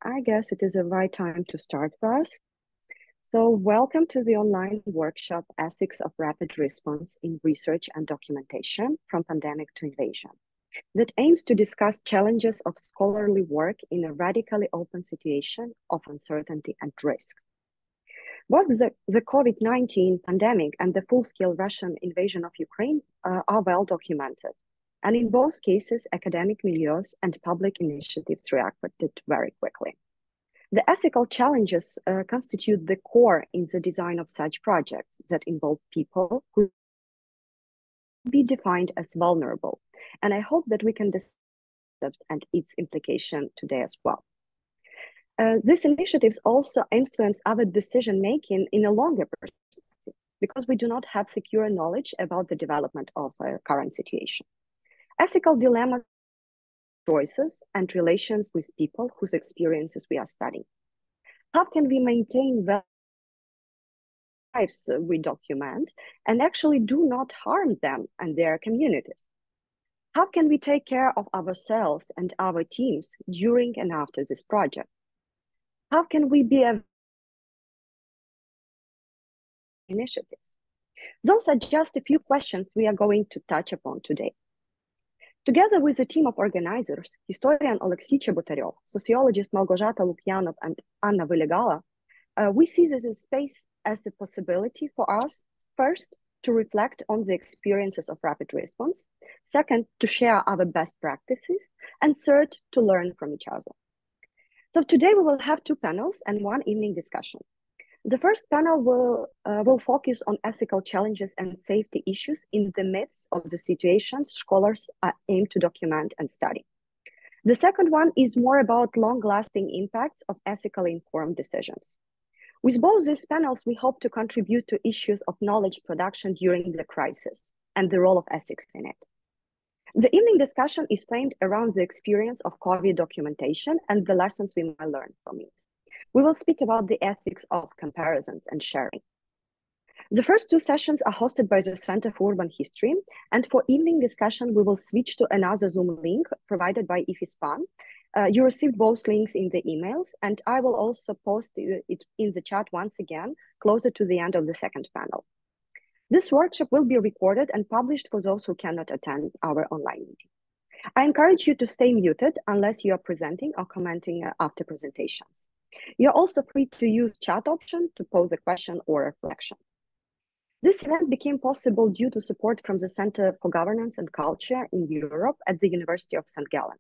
I guess it is the right time to start for us. So welcome to the online workshop, Ethics of Rapid Response in Research and Documentation from Pandemic to Invasion, that aims to discuss challenges of scholarly work in a radically open situation of uncertainty and risk. Both the COVID-19 pandemic and the full-scale Russian invasion of Ukraine are well documented. And in both cases, academic milieus and public initiatives reacted very quickly. The ethical challenges constitute the core in the design of such projects that involve people who be defined as vulnerable. And I hope that we can discuss that and its implication today as well. These initiatives also influence our decision-making in a longer perspective because we do not have secure knowledge about the development of a current situation. Ethical dilemmas, choices, and relations with people whose experiences we are studying. How can we maintain lives we document and actually do not harm them and their communities? How can we take care of ourselves and our teams during and after this project? How can we be initiatives? Those are just a few questions we are going to touch upon today. Together with a team of organizers, historian Alexei Chebotaryov, sociologist Malgorzata Lukyanov, and Anna Vylegala, we see this space as a possibility for us, first, to reflect on the experiences of rapid response, second, to share our best practices, and third, to learn from each other. So today we will have two panels and one evening discussion. The first panel will focus on ethical challenges and safety issues in the midst of the situations scholars aim to document and study. The second one is more about long-lasting impacts of ethically informed decisions. With both these panels, we hope to contribute to issues of knowledge production during the crisis and the role of ethics in it. The evening discussion is framed around the experience of COVID documentation and the lessons we might learn from it. We will speak about the ethics of comparisons and sharing. The first two sessions are hosted by the Center for Urban History, and for evening discussion, we will switch to another Zoom link provided by IFISPAN. You received both links in the emails, and I will also post it in the chat once again, closer to the end of the second panel. This workshop will be recorded and published for those who cannot attend our online meeting. I encourage you to stay muted unless you are presenting or commenting after presentations. You're also free to use chat option to pose a question or reflection. This event became possible due to support from the Center for Governance and Culture in Europe at the University of St. Gallen.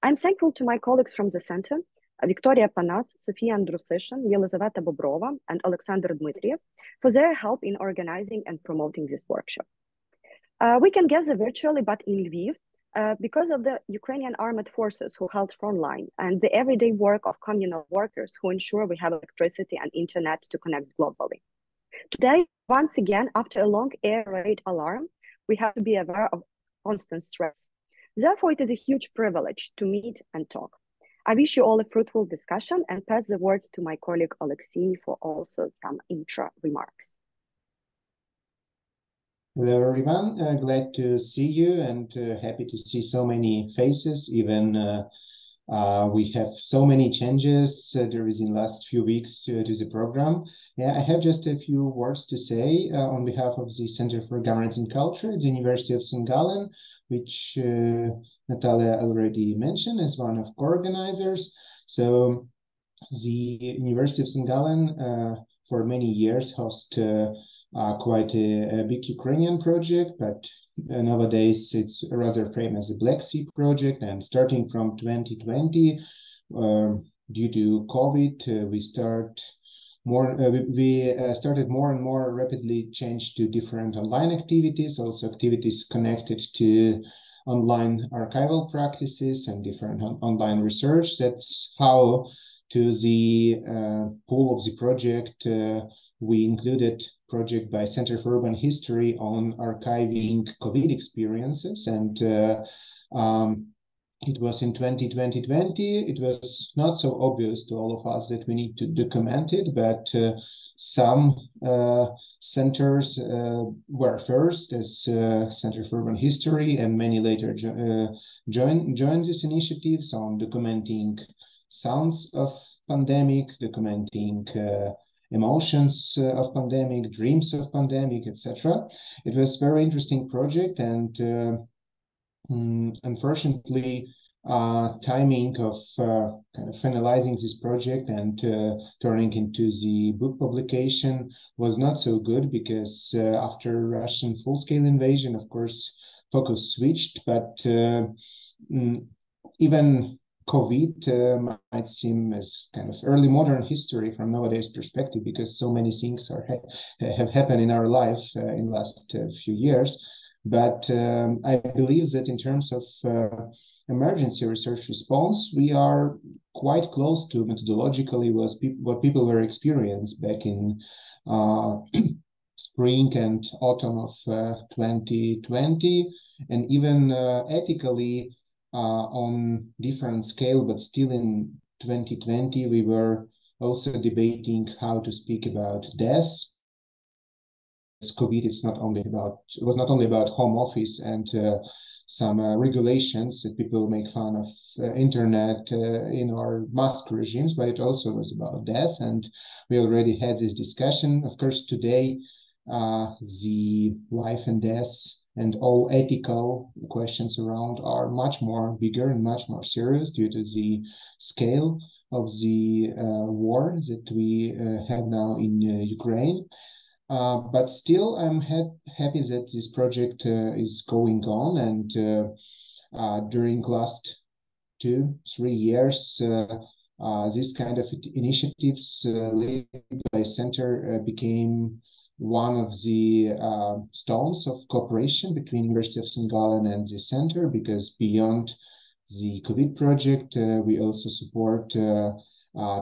I'm thankful to my colleagues from the center, Victoria Panas, Sofia Andrusyshin, Yelizaveta Bobrova, and Alexander Dmitriev, for their help in organizing and promoting this workshop. We can gather virtually, but in Lviv, because of the Ukrainian armed forces who held frontline and the everyday work of communal workers who ensure we have electricity and internet to connect globally. Today, once again, after a long air raid alarm, we have to be aware of constant stress. Therefore, it is a huge privilege to meet and talk. I wish you all a fruitful discussion and pass the words to my colleague Alexei for also some intro remarks. Hello, everyone. Glad to see you and happy to see so many faces. Even we have so many changes there is in the last few weeks to the program. Yeah, I have just a few words to say on behalf of the Center for Governance and Culture at the University of St. Gallen, which Natalia already mentioned as one of co-organizers. So the University of St. Gallen for many years hosted quite a big Ukrainian project, but nowadays it's rather framed as a Black Sea project. And starting from 2020, due to COVID, we started more and more rapidly change to different online activities, also activities connected to online archival practices and different online research. That's how to the pool of the project we included project by Center for Urban History on archiving COVID experiences. And it was in 2020. It was not so obvious to all of us that we need to document it, but some centers were first as Center for Urban History, and many later joined these initiatives on documenting sounds of pandemic, documenting emotions of pandemic, dreams of pandemic, etc. It was a very interesting project, and unfortunately, timing of kind of finalizing this project and turning into the book publication was not so good because after Russian full-scale invasion, of course, focus switched, but even COVID might seem as kind of early modern history from nowadays perspective because so many things have happened in our life in the last few years. But I believe that in terms of emergency research response, we are quite close to methodologically what people were experienced back in spring and autumn of 2020, and even ethically on different scale, but still in 2020, we were also debating how to speak about death. COVID, it was not only about home office and some regulations that people make fun of internet in our mask regimes, but it also was about death, and we already had this discussion. Of course, today the life and death and all ethical questions around are much more bigger and much more serious due to the scale of the war that we have now in Ukraine. But still, I'm happy that this project is going on, and during last 2-3 years, this kind of initiatives led by Center became one of the stones of cooperation between University of St. Gallen and the Center, because beyond the COVID project, we also support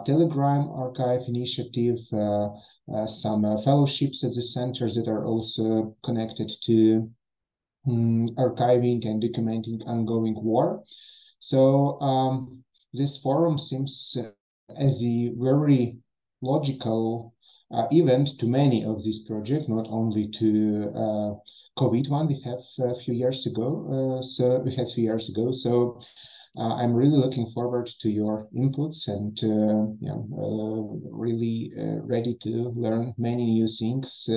Telegram archive initiative, some fellowships at the center that are also connected to archiving and documenting ongoing war. So this forum seems as a very logical event to many of these projects, not only to COVID one we have a few years ago. So I'm really looking forward to your inputs and really ready to learn many new things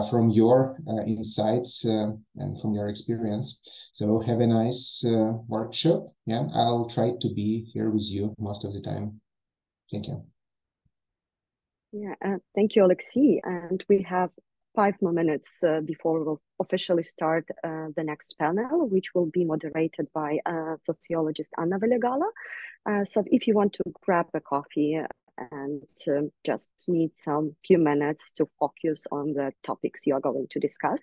from your insights and from your experience. So have a nice workshop. Yeah, I'll try to be here with you most of the time. Thank you. Yeah, thank you, Alexei. And we have 5 more minutes before we'll officially start the next panel, which will be moderated by sociologist Anna Velegala. So if you want to grab a coffee and just need some few minutes to focus on the topics you are going to discuss,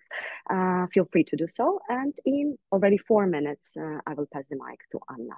feel free to do so. And in already 4 minutes, I will pass the mic to Anna.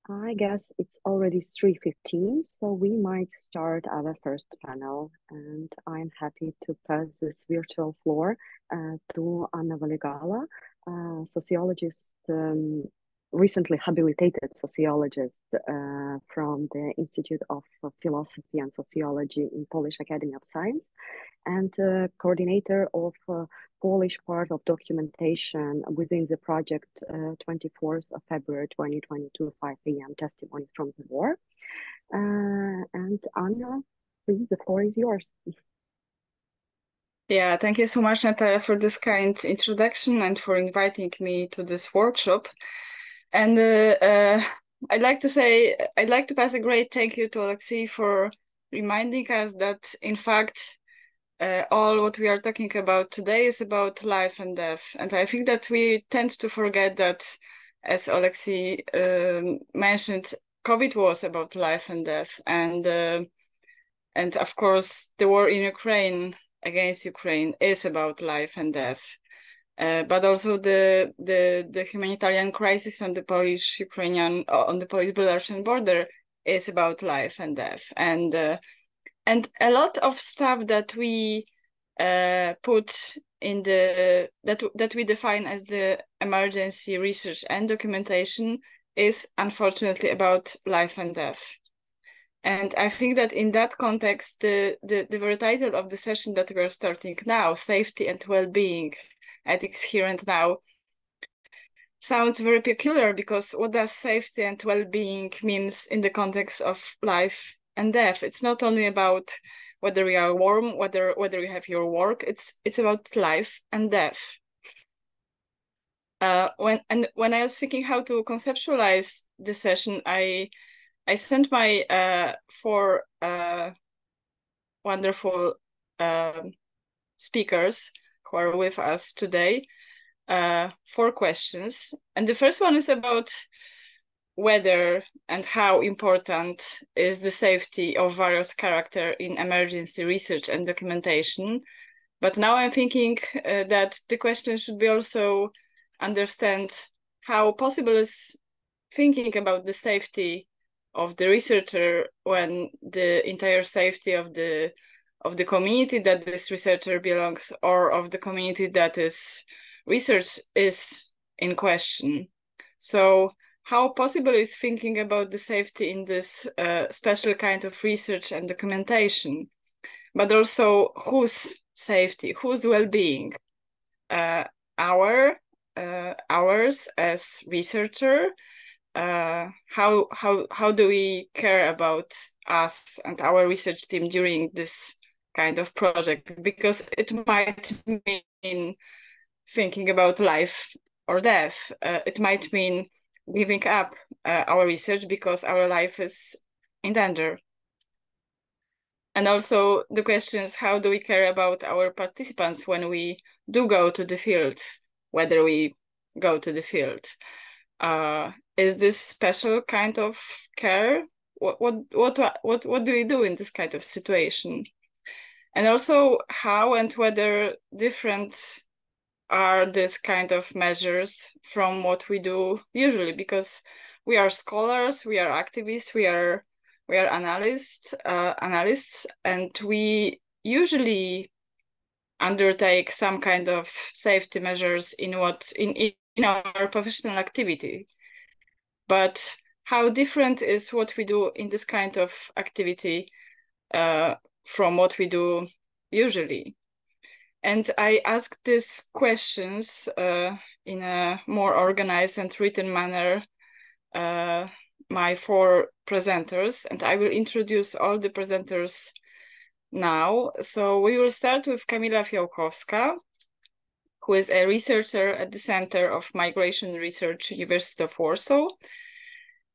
I guess it's already 3:15, so we might start our first panel. And I'm happy to pass this virtual floor to Anna Valigala, sociologist, recently habilitated sociologist from the Institute of Philosophy and Sociology in Polish Academy of Science, and coordinator of Polish part of documentation within the project 24th of February 2022, 5 p.m. Testimonies from the War. And Anna, please, the floor is yours. Yeah, thank you so much, Natalia, for this kind introduction and for inviting me to this workshop. And I'd like to pass a great thank you to Alexei for reminding us that, in fact, all what we are talking about today is about life and death. And I think that we tend to forget that, as Alexei mentioned, COVID was about life and death. And of course, the war in Ukraine against Ukraine is about life and death. But also the humanitarian crisis on the Polish-Belarusian border is about life and death. And a lot of stuff that we put in that we define as the emergency research and documentation is unfortunately about life and death. And I think that in that context, the very title of the session that we're starting now, Safety and Well-Being, Ethics Here and Now, sounds very peculiar, because what does safety and well-being means in the context of life and death? It's not only about whether we are warm, whether you have your work, it's about life and death. When I was thinking how to conceptualize the session, I sent my 4 wonderful speakers who are with us today 4 questions. And the first one is about whether and how important is the safety of various character in emergency research and documentation. But now I'm thinking that the question should be also understand how possible is thinking about the safety of the researcher when the entire safety of the community that this researcher belongs, or of the community that is research, is in question. So how possible is thinking about the safety in this special kind of research and documentation, but also whose safety, whose well-being? Ours as researcher. How do we care about us and our research team during this kind of project? Because it might mean thinking about life or death. It might mean giving up our research because our life is in danger. And also the question is, how do we care about our participants when we do go to the field, whether we go to the field? Is this special kind of care? What do we do in this kind of situation? And also how and whether different are this kind of measures from what we do usually, because we are scholars, we are activists, we are analysts, and we usually undertake some kind of safety measures in our professional activity. But how different is what we do in this kind of activity from what we do usually? And I asked these questions in a more organized and written manner my 4 presenters, and I will introduce all the presenters now. So we will start with Kamila Fiałkowska, who is a researcher at the Center of Migration Research, University of Warsaw.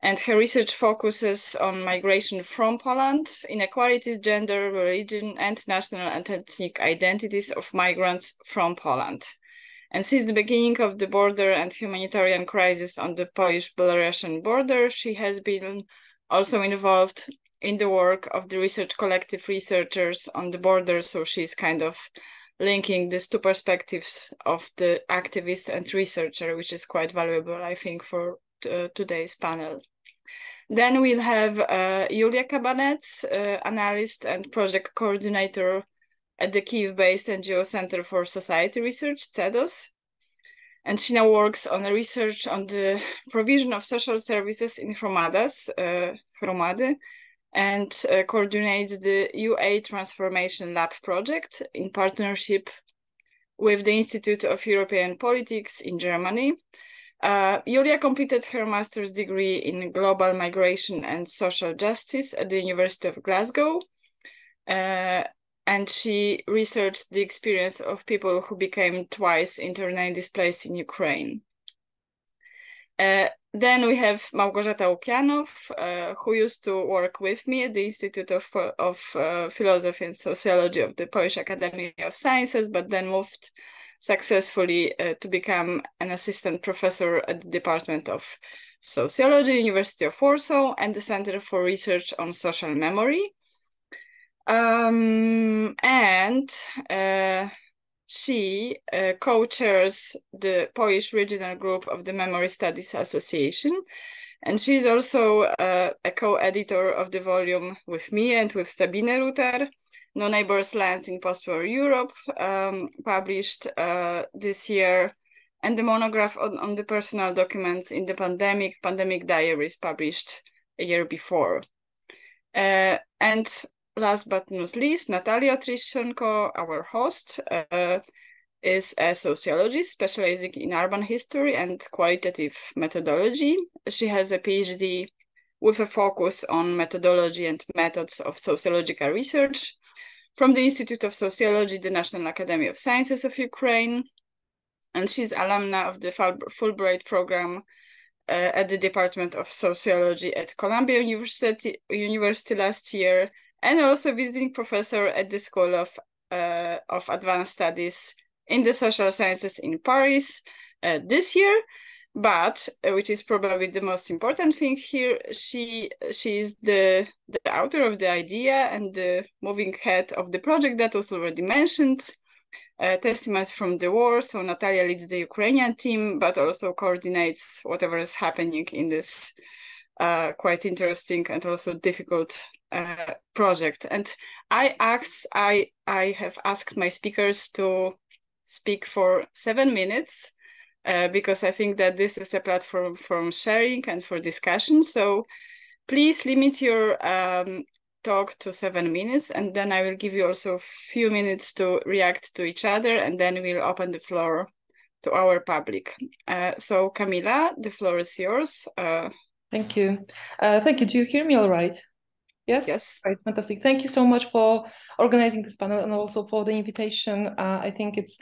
And her research focuses on migration from Poland, inequalities, gender, religion, and national and ethnic identities of migrants from Poland. And since the beginning of the border and humanitarian crisis on the Polish-Belarusian border, she has been also involved in the work of the research collective researchers on the border. So she's kind of linking these 2 perspectives of the activist and researcher, which is quite valuable, I think, for today's panel. Then we'll have Julia Kabanet, analyst and project coordinator at the Kyiv-based NGO Center for Society Research, CEDOS. And she now works on a research on the provision of social services in Hromady, and coordinates the UA Transformation Lab project in partnership with the Institute of European Politics in Germany. Julia completed her master's degree in global migration and social justice at the University of Glasgow. And she researched the experience of people who became twice internally displaced in Ukraine. Then we have Małgorzata Łukianow, who used to work with me at the Institute of Philosophy and Sociology of the Polish Academy of Sciences, but then moved successfully to become an assistant professor at the Department of Sociology, University of Warsaw, and the Center for Research on Social Memory. She co-chairs the Polish regional group of the Memory Studies Association, and she's also a co-editor of the volume with me and with Sabine Ruter, No Neighbors' Lands in Post-War Europe, published this year, and the monograph on the personal documents in the Pandemic Diaries, published a year before. And last but not least, Natalia Trishchenko, our host, is a sociologist specializing in urban history and qualitative methodology. She has a PhD with a focus on methodology and methods of sociological research from the Institute of Sociology, the National Academy of Sciences of Ukraine. And she's alumna of the Fulbright program at the Department of Sociology at Columbia University last year, and also visiting professor at the School of Advanced Studies in the Social Sciences in Paris this year. But which is probably the most important thing here, she is the author of the idea and the moving head of the project that was already mentioned, Testimonies from the War. So Natalia leads the Ukrainian team, but also coordinates whatever is happening in this quite interesting and also difficult project. And I have asked my speakers to speak for 7 minutes because I think that this is a platform for sharing and for discussion. So please limit your talk to 7 minutes, and then I will give you also a few minutes to react to each other, and then we'll open the floor to our public. So Kamila, the floor is yours. Thank you. Thank you. Do you hear me all right? Yes? Yes. Right, fantastic. Thank you so much for organizing this panel and also for the invitation. I think it's,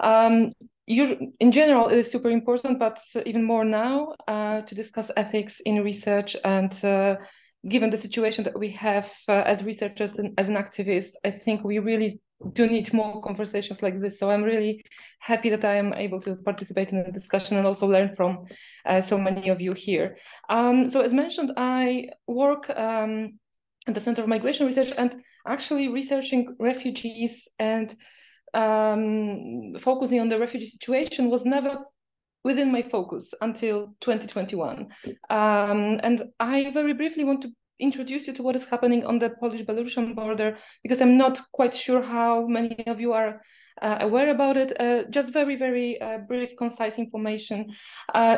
in general, it is super important, but even more now to discuss ethics in research. And given the situation that we have as researchers and as an activist, I think we really do need more conversations like this. So I'm really happy that I am able to participate in the discussion and also learn from so many of you here. So as mentioned, I work at the Center of Migration Research and actually researching refugees and focusing on the refugee situation was never within my focus until 2021. And I very briefly want to introduce you to what is happening on the Polish-Belarusian border, because I'm not quite sure how many of you are aware about it. Just very, very brief, concise information.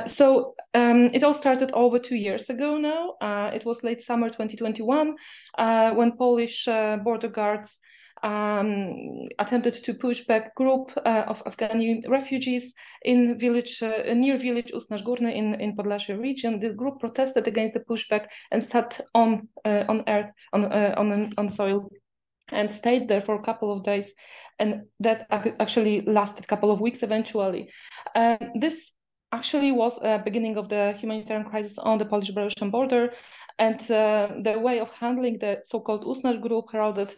So it all started over 2 years ago now. It was late summer 2021 when Polish border guards attempted to push back group of Afghani refugees in village near village Usnaż Górny in Podlasie region. The group protested against the pushback and sat on earth on soil and stayed there for a couple of days, and that actually lasted a couple of weeks eventually. This actually was a beginning of the humanitarian crisis on the Polish-Belarusian border, and the way of handling the so-called Usnaż group heralded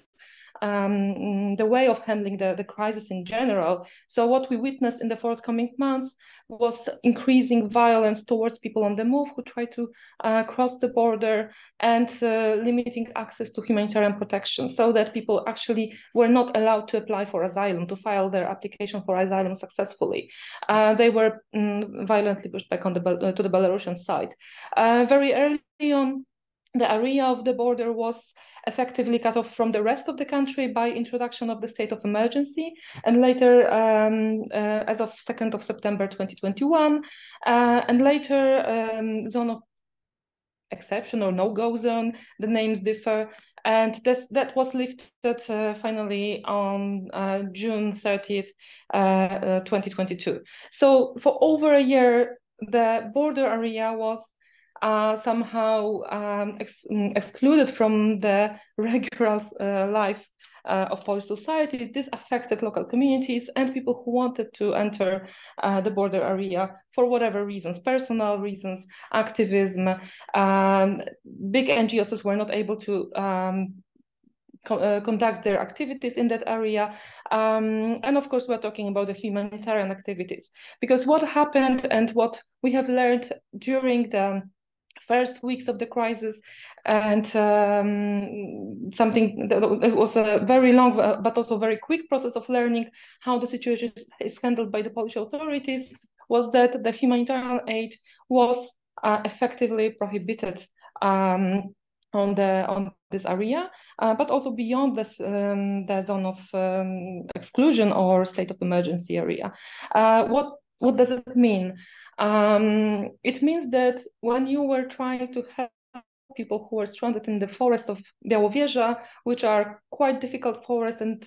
the way of handling the crisis in general. So what we witnessed in the forthcoming months was increasing violence towards people on the move who try to cross the border, and limiting access to humanitarian protection, so that people actually were not allowed to apply for asylum, to file their application for asylum successfully. They were violently pushed back on to the Belarusian side. Very early on, the area of the border was effectively cut off from the rest of the country by introduction of the state of emergency, and later, as of 2nd of September 2021, and later zone of exception or no-go zone, the names differ, and that was lifted finally on June 30th, 2022. So for over a year, the border area was somehow excluded from the regular life of Polish society. This affected local communities and people who wanted to enter the border area for whatever reasons, personal reasons, activism. Big NGOs were not able to conduct their activities in that area. And of course, we're talking about the humanitarian activities, because what happened and what we have learned during the first weeks of the crisis, and something that it was a very long but also very quick process of learning how the situation is handled by the Polish authorities, was that the humanitarian aid was effectively prohibited on this area, but also beyond this, the zone of exclusion or state of emergency area. What does it mean? It means that when you were trying to help people who were stranded in the forest of Białowieża, which are quite difficult forests, and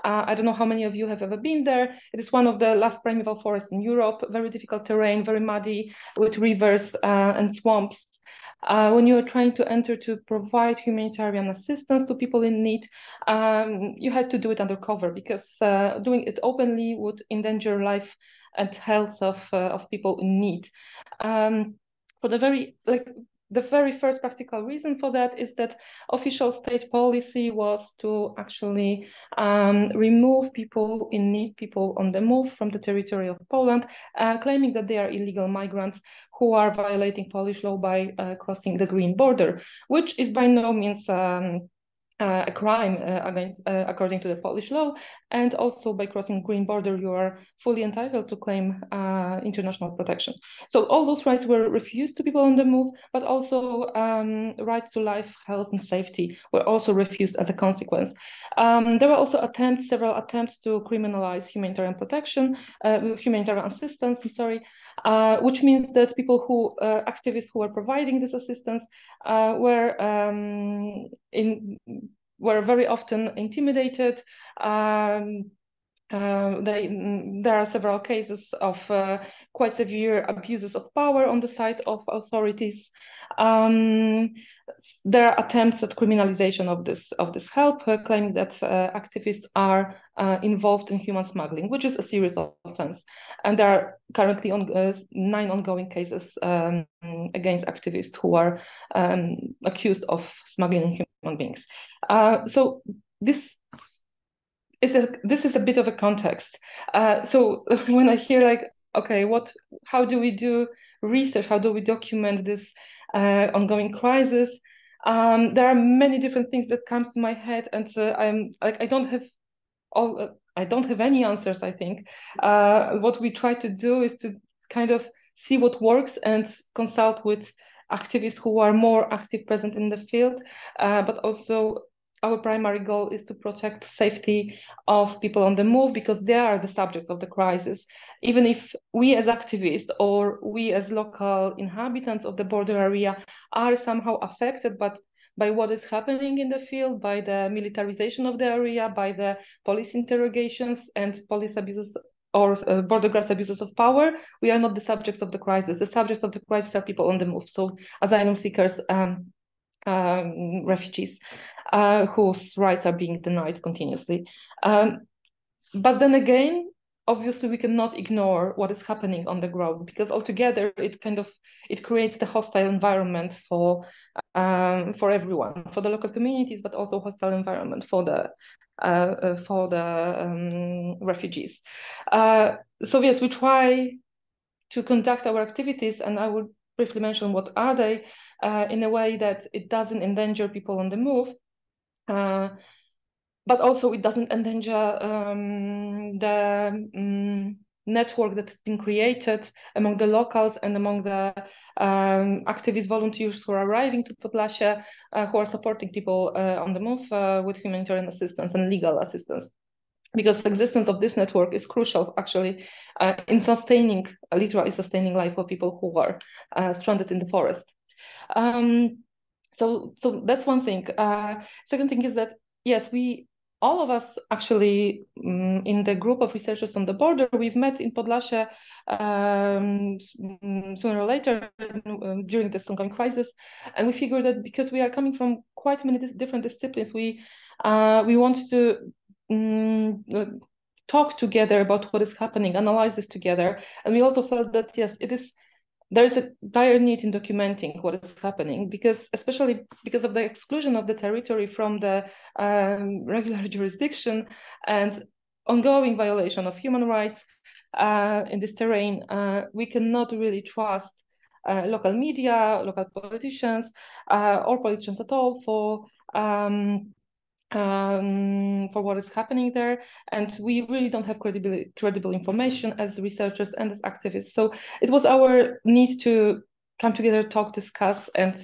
I don't know how many of you have ever been there. It is one of the last primeval forests in Europe, very difficult terrain, very muddy, with rivers and swamps. When you are trying to enter to provide humanitarian assistance to people in need, you had to do it undercover, because doing it openly would endanger life and health of people in need. For the very first practical reason for that is that official state policy was to actually remove people in need, people on the move, from the territory of Poland, claiming that they are illegal migrants who are violating Polish law by crossing the green border, which is by no means a crime against, according to the Polish law. And also, by crossing green border, you are fully entitled to claim international protection. So all those rights were refused to people on the move, but also rights to life, health, and safety were also refused as a consequence. There were also several attempts to criminalize humanitarian protection, humanitarian assistance, I'm sorry, which means that people who, activists who were providing this assistance were very often intimidated. There are several cases of quite severe abuses of power on the side of authorities. There are attempts at criminalization of this help, claiming that activists are involved in human smuggling, which is a serious offense. And there are currently 9 ongoing cases against activists who are accused of smuggling human beings. So this is a bit of a context. So when I hear like, okay, how do we do research? How do we document this ongoing crisis? There are many different things that comes to my head, and I don't have any answers, I think. What we try to do is to kind of see what works and consult with activists who are more active, present in the field, but also our primary goal is to protect the safety of people on the move, because they are the subjects of the crisis. Even if we as activists or we as local inhabitants of the border area are somehow affected by what is happening in the field, by the militarization of the area, by the police interrogations and police abuses or border guards' abuses of power, we are not the subjects of the crisis. The subjects of the crisis are people on the move, so asylum seekers, refugees, whose rights are being denied continuously. But then again, obviously we cannot ignore what is happening on the ground, because altogether it creates the hostile environment for everyone, for the local communities, but also hostile environment for the refugees. So yes, we try to conduct our activities, and I will briefly mention what are they, in a way that it doesn't endanger people on the move, but also it doesn't endanger the network that has been created among the locals and among the activist volunteers who are arriving to Podlasie, who are supporting people on the move with humanitarian assistance and legal assistance. Because the existence of this network is crucial, actually, in literally sustaining life for people who are stranded in the forest. So that's one thing. Second thing is that, yes, all of us actually in the group of researchers on the border, we've met in Podlasie sooner or later during this ongoing crisis, and we figured that because we are coming from quite many different disciplines, we want to talk together about what is happening, analyze this together, and we also felt that yes, there is a dire need in documenting what is happening, especially because of the exclusion of the territory from the regular jurisdiction and ongoing violation of human rights in this terrain. We cannot really trust local media, local politicians, or politicians at all for what is happening there, and we really don't have credible information as researchers and as activists. So it was our need to come together, talk, discuss, and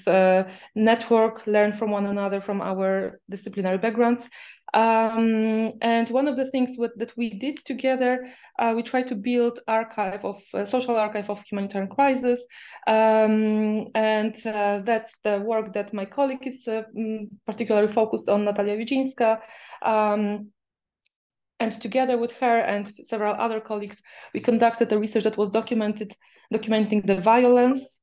network, learn from one another, from our disciplinary backgrounds. And one of the things that we did together, we tried to build social archive of humanitarian crisis, and that's the work that my colleague is particularly focused on, Natalia Wiedzinska. And together with her and several other colleagues, we conducted a research that was documenting the violence.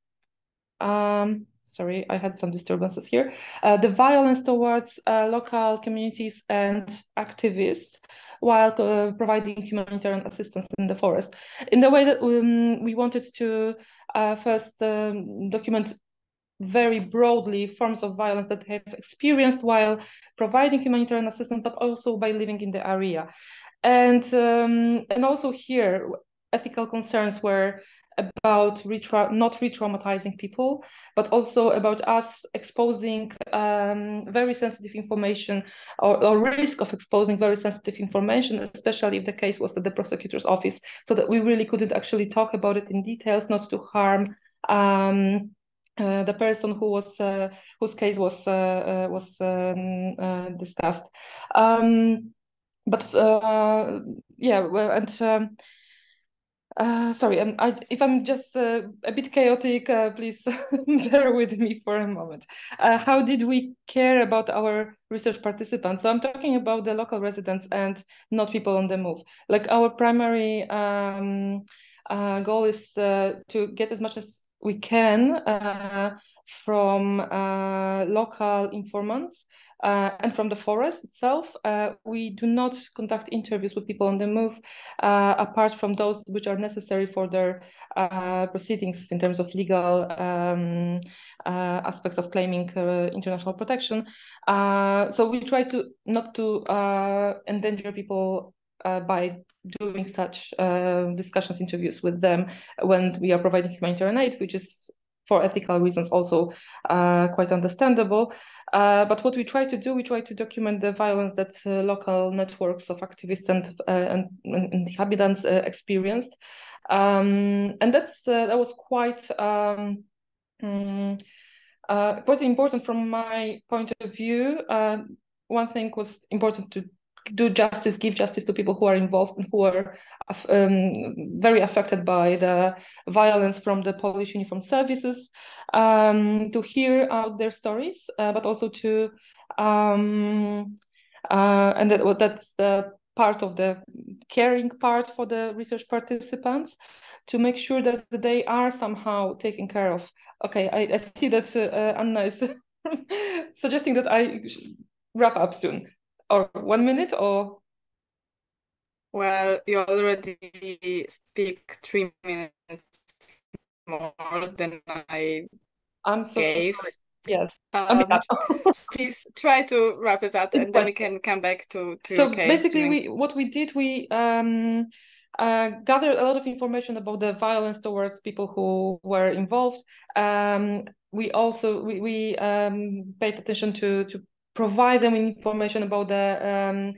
Sorry, I had some disturbances here. The violence towards local communities and activists while providing humanitarian assistance in the forest. In the way that we wanted to first document very broadly forms of violence that they have experienced while providing humanitarian assistance, but also by living in the area. And also here, ethical concerns were about not re-traumatizing people, but also about us exposing very sensitive information or risk of exposing very sensitive information, especially if the case was at the prosecutor's office, so that we really couldn't actually talk about it in details, not to harm the person whose case was discussed. But yeah, well, and sorry, if I'm just a bit chaotic, please bear with me for a moment. How did we care about our research participants? So I'm talking about the local residents and not people on the move. Like our primary goal is to get as much as we can from local informants and from the forest itself. We do not conduct interviews with people on the move, apart from those which are necessary for their proceedings in terms of legal aspects of claiming international protection. So we try to not to endanger people by doing such discussions, interviews with them when we are providing humanitarian aid, which is for ethical reasons also quite understandable. But what we try to do, we try to document the violence that local networks of activists and inhabitants experienced. And that was quite important from my point of view. One thing was important to give justice to people who are involved and who are very affected by the violence from the Polish uniformed services, to hear out their stories, but also to, and that's the part of the caring part for the research participants, to make sure that they are somehow taken care of. Okay, I see that Anna is suggesting that I wrap up soon. Or 1 minute, or Well, you already speak 3 minutes more than I I'm so gave. sorry. Yes. Please try to wrap it up, and then we can come back to your case. Basically, what we did, we gathered a lot of information about the violence towards people who were involved. We also paid attention to provide them information about the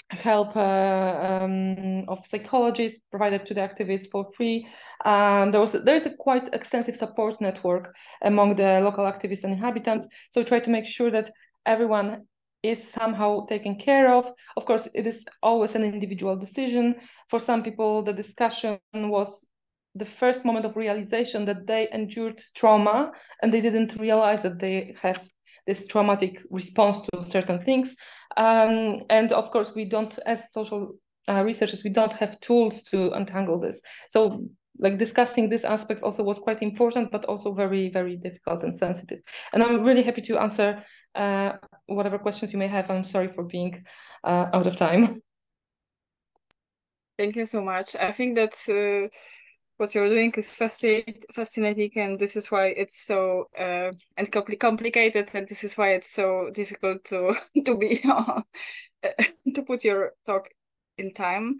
help of psychologists provided to the activists for free. There's a quite extensive support network among the local activists and inhabitants. So we try to make sure that everyone is somehow taken care of. Of course, it is always an individual decision. For some people, the discussion was the first moment of realization that they endured trauma and they didn't realize that they have this traumatic response to certain things. And of course, we don't, as social researchers, we don't have tools to untangle this. So like discussing these aspects also was quite important, but also very, very difficult and sensitive. And I'm really happy to answer whatever questions you may have. I'm sorry for being out of time. Thank you so much. I think that what you're doing is fascinating, and this is why it's so and complicated, and this is why it's so difficult to be to put your talk in time.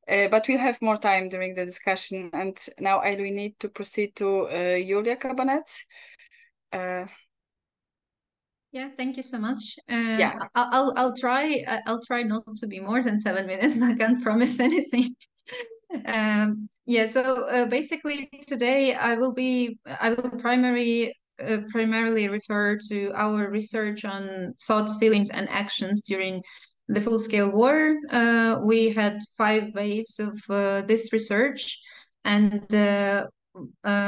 But we'll have more time during the discussion. And now I will need to proceed to Julia Cabanet. Yeah, thank you so much. Yeah, I'll try not to be more than 7 minutes, but I can't promise anything. Yeah, so basically today I will primarily refer to our research on thoughts, feelings, and actions during the full-scale war. We had 5 waves of this research, and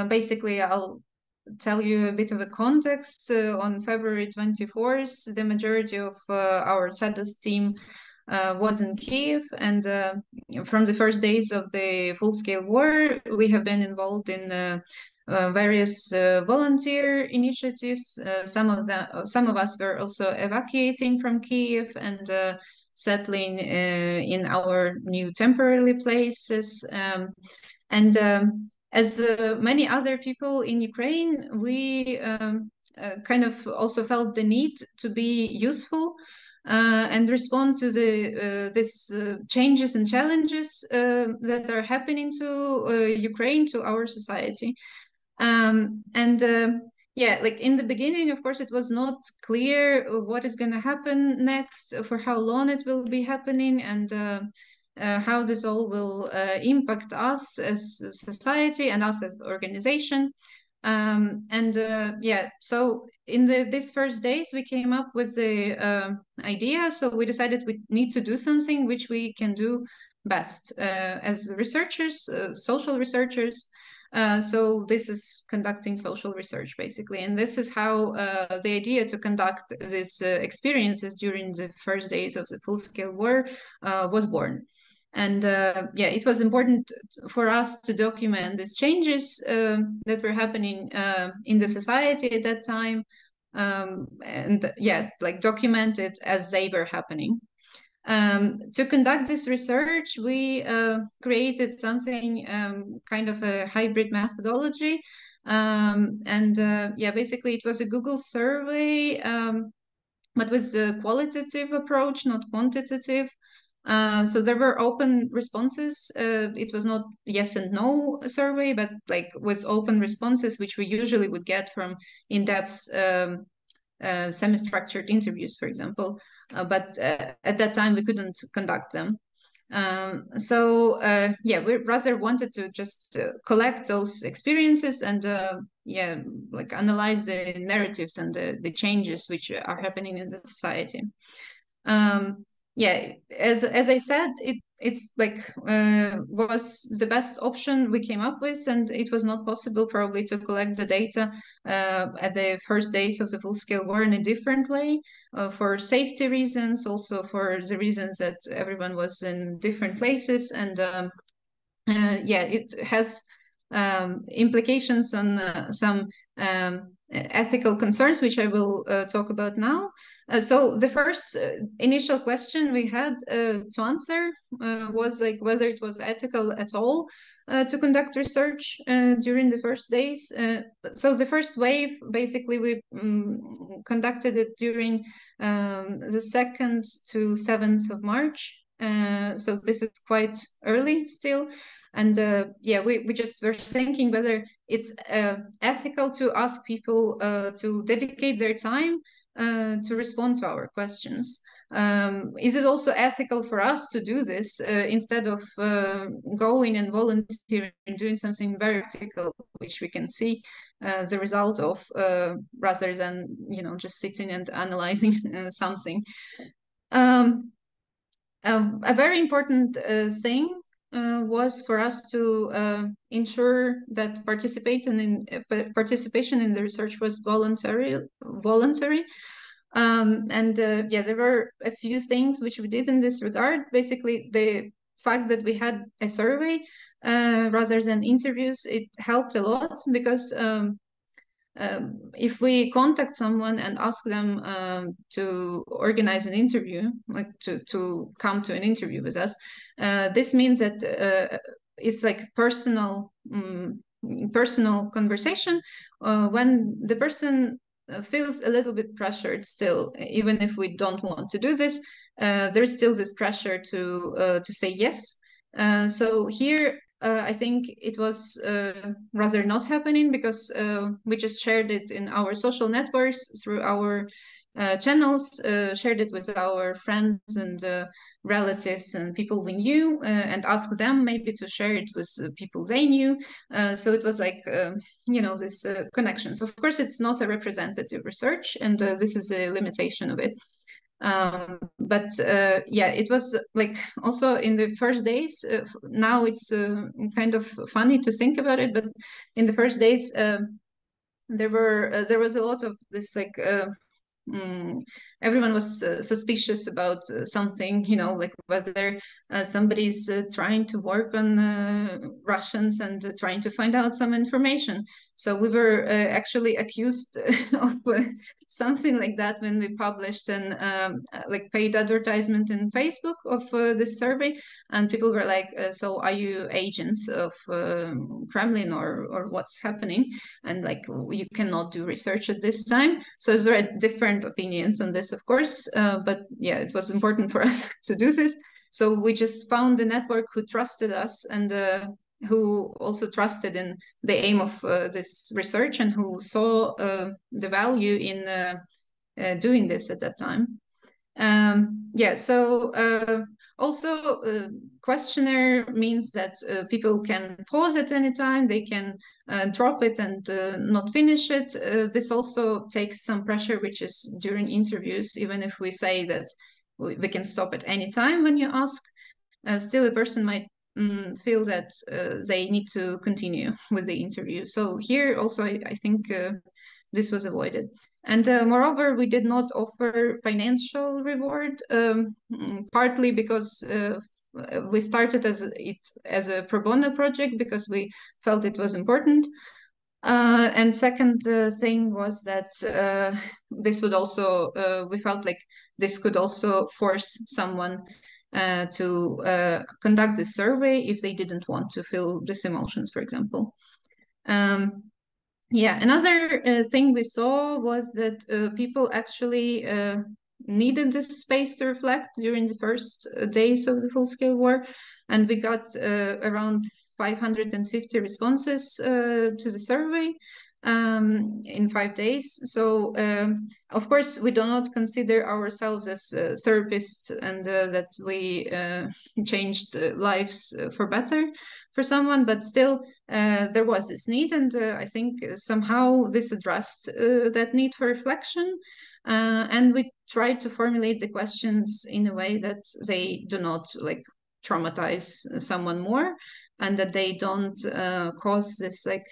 basically I'll tell you a bit of a context. On February 24th, the majority of our TEDx team was in Kiev, and from the first days of the full-scale war, we have been involved in various volunteer initiatives. Some of us were also evacuating from Kiev and settling in our new temporary places. As many other people in Ukraine, we kind of also felt the need to be useful and respond to these changes and challenges that are happening to Ukraine, to our society. Yeah, like in the beginning, of course, it was not clear what is going to happen next, for how long it will be happening, and how this all will impact us as a society and us as organization. Yeah, so in these first days, we came up with the idea. So we decided we need to do something which we can do best as researchers, social researchers. So this is conducting social research, basically. And this is how the idea to conduct these experiences during the first days of the full-scale war was born. And yeah, it was important for us to document these changes that were happening in the society at that time. And yeah, like document it as they were happening. To conduct this research, we created something kind of a hybrid methodology. Yeah, basically it was a Google survey, but with a qualitative approach, not quantitative. So there were open responses. It was not yes and no survey, but like with open responses, which we usually would get from in-depth semi-structured interviews, for example. But at that time, we couldn't conduct them. Yeah, we rather wanted to just collect those experiences and yeah, like analyze the narratives and the changes which are happening in the society. Yeah, as I said, it's like was the best option we came up with, and it was not possible probably to collect the data at the first days of the full-scale war in a different way for safety reasons, also for the reasons that everyone was in different places, and yeah, it has implications on some ethical concerns, which I will talk about now. So the first initial question we had to answer was like whether it was ethical at all to conduct research during the first days. So the first wave, basically, we conducted it during the 2nd to 7th of March. So this is quite early still. And yeah, we just were thinking whether it's ethical to ask people to dedicate their time to respond to our questions. Is it also ethical for us to do this instead of going and volunteering and doing something very practical, which we can see the result of, rather than just sitting and analyzing something? A very important thing was for us to ensure that participation in the research was voluntary. And yeah, there were a few things which we did in this regard. Basically, the fact that we had a survey rather than interviews, it helped a lot, because if we contact someone and ask them to organize an interview, like to come to an interview with us, this means that it's like personal conversation when the person feels a little bit pressured still, even if we don't want to do this, there's still this pressure to say yes. So here I think it was rather not happening, because we just shared it in our social networks through our channels, shared it with our friends and relatives and people we knew, and asked them maybe to share it with people they knew. So it was like, this connections. Of course, it's not a representative research, and this is a limitation of it. But yeah, it was like also in the first days, now it's kind of funny to think about it, but in the first days there was a lot of this, like everyone was suspicious about something, like whether somebody's trying to work on Russians and trying to find out some information. So we were actually accused of something like that when we published an like paid advertisement in Facebook of this survey, and people were like, so are you agents of Kremlin, or what's happening? And like, you cannot do research at this time. So there are different opinions on this, of course, but yeah, it was important for us to do this. So we just found the network who trusted us, and who also trusted in the aim of this research, and who saw the value in doing this at that time. Yeah, so also questionnaire means that people can pause at any time, they can drop it and not finish it. This also takes some pressure, which is during interviews, even if we say that we can stop at any time when you ask, still a person might feel that they need to continue with the interview. So here also I think this was avoided. And moreover, we did not offer financial reward, partly because we started as a pro bono project, because we felt it was important. And second thing was that this would also, we felt like this could also force someone to conduct this survey if they didn't want to feel these emotions, for example. Yeah, another thing we saw was that people actually needed this space to reflect during the first days of the full-scale war, and we got around 550 responses to the survey in 5 days. So of course we do not consider ourselves as therapists, and that we changed lives for better for someone, but still there was this need, and I think somehow this addressed that need for reflection, and we tried to formulate the questions in a way that they do not like traumatize someone more, and that they don't cause this like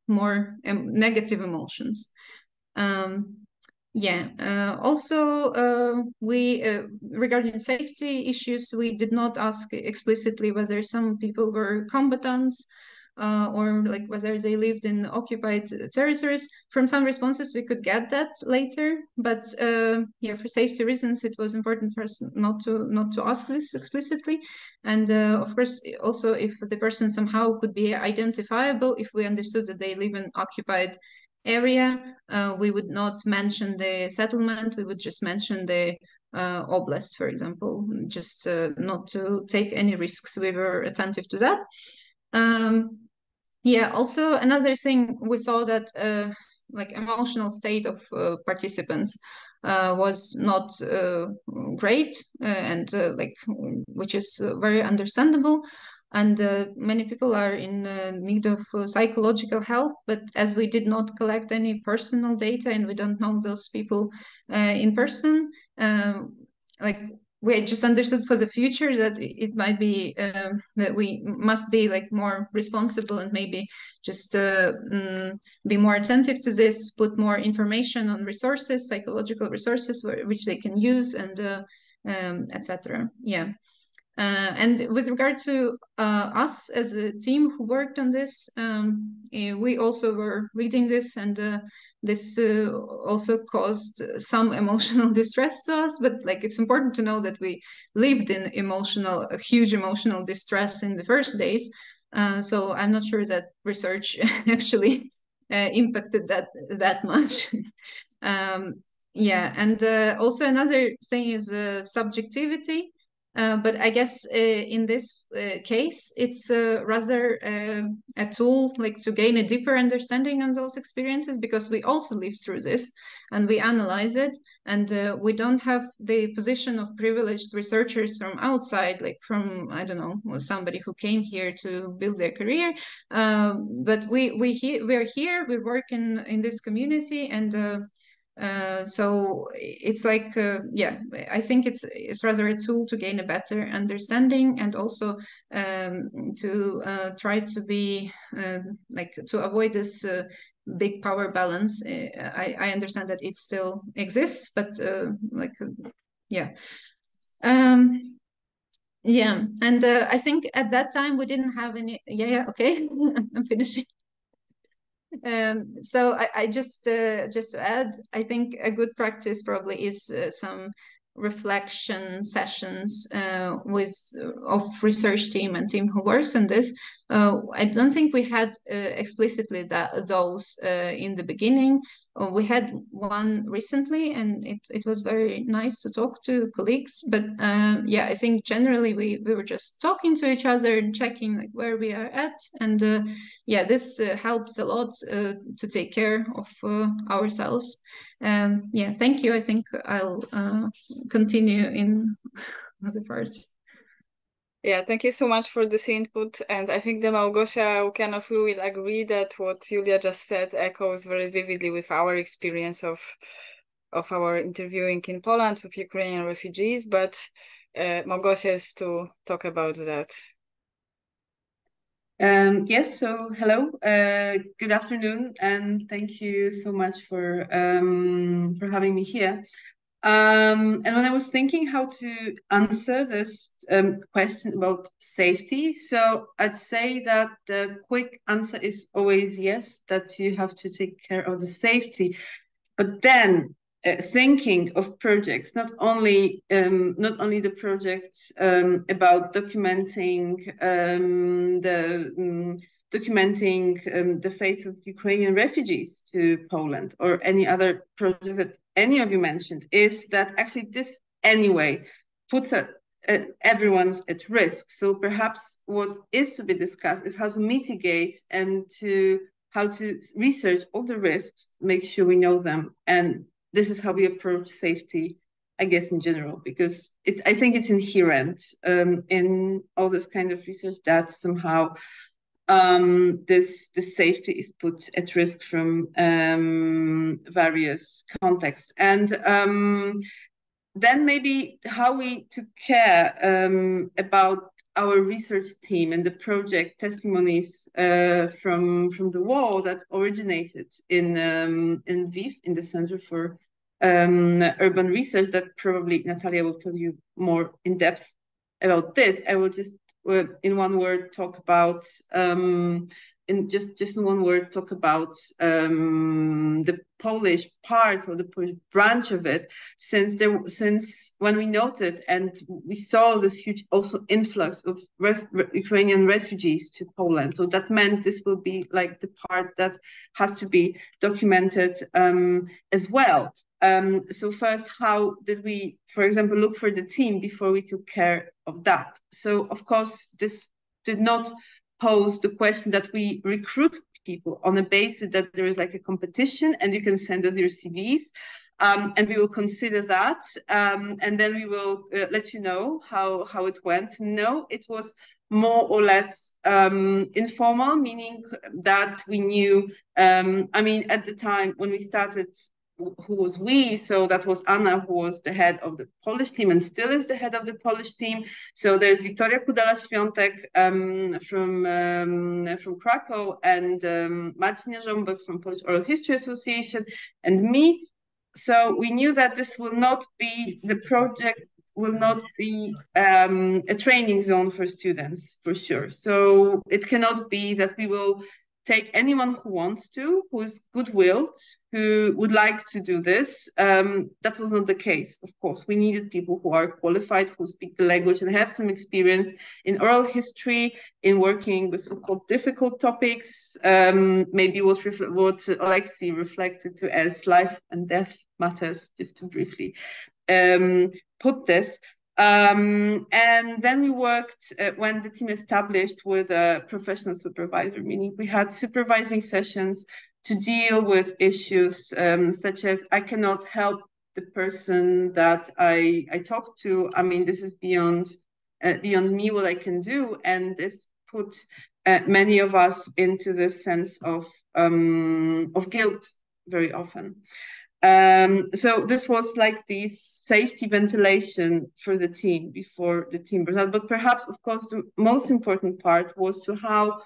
more negative emotions. Yeah, also we regarding safety issues, we did not ask explicitly whether some people were combatants or like whether they lived in occupied territories. From some responses, we could get that later, but yeah, for safety reasons, it was important for us not to ask this explicitly. And of course, also if the person somehow could be identifiable, if we understood that they live in occupied area, we would not mention the settlement. We would just mention the oblast, for example, just not to take any risks. We were attentive to that. Yeah, also another thing, we saw that like emotional state of participants was not great, and like, which is very understandable. And many people are in need of psychological help, but as we did not collect any personal data and we don't know those people in person, like we just understood for the future that it might be that we must be like more responsible and maybe just be more attentive to this, put more information on resources, psychological resources which they can use, and etc. Yeah. And with regard to us as a team who worked on this, we also were reading this, and this also caused some emotional distress to us. But like, it's important to know that we lived in a huge emotional distress in the first days. So I'm not sure that research actually impacted that much. Yeah, and also another thing is subjectivity. But I guess in this case, it's rather a tool like to gain a deeper understanding on those experiences, because we also live through this and we analyze it, and we don't have the position of privileged researchers from outside, like from, I don't know, somebody who came here to build their career. But we are here, we work in this community, and so it's like, yeah, I think it's rather a tool to gain a better understanding, and also to try to be like to avoid this big power balance. I understand that it still exists, but like, yeah. Yeah, and I think at that time we didn't have any. Yeah, okay, I'm finishing. So I just to add, I think a good practice probably is some reflection sessions with of research team and team who works on this. I don't think we had explicitly those in the beginning. We had one recently, and it was very nice to talk to colleagues. But yeah, I think generally we were just talking to each other and checking like where we are at, and yeah, this helps a lot to take care of ourselves. Yeah, thank you. I think I'll continue in other parts. Yeah, thank you so much for this input. And I think the Małgosia kind of will agree that what Julia just said echoes very vividly with our experience of our interviewing in Poland with Ukrainian refugees. But Małgosia is to talk about that. Yes, so hello, good afternoon, and thank you so much for having me here. And when I was thinking how to answer this question about safety, so I'd say that the quick answer is always yes, that you have to take care of the safety. But then thinking of projects, not only the projects about documenting the fate of Ukrainian refugees to Poland, or any other project that any of you mentioned, is that actually this anyway puts everyone's at risk. So perhaps what is to be discussed is how to mitigate and how to research all the risks, make sure we know them. And this is how we approach safety, I guess, in general, because I think it's inherent in all this kind of research that somehow this safety is put at risk from various contexts. And then maybe how we took care about our research team and the project testimonies from the war that originated in VIV, in the Center for Urban Research, that probably Natalia will tell you more in depth about this. I will just in one word talk about in one word talk about the Polish part or the Polish branch of it, since when we noted and we saw this huge also influx of Ukrainian refugees to Poland, so that meant this will be like the part that has to be documented as well. So first, how did we, for example, look for the team before we took care of that? So of course, this did not pose the question that we recruit people on a basis that there is like a competition and you can send us your CVs, and we will consider that, and then we will let you know how it went. No, it was more or less informal, meaning that we knew, I mean, at the time when we started, who was we? So that was Anna, who was the head of the Polish team and still is the head of the Polish team. So there's Wiktoria Kudala-Świątek from Krakow, and Marcin Jarząbek from Polish Oral History Association, and me. So we knew that this will not be, the project will not be a training zone for students, for sure. So it cannot be that we will take anyone who wants to, who is good-willed, who would like to do this. That was not the case, of course. We needed people who are qualified, who speak the language and have some experience in oral history, in working with so-called difficult topics, maybe what Alexei reflected to as life and death matters, just to briefly put this. And then we worked when the team established with a professional supervisor, meaning we had supervising sessions to deal with issues such as I cannot help the person that I talk to. I mean, this is beyond me what I can do, and this put many of us into this sense of guilt very often. So this was like the safety ventilation for the team before the team burst out. But perhaps, of course, the most important part was to how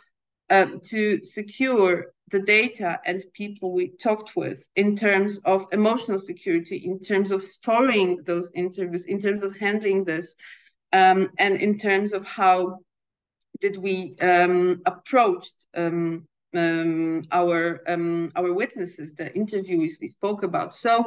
to secure the data and people we talked with in terms of emotional security, in terms of storing those interviews, in terms of handling this, and in terms of how did we approach our witnesses, the interviewees we spoke about. So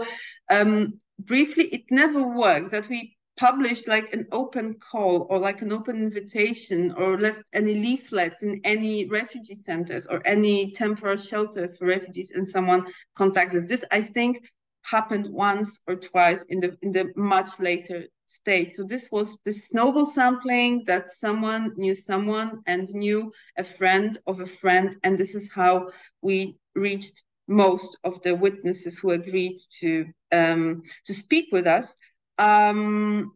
briefly, it never worked that we published like an open call or like an open invitation or left any leaflets in any refugee centers or any temporary shelters for refugees and someone contacted us. This, I think, happened once or twice in the much later stage. So this was the snowball sampling that someone knew someone and knew a friend of a friend, and this is how we reached most of the witnesses who agreed to speak with us. And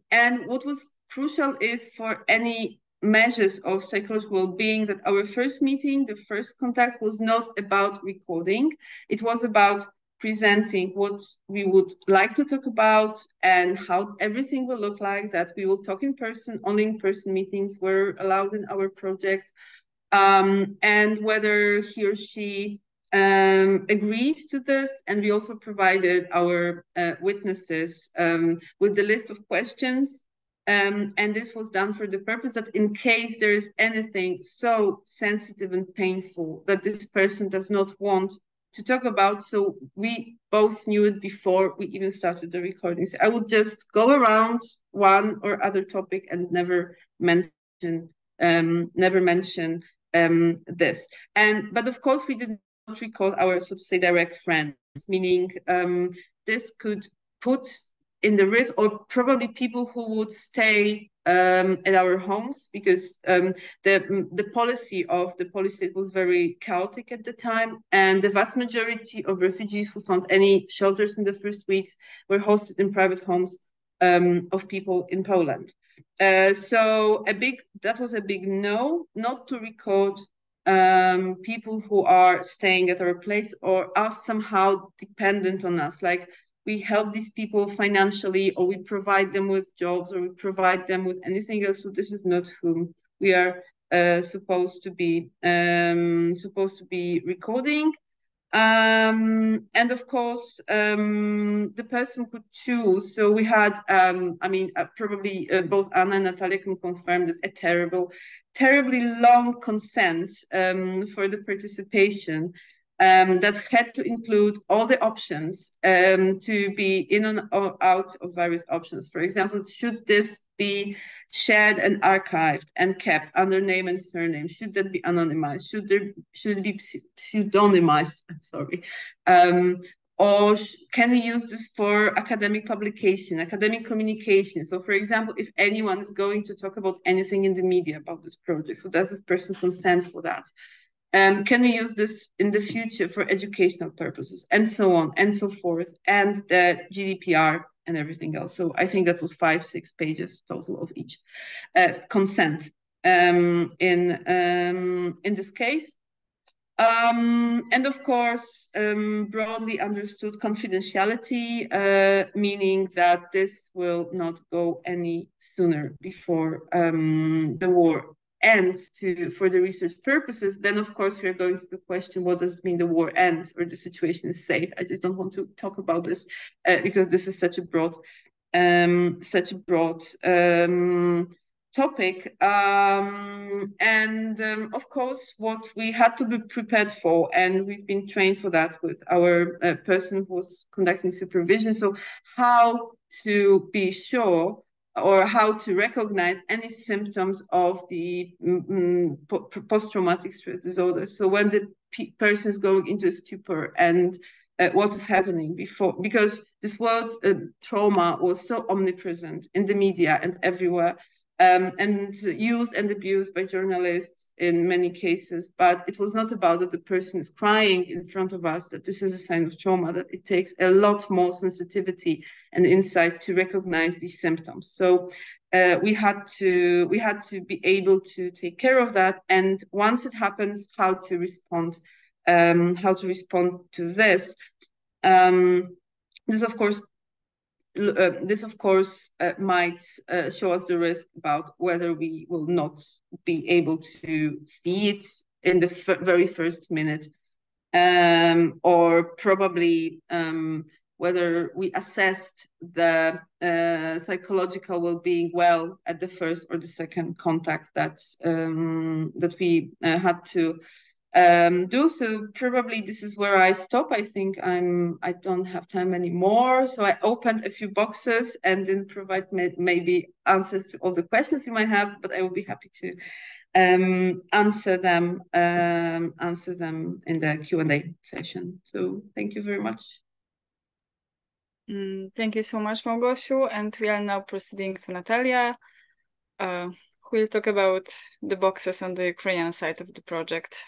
what was crucial is for any measures of psychological well-being that our first meeting, the first contact, was not about recording. It was about presenting what we would like to talk about and how everything will look like, that we will talk in person. Only in-person meetings were allowed in our project, and whether he or she agrees to this. And we also provided our witnesses with the list of questions, and this was done for the purpose that in case there is anything so sensitive and painful that this person does not want to talk about, so we both knew it before we even started the recordings. I would just go around one or other topic and never mention this. But of course, we did not record our, so to say, direct friends, meaning this could put in the risk, or probably people who would stay at our homes, because the policy of the Polish state was very chaotic at the time, and the vast majority of refugees who found any shelters in the first weeks were hosted in private homes of people in Poland. So that was a big no, not to record people who are staying at our place or are somehow dependent on us, like we help these people financially, or we provide them with jobs, or we provide them with anything else. So this is not whom we are supposed to be recording. And of course, the person could choose. So we had, probably both Anna and Natalia can confirm this, a terrible terribly long consent for the participation that had to include all the options to be in or out of various options. For example, should this be shared and archived and kept under name and surname? Should that be anonymized? Should it be pseudonymized? Sorry. Or can we use this for academic publication, academic communication? So, for example, if anyone is going to talk about anything in the media about this project, so does this person consent for that? Can we use this in the future for educational purposes, and so on and so forth, and the GDPR and everything else. So I think that was 5-6 pages total of each consent in this case. And of course, broadly understood confidentiality, meaning that this will not go any sooner before the war ends for the research purposes. Then, of course, we're going to the question, what does it mean the war ends or the situation is safe? I just don't want to talk about this because this is such a broad topic. Of course, what we had to be prepared for, and we've been trained for that with our person who was conducting supervision. So how to be sure or how to recognize any symptoms of the post-traumatic stress disorder. So when the person is going into a stupor and what is happening before, because this word trauma was so omnipresent in the media and everywhere, and used and abused by journalists in many cases. But it was not about that the person is crying in front of us, that this is a sign of trauma, that it takes a lot more sensitivity and insight to recognize these symptoms. So we had to be able to take care of that. And once it happens, how to respond to this. This, of course, might show us the risk about whether we will not be able to see it in the very first minute, or probably whether we assessed the psychological well-being well at the first or the second contact that we had to do. So probably this is where I stop. I think I don't have time anymore. So I opened a few boxes and didn't provide maybe answers to all the questions you might have, but I will be happy to answer them in the Q&A session. So thank you very much. Thank you so much, Małgosiu. And we are now proceeding to Natalia, who will talk about the boxes on the Ukrainian side of the project.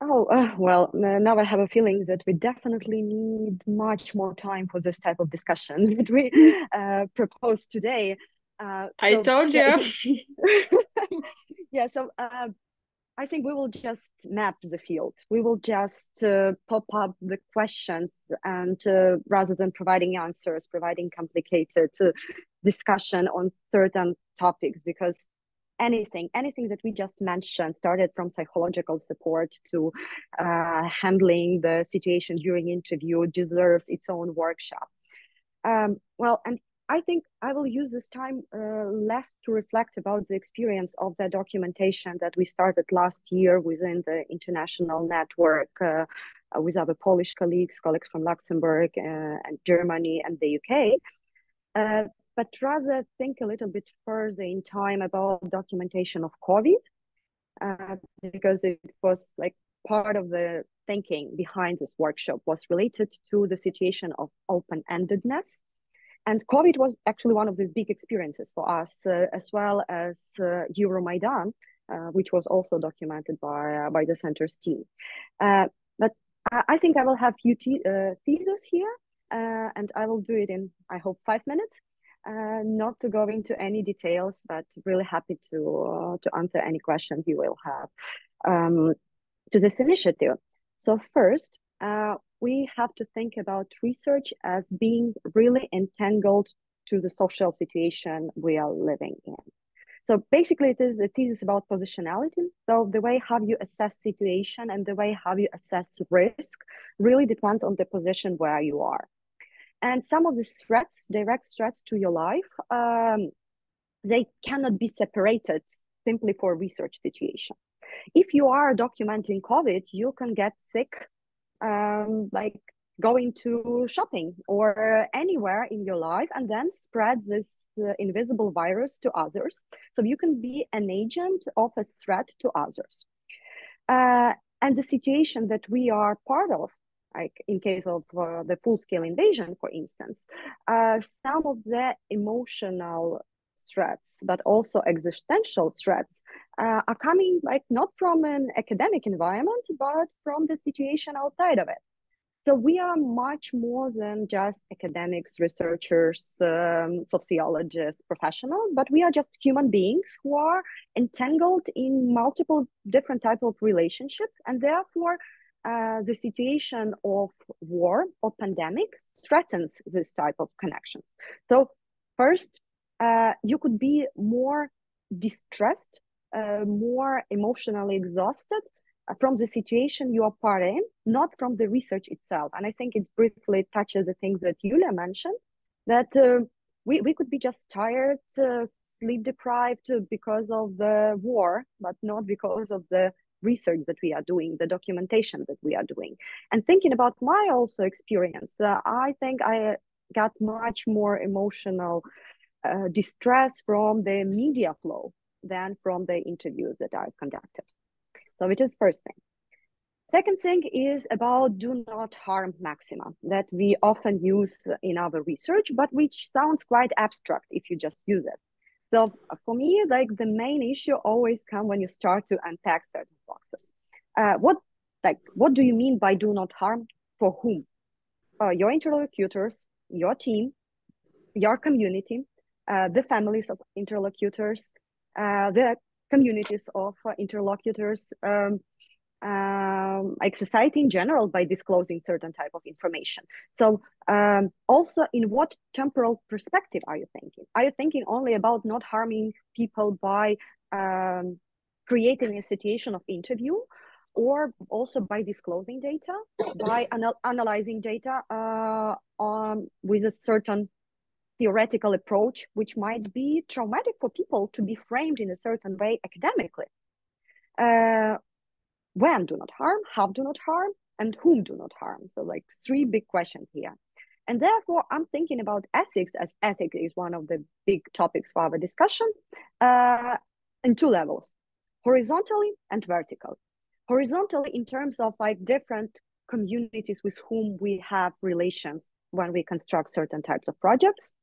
Well, now I have a feeling that we definitely need much more time for this type of discussion that we propose today. I told you. Yeah, so I think we will just map the field. We will just pop up the questions, and rather than providing answers, providing complicated discussion on certain topics, because anything that we just mentioned, started from psychological support to handling the situation during interview, deserves its own workshop. Well, and I think I will use this time less to reflect about the experience of the documentation that we started last year within the international network with our Polish colleagues from Luxembourg and Germany and the UK. But rather think a little bit further in time about documentation of COVID, because it was like part of the thinking behind this workshop was related to the situation of open-endedness. And COVID was actually one of these big experiences for us, as well as Euromaidan, which was also documented by the center's team. But I think I will have few theses here, and I will do it in, I hope, 5 minutes. Not to go into any details, but really happy to answer any questions you will have to this initiative. So first, we have to think about research as being really entangled to the social situation we are living in. So basically, it is a thesis about positionality. So the way how you assess situation and the way how you assess risk really depend on the position where you are. And some of these threats, direct threats to your life, they cannot be separated simply for research situation. If you are documenting COVID, you can get sick, like going to shopping or anywhere in your life, and then spread this invisible virus to others. So you can be an agent of a threat to others. And the situation that we are part of, like in case of the full-scale invasion, for instance, some of the emotional threats, but also existential threats are coming like not from an academic environment, but from the situation outside of it. So we are much more than just academics, researchers, sociologists, professionals, but we are just human beings who are entangled in multiple different types of relationships, and therefore the situation of war or pandemic threatens this type of connection. So first, you could be more distressed, more emotionally exhausted from the situation you are part in, not from the research itself. And I think it briefly touches the things that Julia mentioned, that we could be just tired, sleep deprived because of the war, but not because of the research that we are doing, the documentation that we are doing. And thinking about my also experience, I think I got much more emotional distress from the media flow than from the interviews that I've conducted. So which is first thing. Second thing is about do not harm maxima that we often use in our research, but which sounds quite abstract if you just use it. So for me, like the main issue always comes when you start to unpack certain boxes. What do you mean by do not harm? For whom? Your interlocutors, your team, your community, the families of interlocutors, the communities of interlocutors, like society in general, by disclosing certain type of information. So also, in what temporal perspective are you thinking? Are you thinking only about not harming people by creating a situation of interview, or also by disclosing data, by analyzing data with a certain theoretical approach, which might be traumatic for people to be framed in a certain way academically? When do not harm, how do not harm, and whom do not harm? So like three big questions here. And therefore, I'm thinking about ethics, as ethics is one of the big topics for our discussion, in two levels, horizontally and vertically. Horizontally in terms of like different communities with whom we have relations when we construct certain types of projects,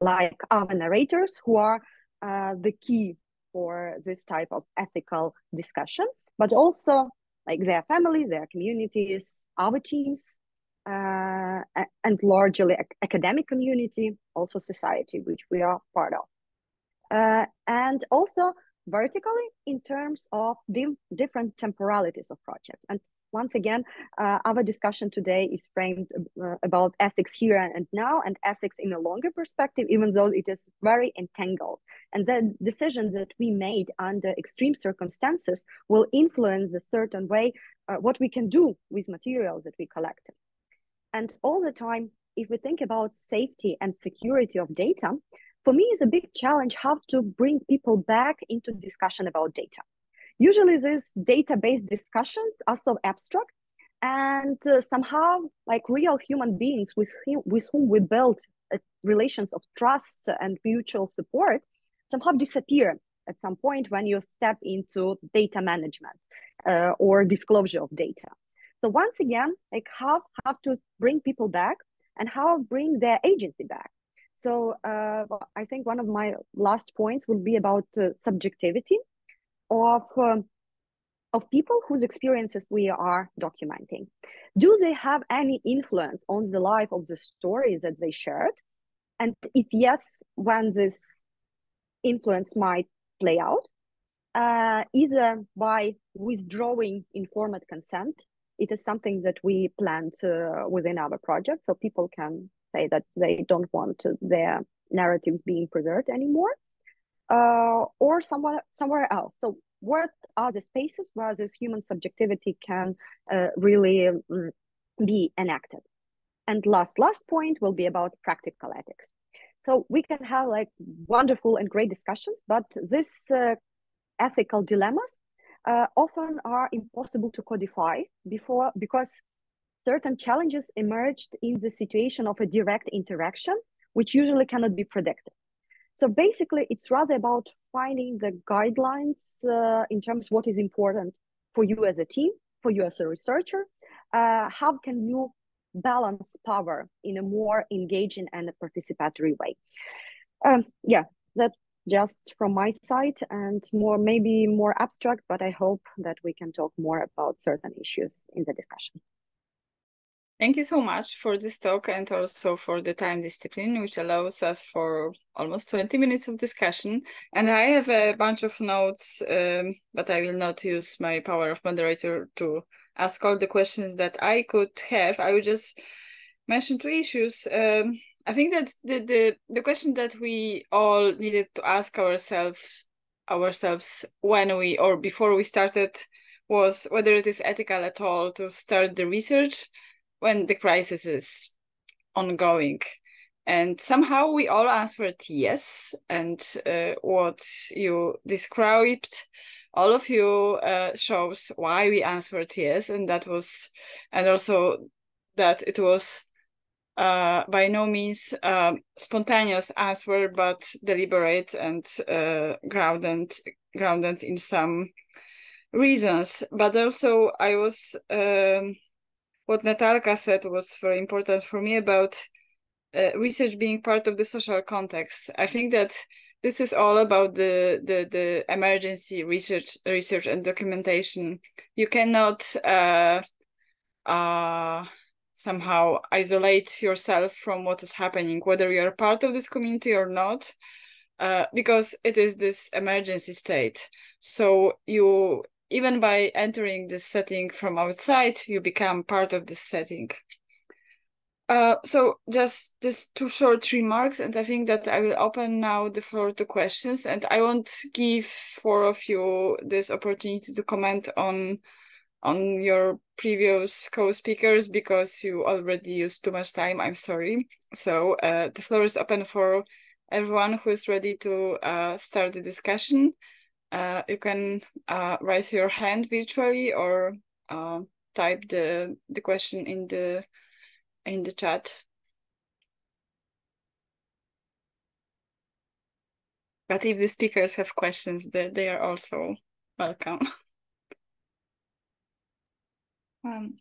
like our narrators, who are the key for this type of ethical discussion, but also like their family, their communities, our teams, and largely academic community, also society, which we are part of. And also vertically in terms of different temporalities of projects. And once again, our discussion today is framed about ethics here and now, and ethics in a longer perspective, even though it is very entangled. And the decisions that we made under extreme circumstances will influence a certain way what we can do with materials that we collected. And all the time, if we think about safety and security of data, for me is a big challenge how to bring people back into discussion about data. Usually these data-based discussions are so abstract, and somehow like real human beings with whom we build relations of trust and mutual support somehow disappear at some point when you step into data management or disclosure of data. So once again, like how to bring people back and how bring their agency back. So I think one of my last points would be about subjectivity of people whose experiences we are documenting. Do they have any influence on the life of the stories that they shared? And if yes, when this influence might play out, either by withdrawing informed consent. It is something that we planned within our project, so people can say that they don't want their narratives being preserved anymore, or somewhere else. So what are the spaces where this human subjectivity can really be enacted? And last point will be about practical ethics. So we can have like wonderful and great discussions, but this ethical dilemmas often are impossible to codify because certain challenges emerged in the situation of a direct interaction, which usually cannot be predicted. So basically, it's rather about finding the guidelines in terms of what is important for you as a team, for you as a researcher. How can you balance power in a more engaging and a participatory way? Yeah, that's just from my side and maybe more abstract, but I hope that we can talk more about certain issues in the discussion. Thank you so much for this talk and also for the time discipline, which allows us for almost 20 minutes of discussion. And I have a bunch of notes, but I will not use my power of moderator to ask all the questions that I could have. I will just mention two issues. I think that the question that we all needed to ask ourselves before we started was whether it is ethical at all to start the research when the crisis is ongoing. And somehow we all answered yes. And what you described, all of you shows why we answered yes. And also that it was by no means spontaneous answer, but deliberate and grounded in some reasons. But also I was what Natalka said was very important for me about research being part of the social context. I think that this is all about the emergency research and documentation. You cannot somehow isolate yourself from what is happening, whether you're part of this community or not, because it is this emergency state. So even by entering this setting from outside, you become part of this setting. So just two short remarks, and I think that I will open now the floor to questions, and I won't give four of you this opportunity to comment on your previous co-speakers because you already used too much time. I'm sorry. So the floor is open for everyone who is ready to start the discussion. You can raise your hand virtually or type the question in the chat. But if the speakers have questions, they are also welcome.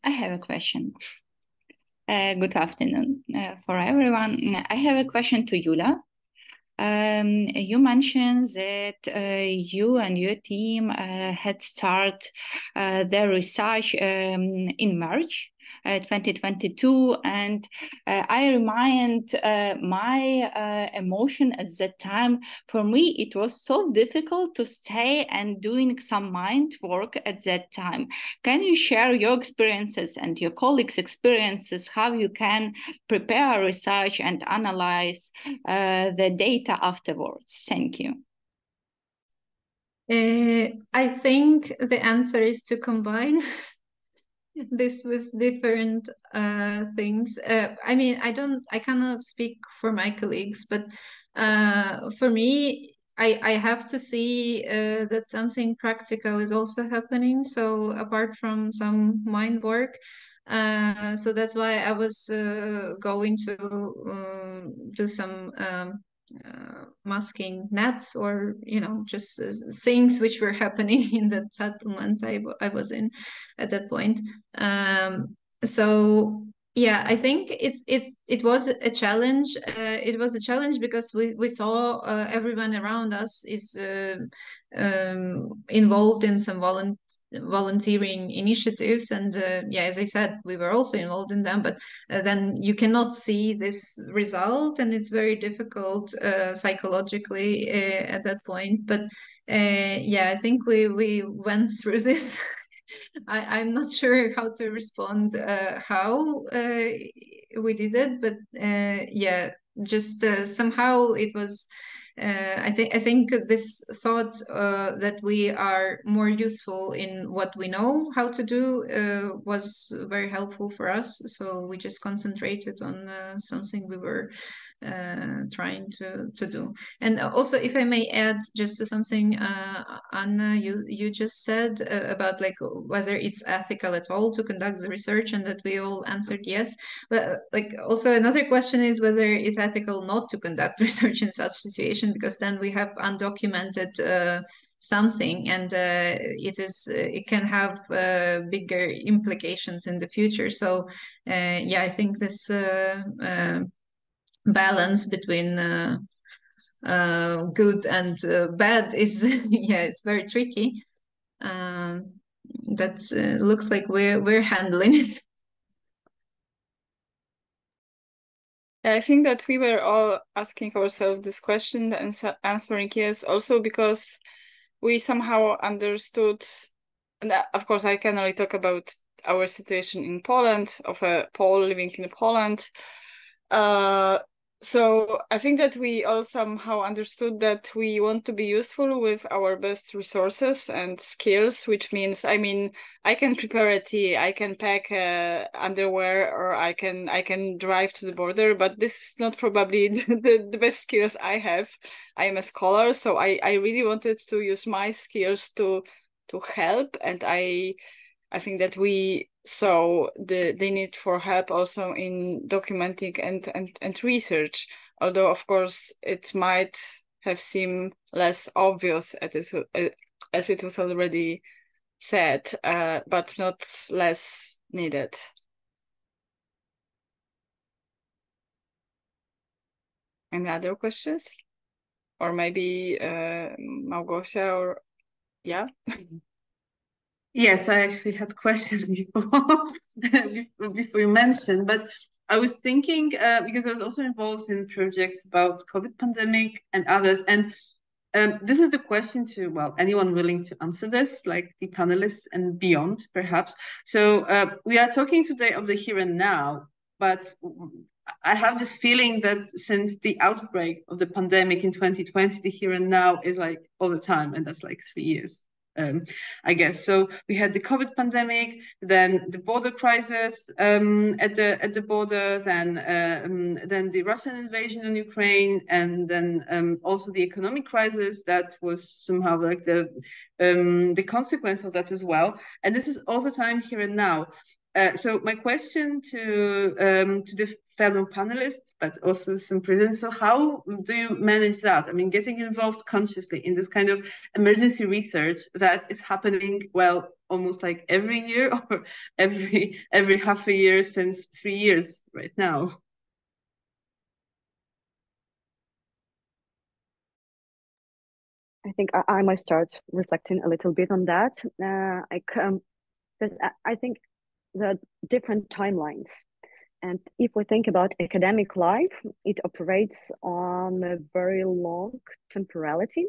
I have a question. Good afternoon for everyone. I have a question to Yula. You mentioned that you and your team had started their research in March 2022, and I remind my emotion at that time. For me, it was so difficult to stay and doing some mind work at that time. Can you share your experiences and your colleagues' experiences, how you can prepare research and analyze the data afterwards? Thank you. I think the answer is to combine this with different things. I mean, I cannot speak for my colleagues, but for me, I have to see that something practical is also happening. So apart from some mind work, so that's why I was going to do some masking nets, or just things which were happening in the settlement I was in at that point. So yeah, I think it was a challenge. It was a challenge because we saw everyone around us is involved in some volunteering initiatives, and yeah, as I said, we were also involved in them, but then you cannot see this result, and it's very difficult psychologically at that point. But yeah, I think we went through this. I'm not sure how to respond how we did it, but yeah, just somehow it was. I think this thought that we are more useful in what we know how to do was very helpful for us. So we just concentrated on something we were trying to do. And also, if I may add just to something Anna, you just said about like whether it's ethical at all to conduct the research, and that we all answered yes. But like also another question is whether it's ethical not to conduct research in such situation, because then we have undocumented something, and it can have bigger implications in the future. So yeah, I think this balance between good and bad is yeah, it's very tricky. That looks like we're handling it. I think that we were all asking ourselves this question and answering yes, also because we somehow understood, and of course I can only talk about our situation in Poland, of a Pole living in Poland. So I think that we all somehow understood that we want to be useful with our best resources and skills, which means, I mean, I can prepare a tea, I can pack underwear, or I can drive to the border, but this is not probably the best skills I have. I am a scholar, so I really wanted to use my skills to help, and I think that we saw the need for help also in documenting and research, although of course it might have seemed less obvious as it was already said, but not less needed. Any other questions? Or maybe Małgosia, or yeah? Yes, I actually had questions before you mentioned, but I was thinking because I was also involved in projects about COVID pandemic and others, and this is the question to, well, anyone willing to answer this, like the panelists and beyond, perhaps. So we are talking today of the here and now, but I have this feeling that since the outbreak of the pandemic in 2020, the here and now is like all the time, and that's like 3 years. I guess so. We had the COVID pandemic, then the border crisis at the border, then the Russian invasion on Ukraine, and then also the economic crisis that was somehow like the consequence of that as well. And this is all the time here and now. So my question to the fellow panelists, but also some presenters, so how do you manage that? I mean, getting involved consciously in this kind of emergency research that is happening, well, almost like every year or every half a year since 3 years right now. I think I might start reflecting a little bit on that. I think the different timelines. And if we think about academic life, it operates on a very long temporality,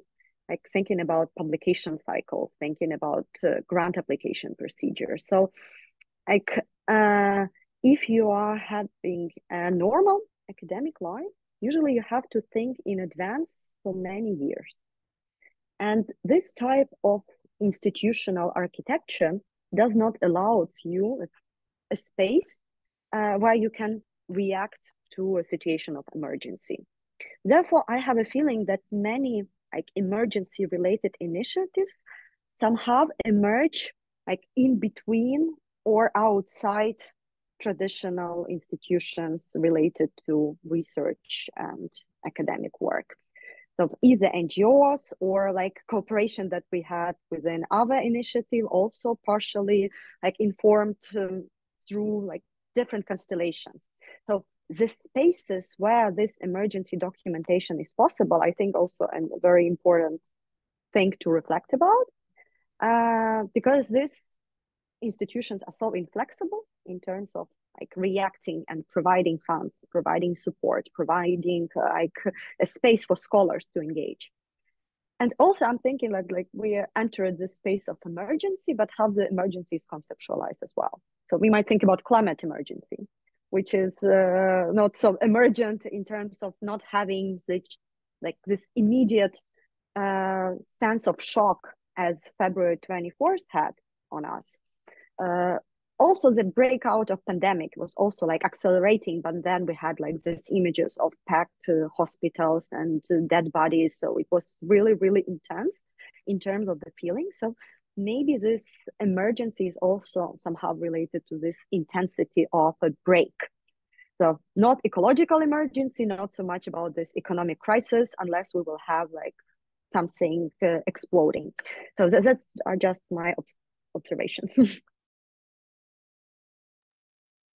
like thinking about publication cycles, thinking about grant application procedures. So like if you are having a normal academic life, usually you have to think in advance for many years. And this type of institutional architecture does not allow you a space where you can react to a situation of emergency. Therefore, I have a feeling that many like emergency related initiatives somehow emerge like in between or outside traditional institutions related to research and academic work. So either NGOs or like cooperation that we had within other initiative, also partially like informed through like different constellations. So the spaces where this emergency documentation is possible, I think also a very important thing to reflect about, because these institutions are so inflexible in terms of like reacting and providing funds, providing support, providing like a space for scholars to engage. And also I'm thinking like we entered the space of emergency, but how the emergency is conceptualized as well. So we might think about climate emergency, which is not so emergent in terms of not having this immediate sense of shock as February 24th had on us. Also, the breakout of pandemic was also like accelerating, but then we had like these images of packed hospitals and dead bodies. So it was really, really intense in terms of the feeling. So maybe this emergency is also somehow related to this intensity of a break. So not ecological emergency, not so much about this economic crisis, unless we will have like something exploding. So that are just my observations.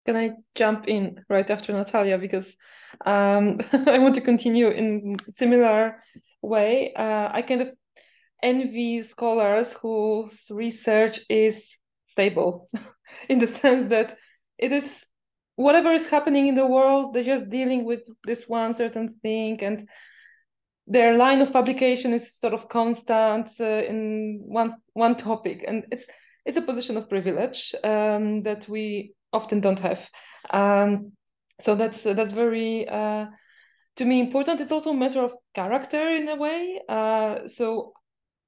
Can I jump in right after Natalia, because I want to continue in similar way. I kind of envy scholars whose research is stable in the sense that it is whatever is happening in the world, they're just dealing with this one certain thing, and their line of publication is sort of constant in one topic, and it's a position of privilege that we often don't have. So that's very to me important. It's also a matter of character in a way. So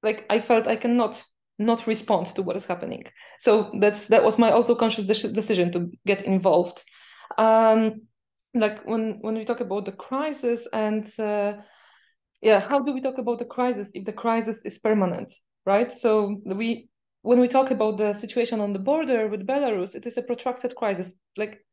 like I felt I cannot not respond to what is happening. So that was my also conscious decision to get involved. Like when we talk about the crisis and how do we talk about the crisis if the crisis is permanent, right? So when we talk about the situation on the border with Belarus, it is a protracted crisis. Like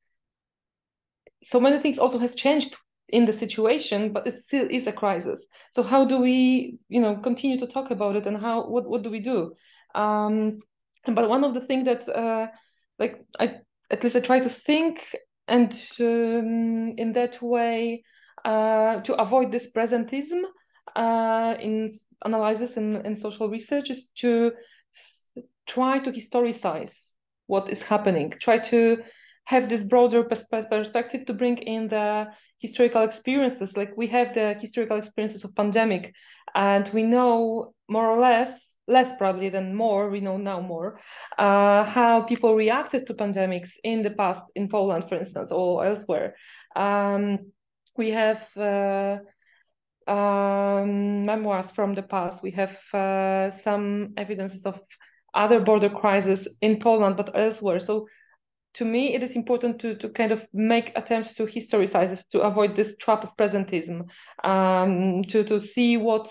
so many things also has changed in the situation, but it still is a crisis. So how do we, continue to talk about it, and what do we do? But one of the things that, I try to think, and in that way, to avoid this presentism in analysis and social research, is to try to historicize what is happening, try to have this broader perspective to bring in the historical experiences. Like we have the historical experiences of pandemic, and we know more or less probably than more, we know now more, how people reacted to pandemics in the past, in Poland, for instance, or elsewhere. We have memoirs from the past. We have some evidences of other border crises in Poland, but elsewhere. So to me, it is important to kind of make attempts to historicize this, to avoid this trap of presentism, to see what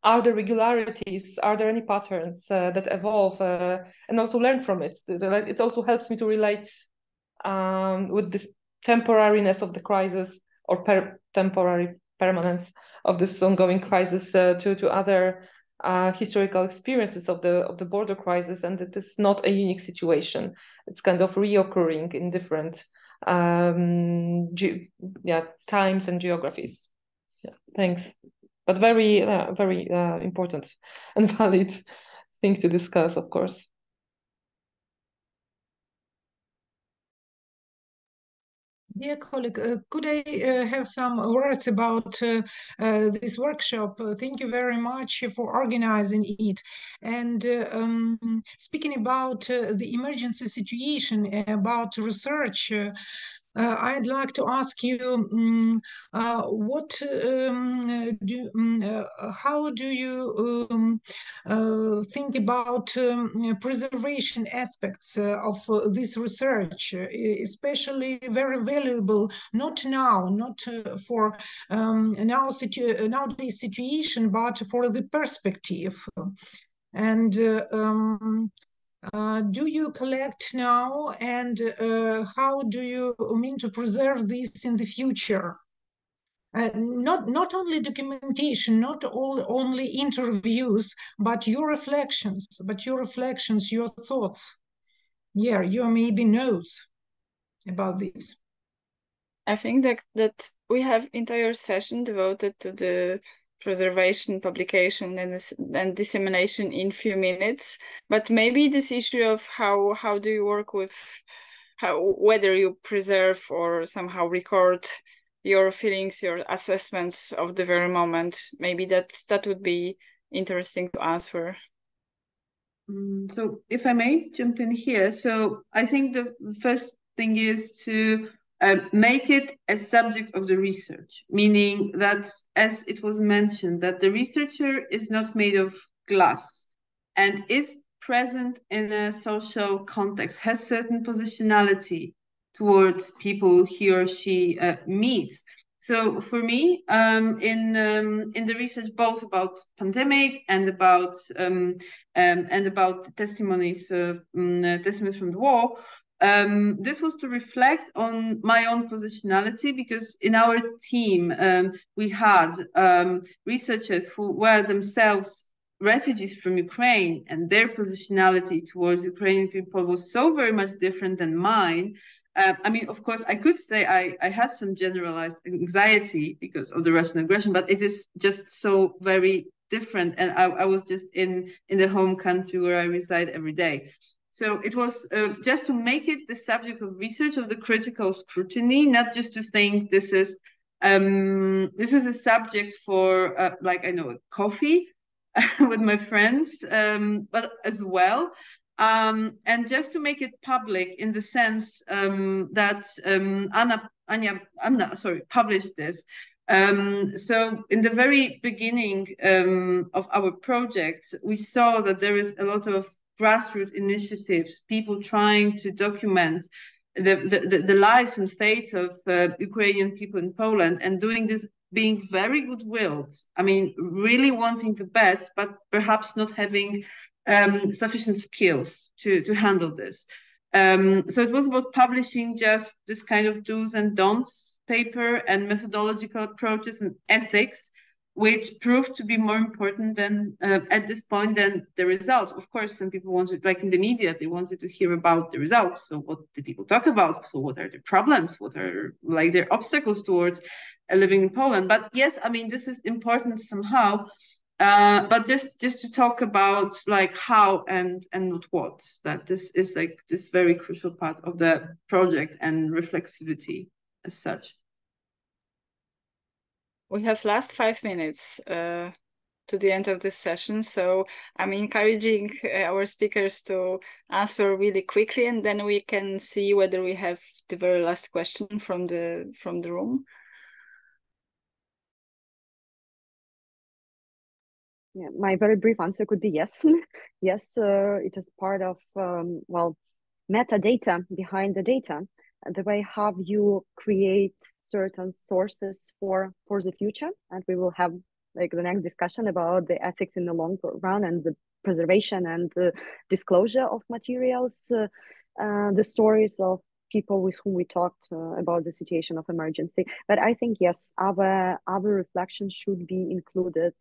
are the regularities, are there any patterns that evolve, and also learn from it. It also helps me to relate with this temporariness of the crisis, or temporary permanence of this ongoing crisis to other historical experiences of the border crisis, and it is not a unique situation. It's kind of reoccurring in different times and geographies. Yeah, thanks. But very important and valid thing to discuss, of course. Dear colleague, could I have some words about this workshop? Thank you very much for organizing it. And speaking about the emergency situation, about research, I'd like to ask you how do you think about preservation aspects of this research, especially very valuable, not now, not for nowadays situation, but for the perspective. And do you collect now, and how do you mean to preserve this in the future? Not only documentation, not only interviews, but your reflections, your thoughts. Yeah, your maybe notes about this. I think that we have entire session devoted to the preservation, publication, and dissemination in few minutes. But maybe this issue of how do you work with whether you preserve or somehow record your feelings, your assessments of the very moment, maybe that would be interesting to answer. So if I may jump in here, so I think the first thing is to make it a subject of the research, meaning that, as it was mentioned, that the researcher is not made of glass and is present in a social context, has certain positionality towards people he or she meets. So for me, in the research both about pandemic and about testimonies testimonies from the war, this was to reflect on my own positionality, because in our team we had researchers who were themselves refugees from Ukraine, and their positionality towards Ukrainian people was so very much different than mine. I mean, of course, I could say I had some generalized anxiety because of the Russian aggression, but it is just so very different. And I was just in the home country where I reside every day. So it was just to make it the subject of research, of the critical scrutiny, not just to think this is a subject for like, I know, coffee with my friends, but as well. And just to make it public in the sense that Anna published this. So in the very beginning of our project, we saw that there is a lot of grassroots initiatives, people trying to document the lives and fates of Ukrainian people in Poland, and doing this being very good-willed. I mean, really wanting the best, but perhaps not having sufficient skills to handle this. So it was about publishing just this kind of do's and don'ts paper and methodological approaches and ethics, which proved to be more important than at this point than the results. Of course, some people wanted, like in the media, they wanted to hear about the results. So what do people talk about? So what are the problems? What are like their obstacles towards living in Poland? But yes, I mean, this is important somehow. But just to talk about like how and not what, that this is like this very crucial part of the project and reflexivity as such. We have last 5 minutes to the end of this session, so I'm encouraging our speakers to answer really quickly, and then we can see whether we have the very last question from the room. Yeah, my very brief answer could be yes. Yes, it is part of, well, metadata behind the data, the way how you create certain sources for the future. And we will have like the next discussion about the ethics in the long run and the preservation and disclosure of materials, the stories of people with whom we talked about the situation of emergency. But I think, yes, our reflections should be included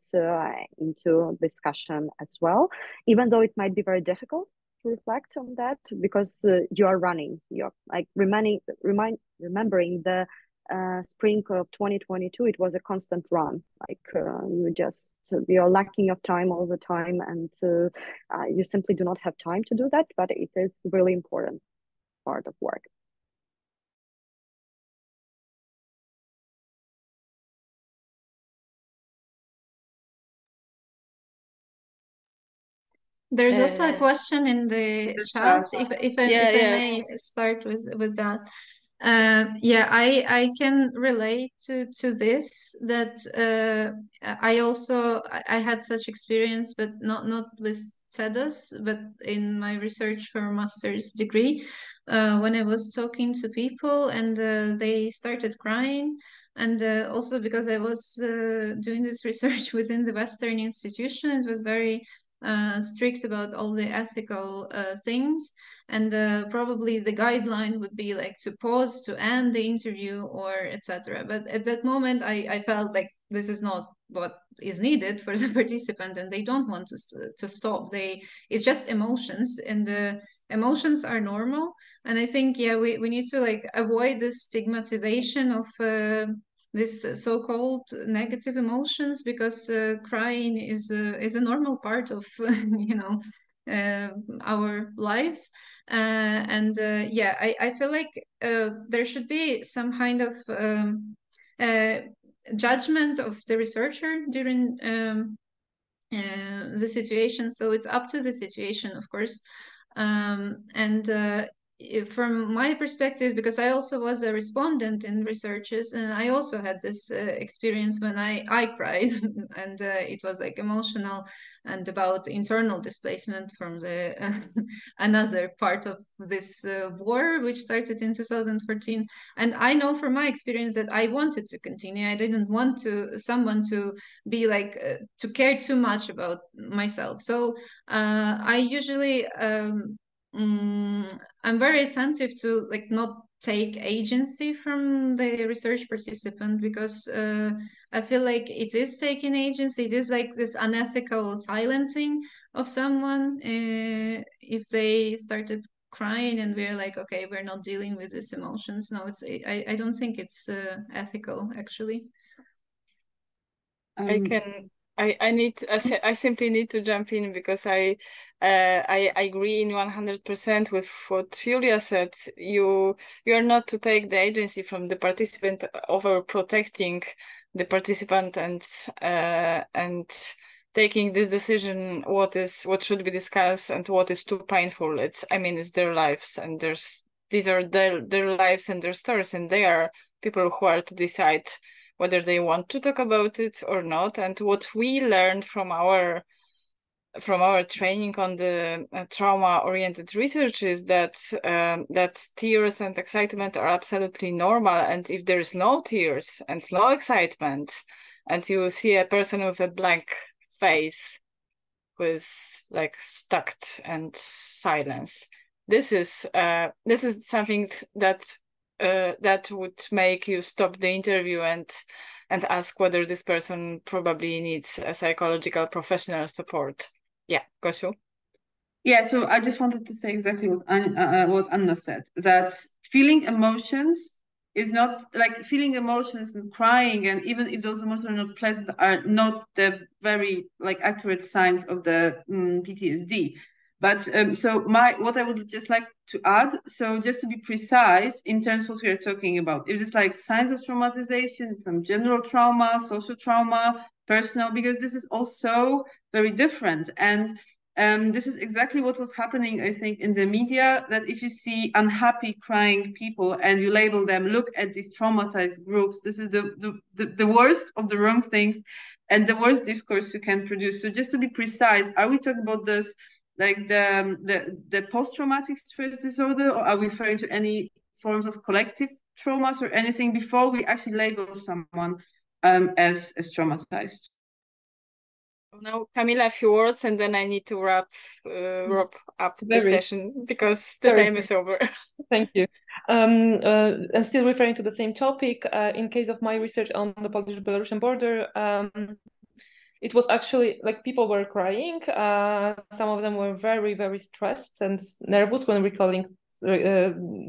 into discussion as well, even though it might be very difficult to reflect on that, because you are running, you're like remembering the spring of 2022. It was a constant run, like you're lacking of time all the time, and you simply do not have time to do that, but it is really important part of work. There's also a question in the chat, if I may start with that. Yeah, I can relate to this, that I had such experience, but not with CEDAS, but in my research for a master's degree, when I was talking to people and they started crying. And also because I was doing this research within the Western institution, it was very strict about all the ethical things, and probably the guideline would be like to pause to end the interview or etc. But at that moment I felt like this is not what is needed for the participant, and they don't want to stop. It's just emotions, and the emotions are normal. And I think, yeah, we need to like avoid this stigmatization of this so-called negative emotions, because crying is a normal part of our lives, and yeah, I feel like there should be some kind of judgment of the researcher during the situation. So it's up to the situation, of course, and from my perspective, because I also was a respondent in researches, and I also had this experience when I cried, and it was like emotional and about internal displacement from the another part of this war, which started in 2014. And I know from my experience that I wanted to continue. I didn't want someone to be like to care too much about myself. So I usually. I'm very attentive to like not take agency from the research participant, because I feel like it is taking agency. It is like this unethical silencing of someone if they started crying and we're like, okay, we're not dealing with these emotions. No, I don't think it's ethical actually. I simply need to jump in because I agree in 100% with what Julia said. You're not to take the agency from the participant over protecting the participant and taking this decision what should be discussed and what is too painful. It's their lives, and these are their lives and their stories, and they are people who are to decide whether they want to talk about it or not. And what we learned from our training on the trauma-oriented research is that tears and excitement are absolutely normal. And if there is no tears and no excitement, and you see a person with a blank face who is like stuck and silence, this is something that would make you stop the interview and ask whether this person probably needs a psychological professional support. Yeah, Gosiu? Yeah, so I just wanted to say exactly what Anna said, that feeling emotions is not like feeling emotions and crying, and even if those emotions are not pleasant, are not the very like accurate signs of the PTSD. But what I would just like to add, so just to be precise in terms of what we are talking about, it is like signs of traumatization, some general trauma, social trauma, personal, because this is also very different. And this is exactly what was happening, I think, in the media, that if you see unhappy crying people and you label them, look at these traumatized groups, this is the worst of the wrong things and the worst discourse you can produce. So just to be precise, are we talking about this like the post-traumatic stress disorder, or are we referring to any forms of collective traumas or anything before we actually label someone as traumatized? Now, Camila, a few words, and then I need to wrap up the session because the time is over. Thank you. And still referring to the same topic, in case of my research on the Polish-Belarusian border, it was actually like people were crying. Some of them were very, very stressed and nervous when recalling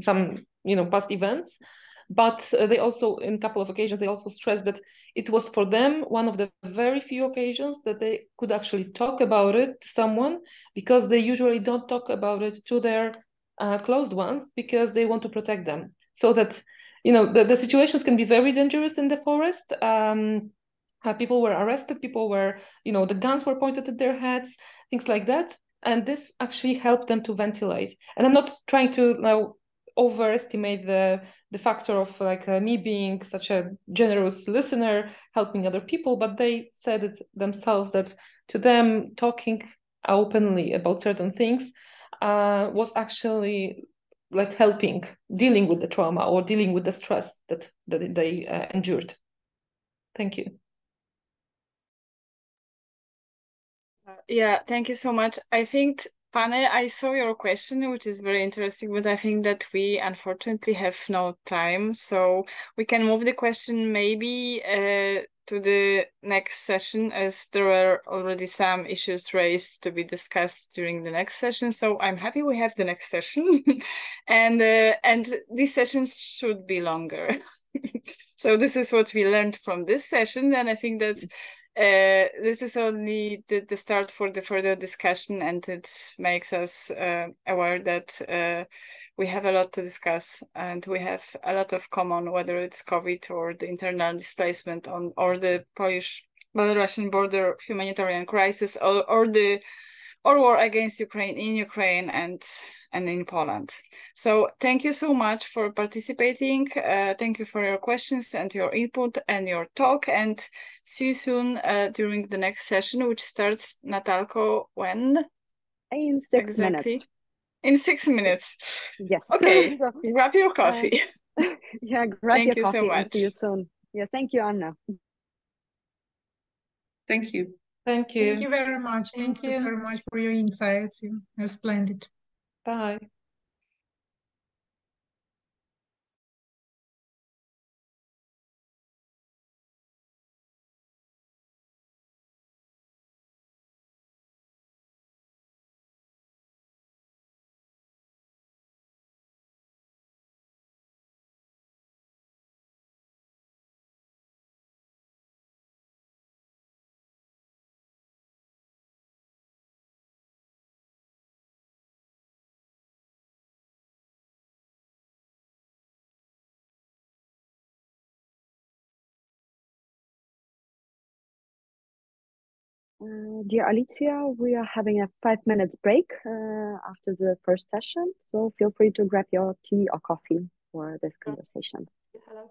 some, past events. But they also, in a couple of occasions, they also stressed that it was for them one of the very few occasions that they could actually talk about it to someone, because they usually don't talk about it to their closed ones because they want to protect them. So that, the situations can be very dangerous in the forest. People were arrested, people were, the guns were pointed at their heads, things like that. And this actually helped them to ventilate. And I'm not trying to now overestimate the factor of like me being such a generous listener, helping other people, but they said it themselves that to them talking openly about certain things was actually like helping dealing with the trauma or dealing with the stress that they endured. Thank you. Yeah, thank you so much. I think, Pane, I saw your question, which is very interesting, but I think that we unfortunately have no time. So we can move the question maybe to the next session, as there were already some issues raised to be discussed during the next session. So I'm happy we have the next session. and these sessions should be longer. So this is what we learned from this session. And I think that this is only the start for the further discussion, and it makes us aware that we have a lot to discuss and we have a lot of common, whether it's COVID or the internal displacement or the Polish-Belarusian border humanitarian crisis or the or war against Ukraine in Ukraine and in Poland. So thank you so much for participating. Thank you for your questions and your input and your talk, and see you soon during the next session, which starts, Natalko, when? In 6 exactly? minutes. In 6 minutes. Yes. Okay, So, grab your coffee. yeah, grab Thank your you so coffee and much. see you soon. Yeah, thank you, Anna. Thank you. Thank you. Thank you very much. Thank you very much for your insights. You're splendid. Bye. Dear Alicia, we are having a 5 minutes break after the first session, so feel free to grab your tea or coffee for this conversation. Hello.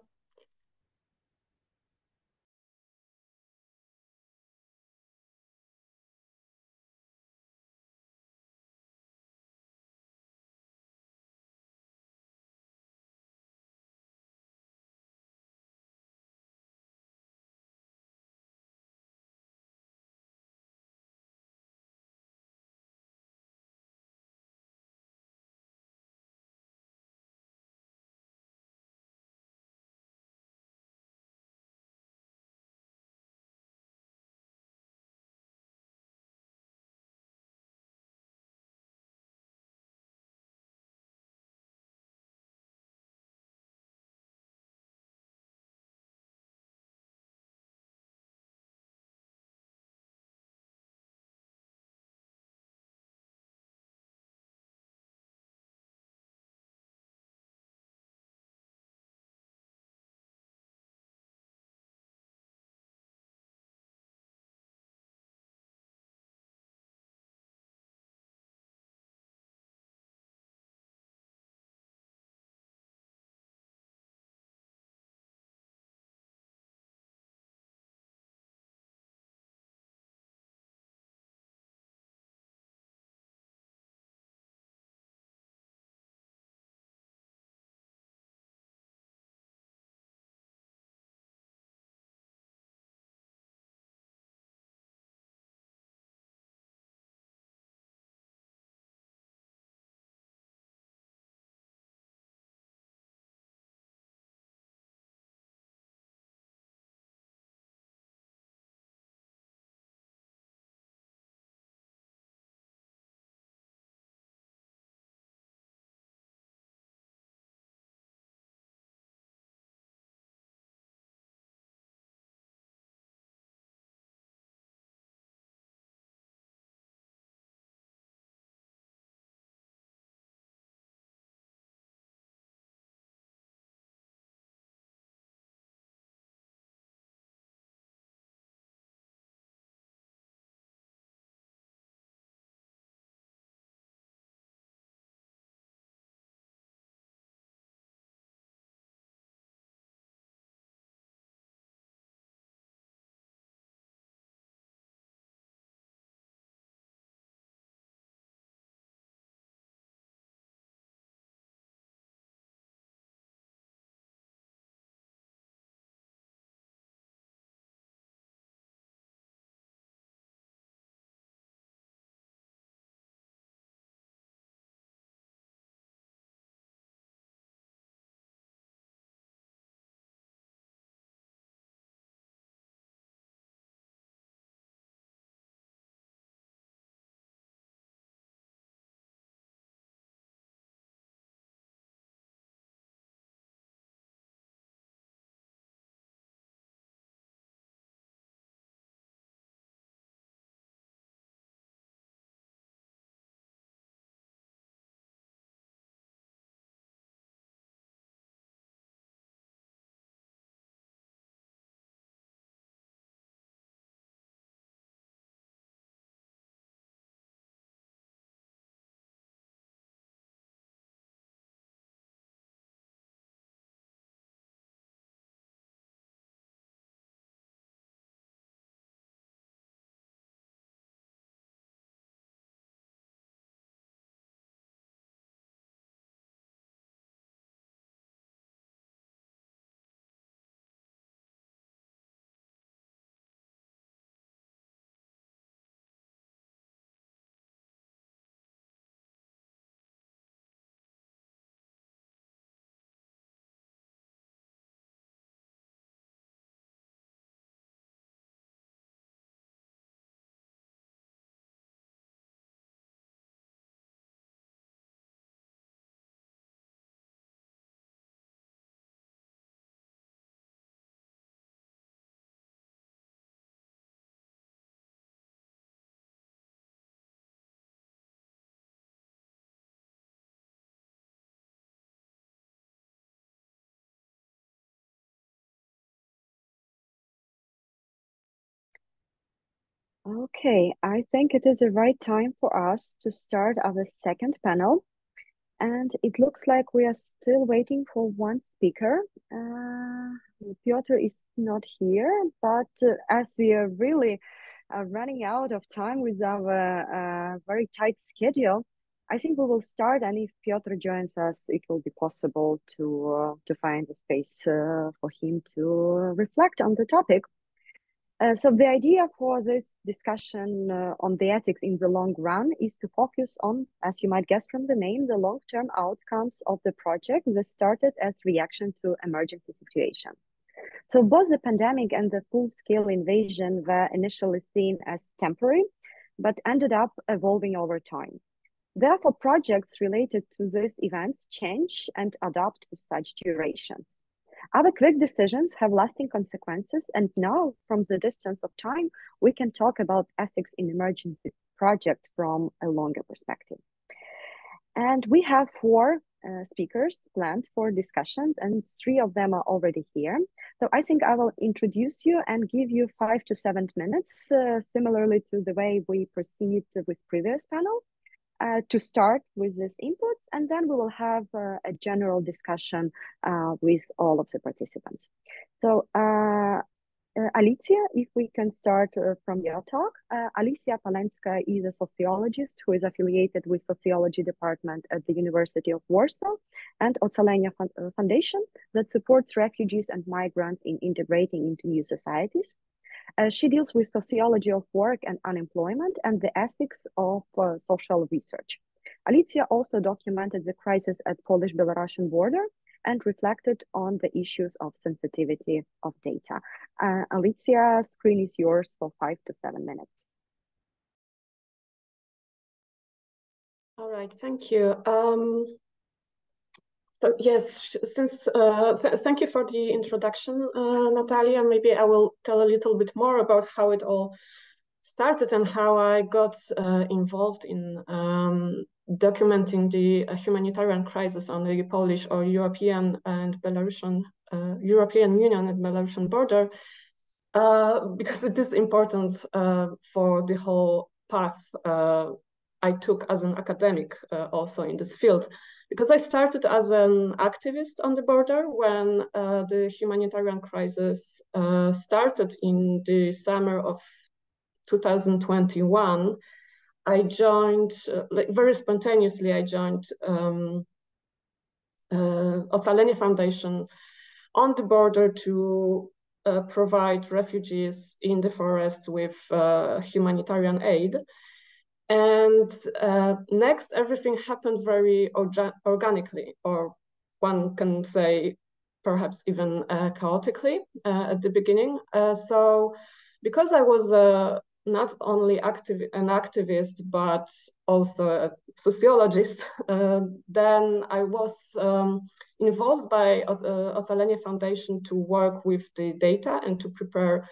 Okay, I think it is the right time for us to start our second panel. And it looks like we are still waiting for one speaker. Piotr is not here, but as we are really running out of time with our very tight schedule, I think we will start. And if Piotr joins us, it will be possible to find a space for him to reflect on the topic. So the idea for this discussion on the ethics in the long run is to focus on, as you might guess from the name, the long-term outcomes of the project that started as reaction to emergency situation. So both the pandemic and the full-scale invasion were initially seen as temporary, but ended up evolving over time. Therefore, projects related to these events change and adapt to such durations. Our quick decisions have lasting consequences, and now, from the distance of time, we can talk about ethics in emergency projects from a longer perspective. And we have four speakers planned for discussions, and three of them are already here. So I think I will introduce you and give you 5 to 7 minutes, similarly to the way we proceed with previous panel. To start with this input, and then we will have a general discussion with all of the participants. So Alicia, if we can start from your talk. Alicia Palenska is a sociologist who is affiliated with Sociology Department at the University of Warsaw and Ocalenia Foundation that supports refugees and migrants in integrating into new societies. She deals with sociology of work and unemployment and the ethics of social research. Alicia also documented the crisis at Polish-Belarusian border and reflected on the issues of sensitivity of data. Alicia, screen is yours for 5 to 7 minutes. All right, thank you. Yes, since thank you for the introduction, Natalia. Maybe I will tell a little bit more about how it all started and how I got involved in documenting the humanitarian crisis on the Polish or European and Belarusian, European Union and Belarusian border, because it is important for the whole path I took as an academic also in this field. Because I started as an activist on the border when the humanitarian crisis started in the summer of 2021. I joined, like very spontaneously, I joined Ocalenia Foundation on the border to provide refugees in the forest with humanitarian aid. And next, everything happened very organically, or one can say perhaps even chaotically at the beginning. So because I was not only an activist, but also a sociologist, then I was involved by Ocalenia Foundation to work with the data and to prepare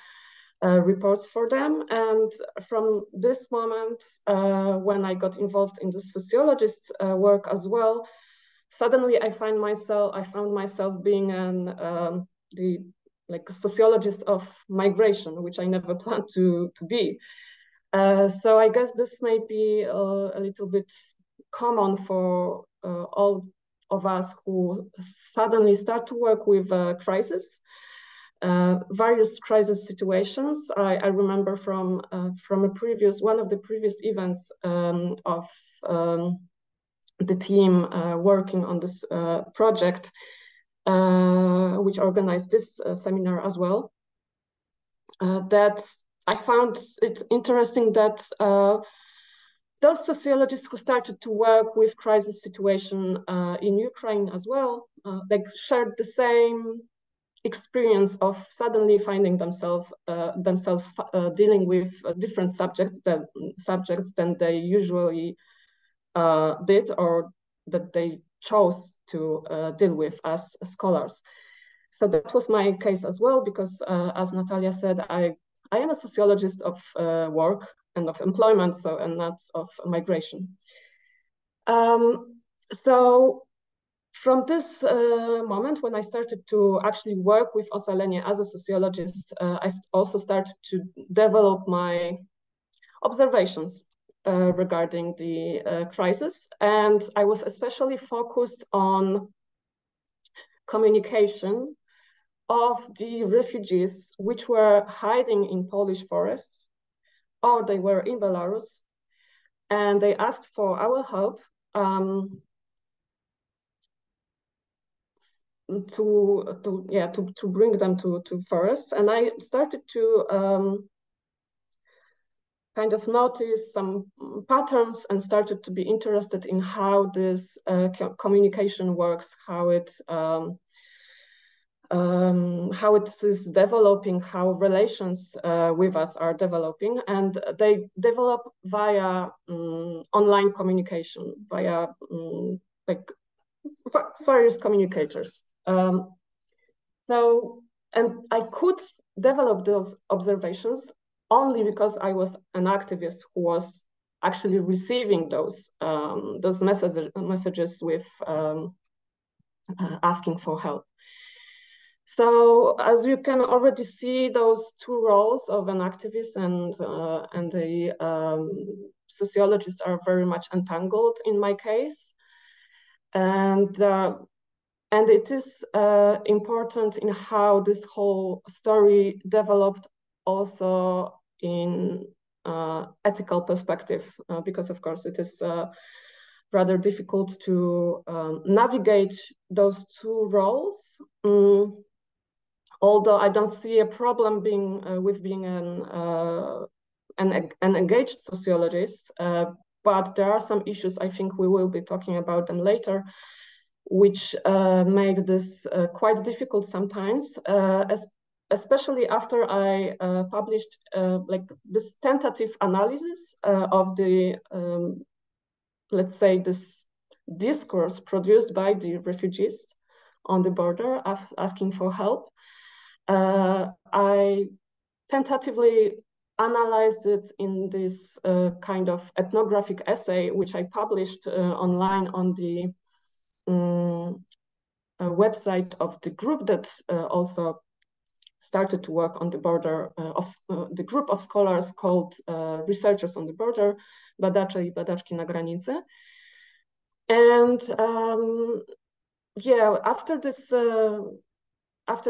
reports for them. And from this moment, when I got involved in the sociologist work as well, suddenly I found myself being the sociologist of migration, which I never planned to be. So I guess this may be a little bit common for all of us who suddenly start to work with crisis. Various crisis situations. I remember from one of the previous events of the team working on this project, which organized this seminar as well. That I found it interesting that those sociologists who started to work with crisis situation in Ukraine as well, like shared the same experience of suddenly finding themselves dealing with different subjects than they usually did or that they chose to deal with as scholars. So that was my case as well, because as Natalia said, I am a sociologist of work and of employment, and not of migration. So from this moment, when I started to actually work with Ocalenia as a sociologist, I also started to develop my observations regarding the crisis. And I was especially focused on communication of the refugees which were hiding in Polish forests, or they were in Belarus, and they asked for our help to bring them to forests. And I started to kind of notice some patterns and started to be interested in how this communication works, how it is developing, how relations with us are developing, and they develop via online communication, via like various communicators. And I could develop those observations only because I was an activist who was actually receiving those messages with asking for help. So as you can already see, those two roles of an activist and a sociologist are very much entangled in my case. And it is important in how this whole story developed also in ethical perspective, because of course it is rather difficult to navigate those two roles. Although I don't see a problem with being an engaged sociologist, but there are some issues, I think we will be talking about them later, which made this quite difficult sometimes, especially after I published like this tentative analysis of the, let's say, this discourse produced by the refugees on the border asking for help. I tentatively analyzed it in this kind of ethnographic essay, which I published online on the website of the group that also started to work on the border, of the group of scholars called Researchers on the Border, Badacze I Badaczki na Granicy. And yeah, after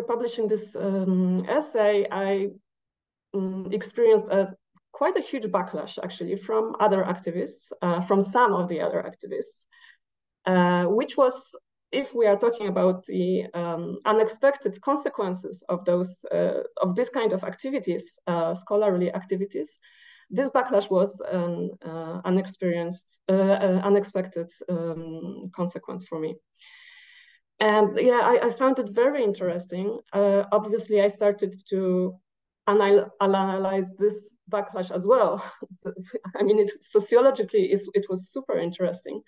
publishing this essay, I experienced quite a huge backlash, actually, from other activists, from some of the other activists, which was, if we are talking about the unexpected consequences of those of this kind of activities, scholarly activities, this backlash was an unexpected consequence for me. And yeah, I found it very interesting. Obviously, I started to analyze this backlash as well. I mean, sociologically, it was super interesting.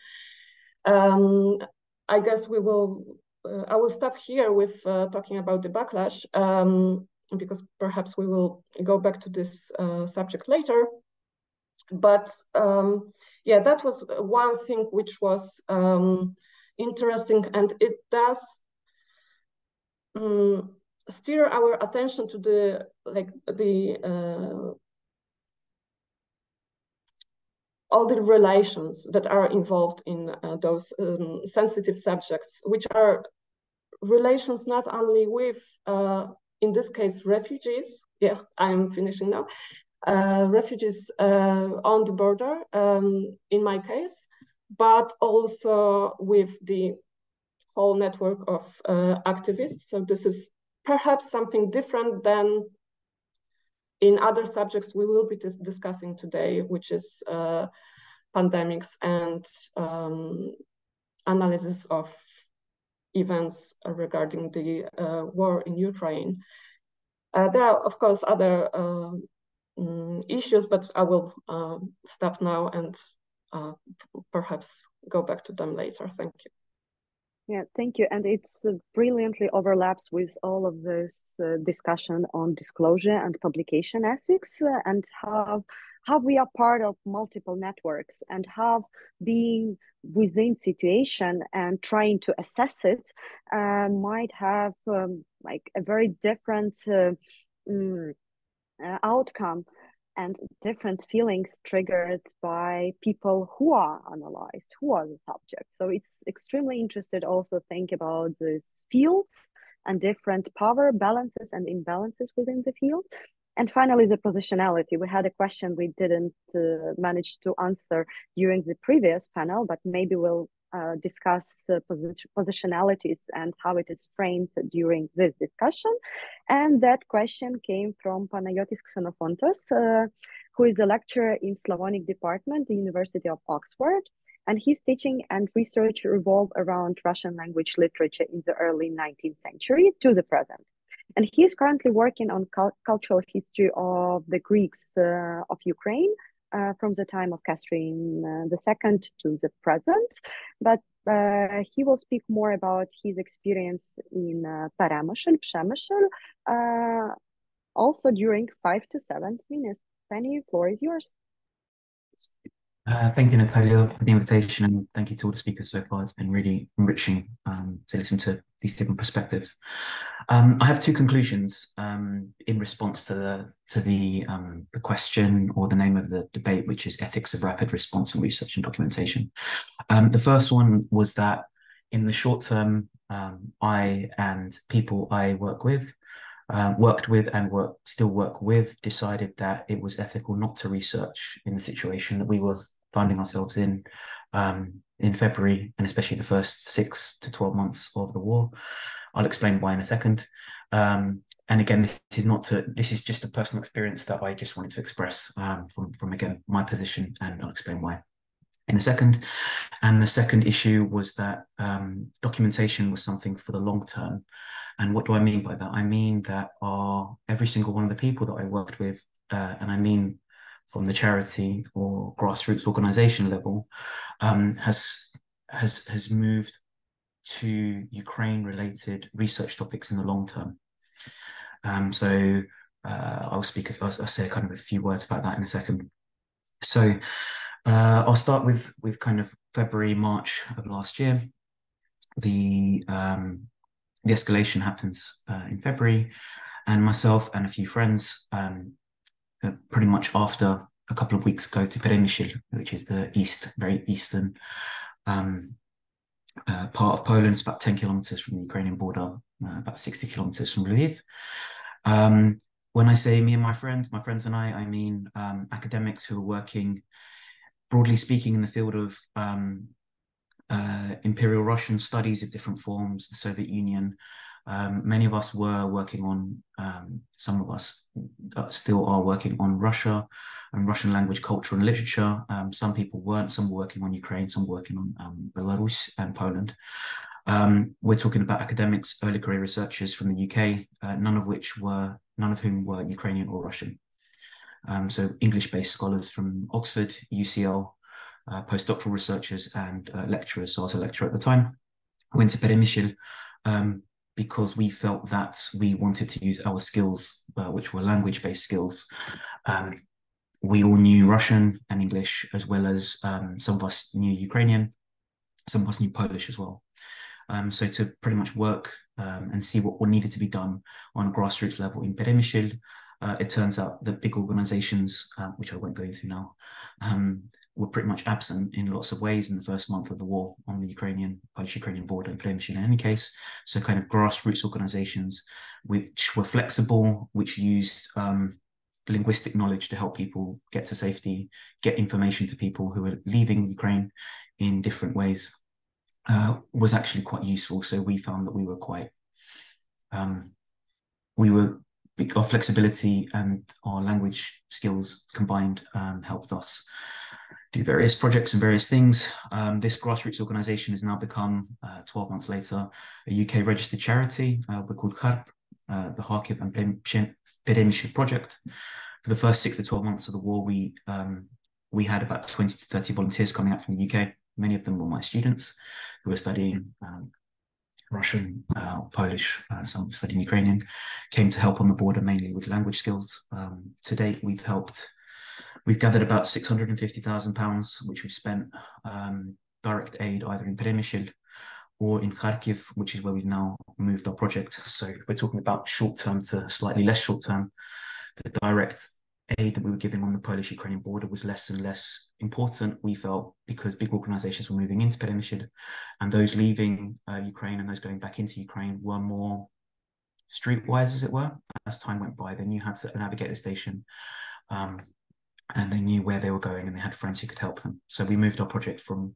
I guess I will stop here with talking about the backlash, because perhaps we will go back to this subject later. But yeah, that was one thing which was interesting, and it does steer our attention to the all the relations that are involved in those sensitive subjects, which are relations not only with, in this case, refugees. Yeah, I'm finishing now. Refugees on the border, in my case, but also with the whole network of activists. So this is perhaps something different than in other subjects we will be discussing today, which is pandemics and analysis of events regarding the war in Ukraine. There are, of course, other issues, but I will stop now and perhaps go back to them later. Thank you. Yeah, thank you. And it's brilliantly overlaps with all of this discussion on disclosure and publication ethics, and how we are part of multiple networks, and how being within situation and trying to assess it might have like a very different outcome and different feelings triggered by people who are analyzed, who are the subjects. So it's extremely interested also think about these fields and different power balances and imbalances within the field. And finally, the positionality. We had a question we didn't manage to answer during the previous panel, but maybe we'll discuss positionalities and how it is framed during this discussion. And that question came from Panayotis Xenofontos, who is a lecturer in Slavonic department, the University of Oxford. And his teaching and research revolve around Russian language literature in the early 19th century to the present. And he is currently working on cultural history of the Greeks of Ukraine from the time of Catherine II to the present. But he will speak more about his experience in Przemysl, also during 5 to 7 minutes. Penny, the floor is yours. Thank you, Natalia, for the invitation, and thank you to all the speakers so far. It's been really enriching to listen to these different perspectives. I have two conclusions in response to the question or the name of the debate, which is ethics of rapid response and research and documentation. The first one was that in the short term, I and people I worked with and still work with, decided that it was ethical not to research in the situation that we were finding ourselves in February, and especially the first 6 to 12 months of the war. I'll explain why in a second. And again, this is just a personal experience that I just wanted to express from again, my position, and I'll explain why in a second. And the second issue was that documentation was something for the long term. And what do I mean by that? I mean that every single one of the people that I worked with, and I mean from the charity or grassroots organization level, has moved to Ukraine-related research topics in the long term. So I'll say kind of a few words about that in a second. So I'll start with kind of February, March of last year. The escalation happens in February, and myself and a few friends pretty much after a couple of weeks go to Przemysl, which is the very eastern part of Poland. It's about 10 kilometers from the Ukrainian border, about 60 kilometers from Lviv. When I say me and my friends and I mean academics who are working, broadly speaking, in the field of Imperial Russian studies of different forms, the Soviet Union. Many of us were working on, some of us still are working on Russia and Russian language, culture and literature. Some people weren't, some were working on Ukraine, some were working on Belarus and Poland. We're talking about academics, early career researchers from the UK, none of whom were Ukrainian or Russian. So English-based scholars from Oxford, UCL, postdoctoral researchers and lecturers. So I was a lecturer at the time. I went to Przemysl because we felt that we wanted to use our skills, which were language-based skills. We all knew Russian and English, as well as some of us knew Ukrainian, some of us knew Polish as well. So to pretty much work and see what needed to be done on a grassroots level in Przemysl, it turns out that big organizations, which I won't go into now, were pretty much absent in lots of ways in the first month of the war on the Polish-Ukrainian border in Przemysl in any case. So kind of grassroots organizations which were flexible, which used linguistic knowledge to help people get to safety, get information to people who were leaving Ukraine in different ways, was actually quite useful. So we found that we were quite, our flexibility and our language skills combined helped us do various projects and various things. This grassroots organization has now become, 12 months later, a UK registered charity. We're called HARP, the Kharkiv and Przemysl project. For the first 6 to 12 months of the war, we had about 20 to 30 volunteers coming out from the UK. Many of them were my students who were studying Russian, Polish, some studying Ukrainian, came to help on the border mainly with language skills. To date, we've gathered about £650,000, which we've spent direct aid either in Przemysl or in Kharkiv, which is where we've now moved our project. So if we're talking about short term to slightly less short term, the direct aid that we were giving on the Polish-Ukrainian border was less and less important, we felt, because big organizations were moving into Peremyśl, and those leaving Ukraine and those going back into Ukraine were more streetwise, as it were. As time went by, they knew how to navigate the station, and they knew where they were going, and they had friends who could help them. So we moved our project from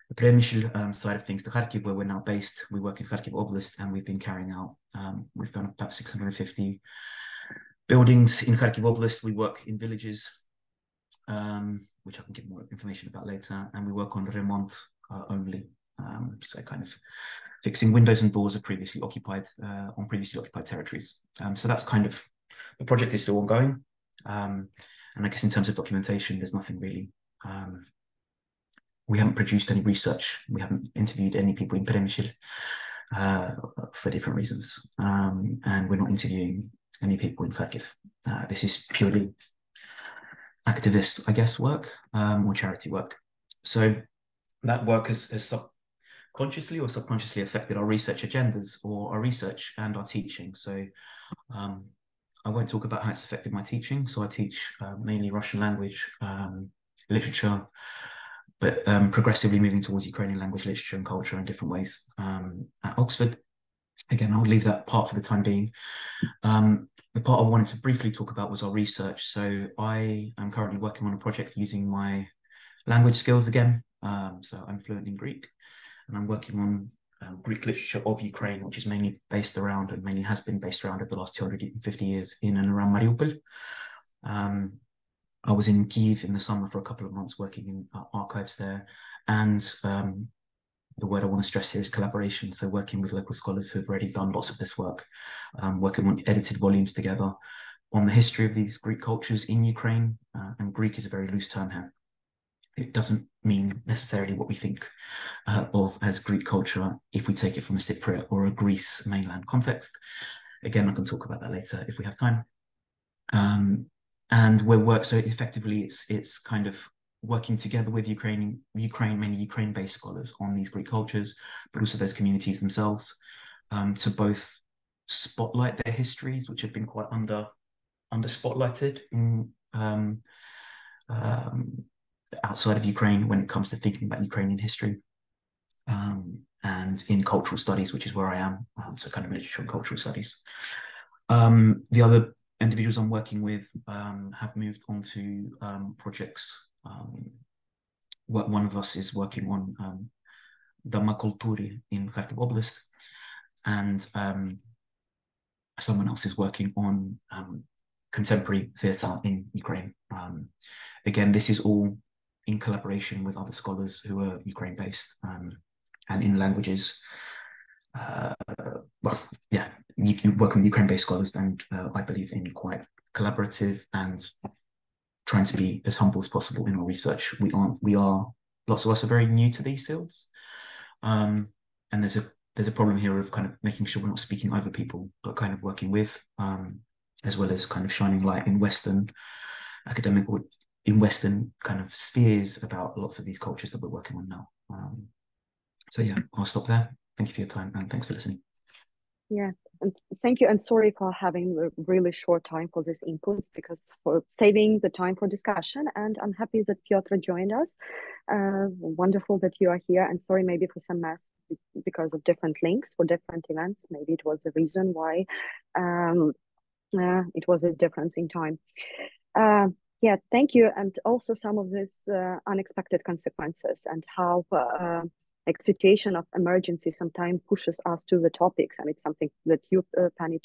the Peremyśl side of things to Kharkiv, where we're now based. We work in Kharkiv Oblast, and we've been carrying out, we've done about 650 buildings in Kharkiv Oblast. We work in villages, which I can give more information about later, and we work on remont only, so kind of fixing windows and doors of previously occupied on previously occupied territories. So that's kind of, the project is still ongoing, and I guess in terms of documentation, there's nothing really. We haven't produced any research. We haven't interviewed any people in Peremyśl for different reasons, and we're not interviewing any people in Kharkiv. This is purely activist, I guess, work, or charity work. So that work has consciously or subconsciously affected our research agendas or our research and our teaching. So I won't talk about how it's affected my teaching. So I teach mainly Russian language, literature, but progressively moving towards Ukrainian language, literature and culture in different ways at Oxford. Again, I'll leave that part for the time being. The part I wanted to briefly talk about was our research. So I am currently working on a project using my language skills again. So I'm fluent in Greek, and I'm working on Greek literature of Ukraine, which is mainly based around, and mainly has been based around over the last 250 years in and around Mariupol. I was in Kyiv in the summer for a couple of months working in archives there, and the word I want to stress here is collaboration. So working with local scholars who have already done lots of this work, working on edited volumes together on the history of these Greek cultures in Ukraine. And Greek is a very loose term here. It doesn't mean necessarily what we think of as Greek culture if we take it from a Cypriot or a Greece mainland context. Again, I can talk about that later if we have time. And so effectively it's kind of working together with Ukraine, mainly Ukraine-based scholars on these Greek cultures, but also those communities themselves, to both spotlight their histories, which have been quite under spotlighted in, outside of Ukraine when it comes to thinking about Ukrainian history, and in cultural studies, which is where I am, so kind of literature and cultural studies. The other individuals I'm working with have moved on to projects. One of us is working on Dama Kulturi in Kharkiv Oblast, and someone else is working on contemporary theatre in Ukraine. Again, this is all in collaboration with other scholars who are Ukraine-based, and in languages. Well, yeah, you can work with Ukraine-based scholars, and I believe in quite collaborative and trying to be as humble as possible in our research. Lots of us are very new to these fields, and there's a problem here of kind of making sure we're not speaking over people, but kind of working with, as well as kind of shining light in Western academic or in Western kind of spheres about lots of these cultures that we're working on now. So yeah, I'll stop there. Thank you for your time, and thanks for listening. Yeah, and thank you, and sorry for having a really short time for this input, because for saving the time for discussion, and I'm happy that Piotr joined us. Wonderful that you are here, and sorry maybe for some mess because of different links for different events. Maybe it was the reason why it was a difference in time. Yeah, thank you, and also some of these unexpected consequences and how like situation of emergency sometimes pushes us to the topics, and it's something that you, Penny,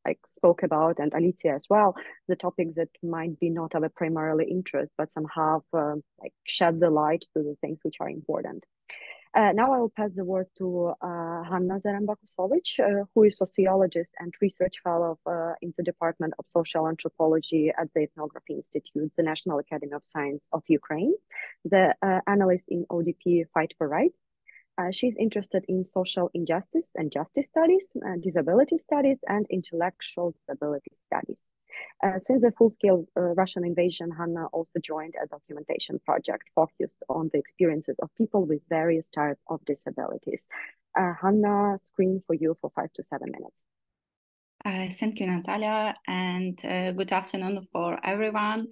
like spoke about, and Alicia as well, the topics that might be not of a primarily interest, but somehow like shed the light to the things which are important. Now I will pass the word to Hanna Zaremba-Kusowicz, who is sociologist and research fellow in the Department of Social Anthropology at the Ethnography Institute, the National Academy of Science of Ukraine, the analyst in ODP Fight for Right. She's interested in social injustice and justice studies, disability studies, and intellectual disability studies. Since the full-scale Russian invasion, Hanna also joined a documentation project focused on the experiences of people with various types of disabilities. Hanna, screen for you for 5 to 7 minutes. Thank you, Natalia, and good afternoon for everyone.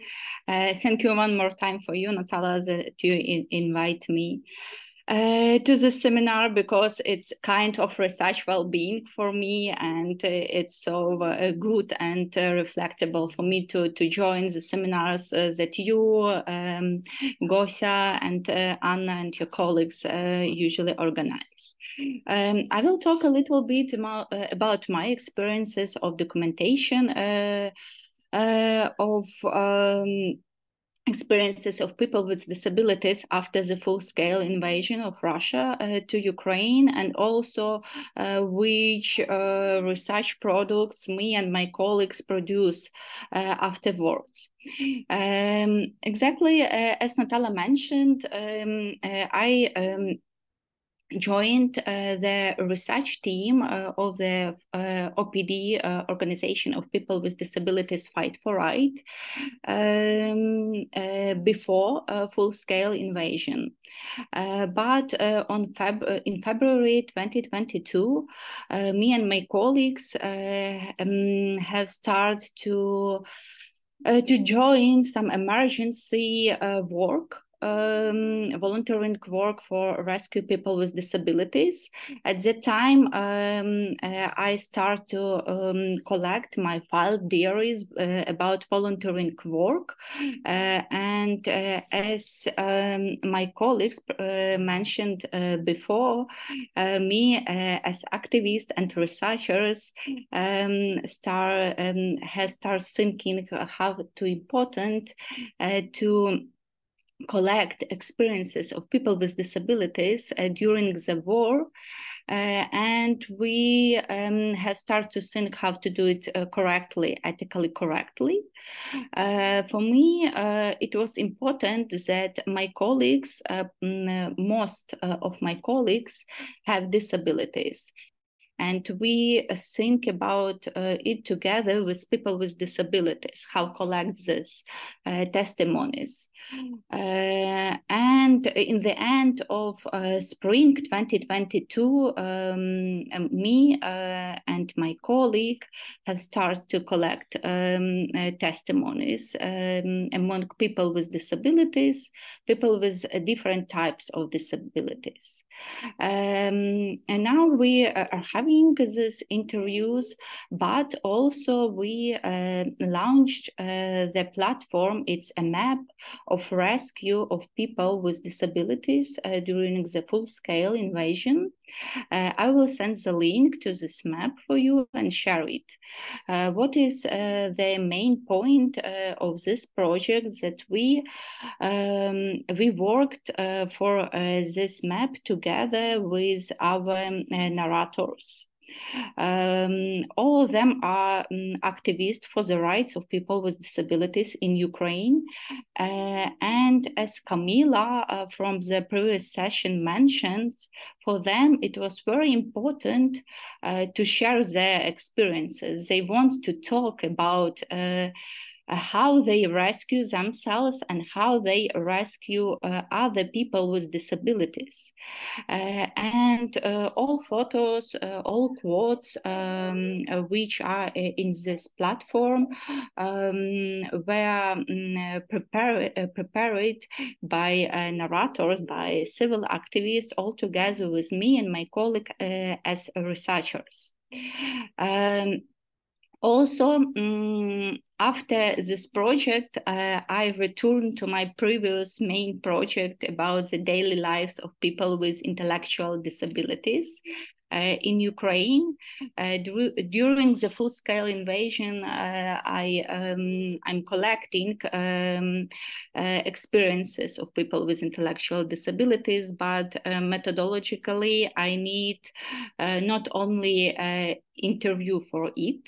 Thank you one more time for you, Natalia, that you invite me to this seminar, because it's kind of research well-being for me, and it's so good and reflectable for me to join the seminars that you, Gosia, and Anna and your colleagues usually organize. I will talk a little bit about my experiences of documentation of experiences of people with disabilities after the full-scale invasion of Russia to Ukraine, and also which research products me and my colleagues produce afterwards. Exactly as Natalia mentioned, I joined the research team of the OPD, Organization of People with Disabilities Fight for Right, before full-scale invasion. But in February 2022, me and my colleagues have started to join some emergency work, volunteering work for rescue people with disabilities. At that time, I start to collect my file diaries about volunteering work. And as my colleagues mentioned before, me as activists and researchers has started thinking how important to collect experiences of people with disabilities during the war, and we have started to think how to do it correctly, ethically correctly. For me, it was important that my colleagues, most of my colleagues, have disabilities. And we think about it together with people with disabilities, how collect these testimonies. And in the end of spring 2022, me and my colleague have started to collect testimonies among people with disabilities, people with different types of disabilities. And now we are having these interviews, but also we launched the platform. It's a map of rescue of people with disabilities during the full-scale invasion. I will send the link to this map for you and share it. What is the main point of this project? That we worked for this map together with our narrators. All of them are activists for the rights of people with disabilities in Ukraine. And as Camila from the previous session mentioned, for them it was very important to share their experiences. They want to talk about how they rescue themselves and how they rescue other people with disabilities. And all photos, all quotes which are in this platform were prepared by narrators, by civil activists, all together with me and my colleague as researchers. Also, after this project, I returned to my previous main project about the daily lives of people with intellectual disabilities in Ukraine. During the full-scale invasion, I'm collecting experiences of people with intellectual disabilities, but methodologically, I need not only interview for it,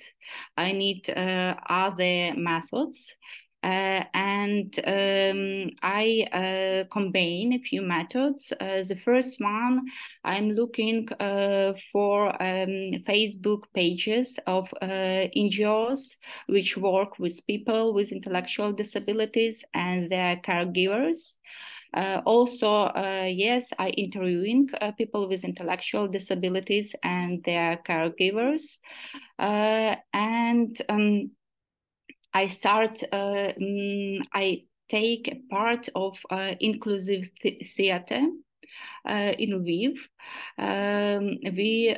I need other methods. And I combine a few methods. The first one, I'm looking for Facebook pages of NGOs which work with people with intellectual disabilities and their caregivers. Also, yes, I interviewing people with intellectual disabilities and their caregivers. And I take part of inclusive theater in Lviv. We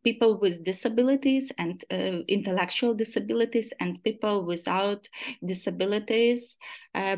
people with disabilities and intellectual disabilities and people without disabilities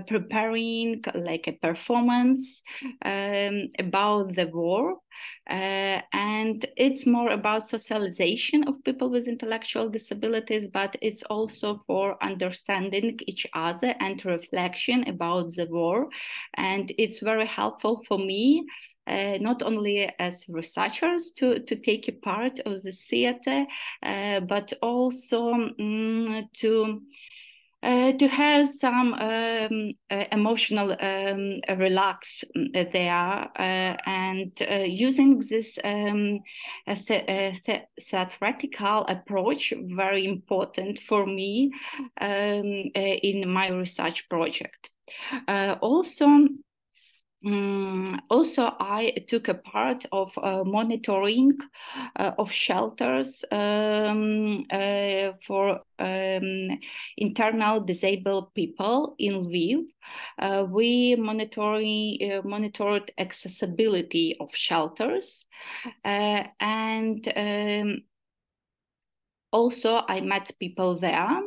preparing like a performance about the war. And it's more about socialization of people with intellectual disabilities, but it's also for understanding each other and reflection about the war. And it's very helpful for me, not only as researchers to take a part of the theater, but also to have some emotional relax there, and using this theatrical approach, very important for me in my research project. Also, I took a part of monitoring of shelters for internal disabled people in Lviv. We monitored accessibility of shelters, and also I met people there.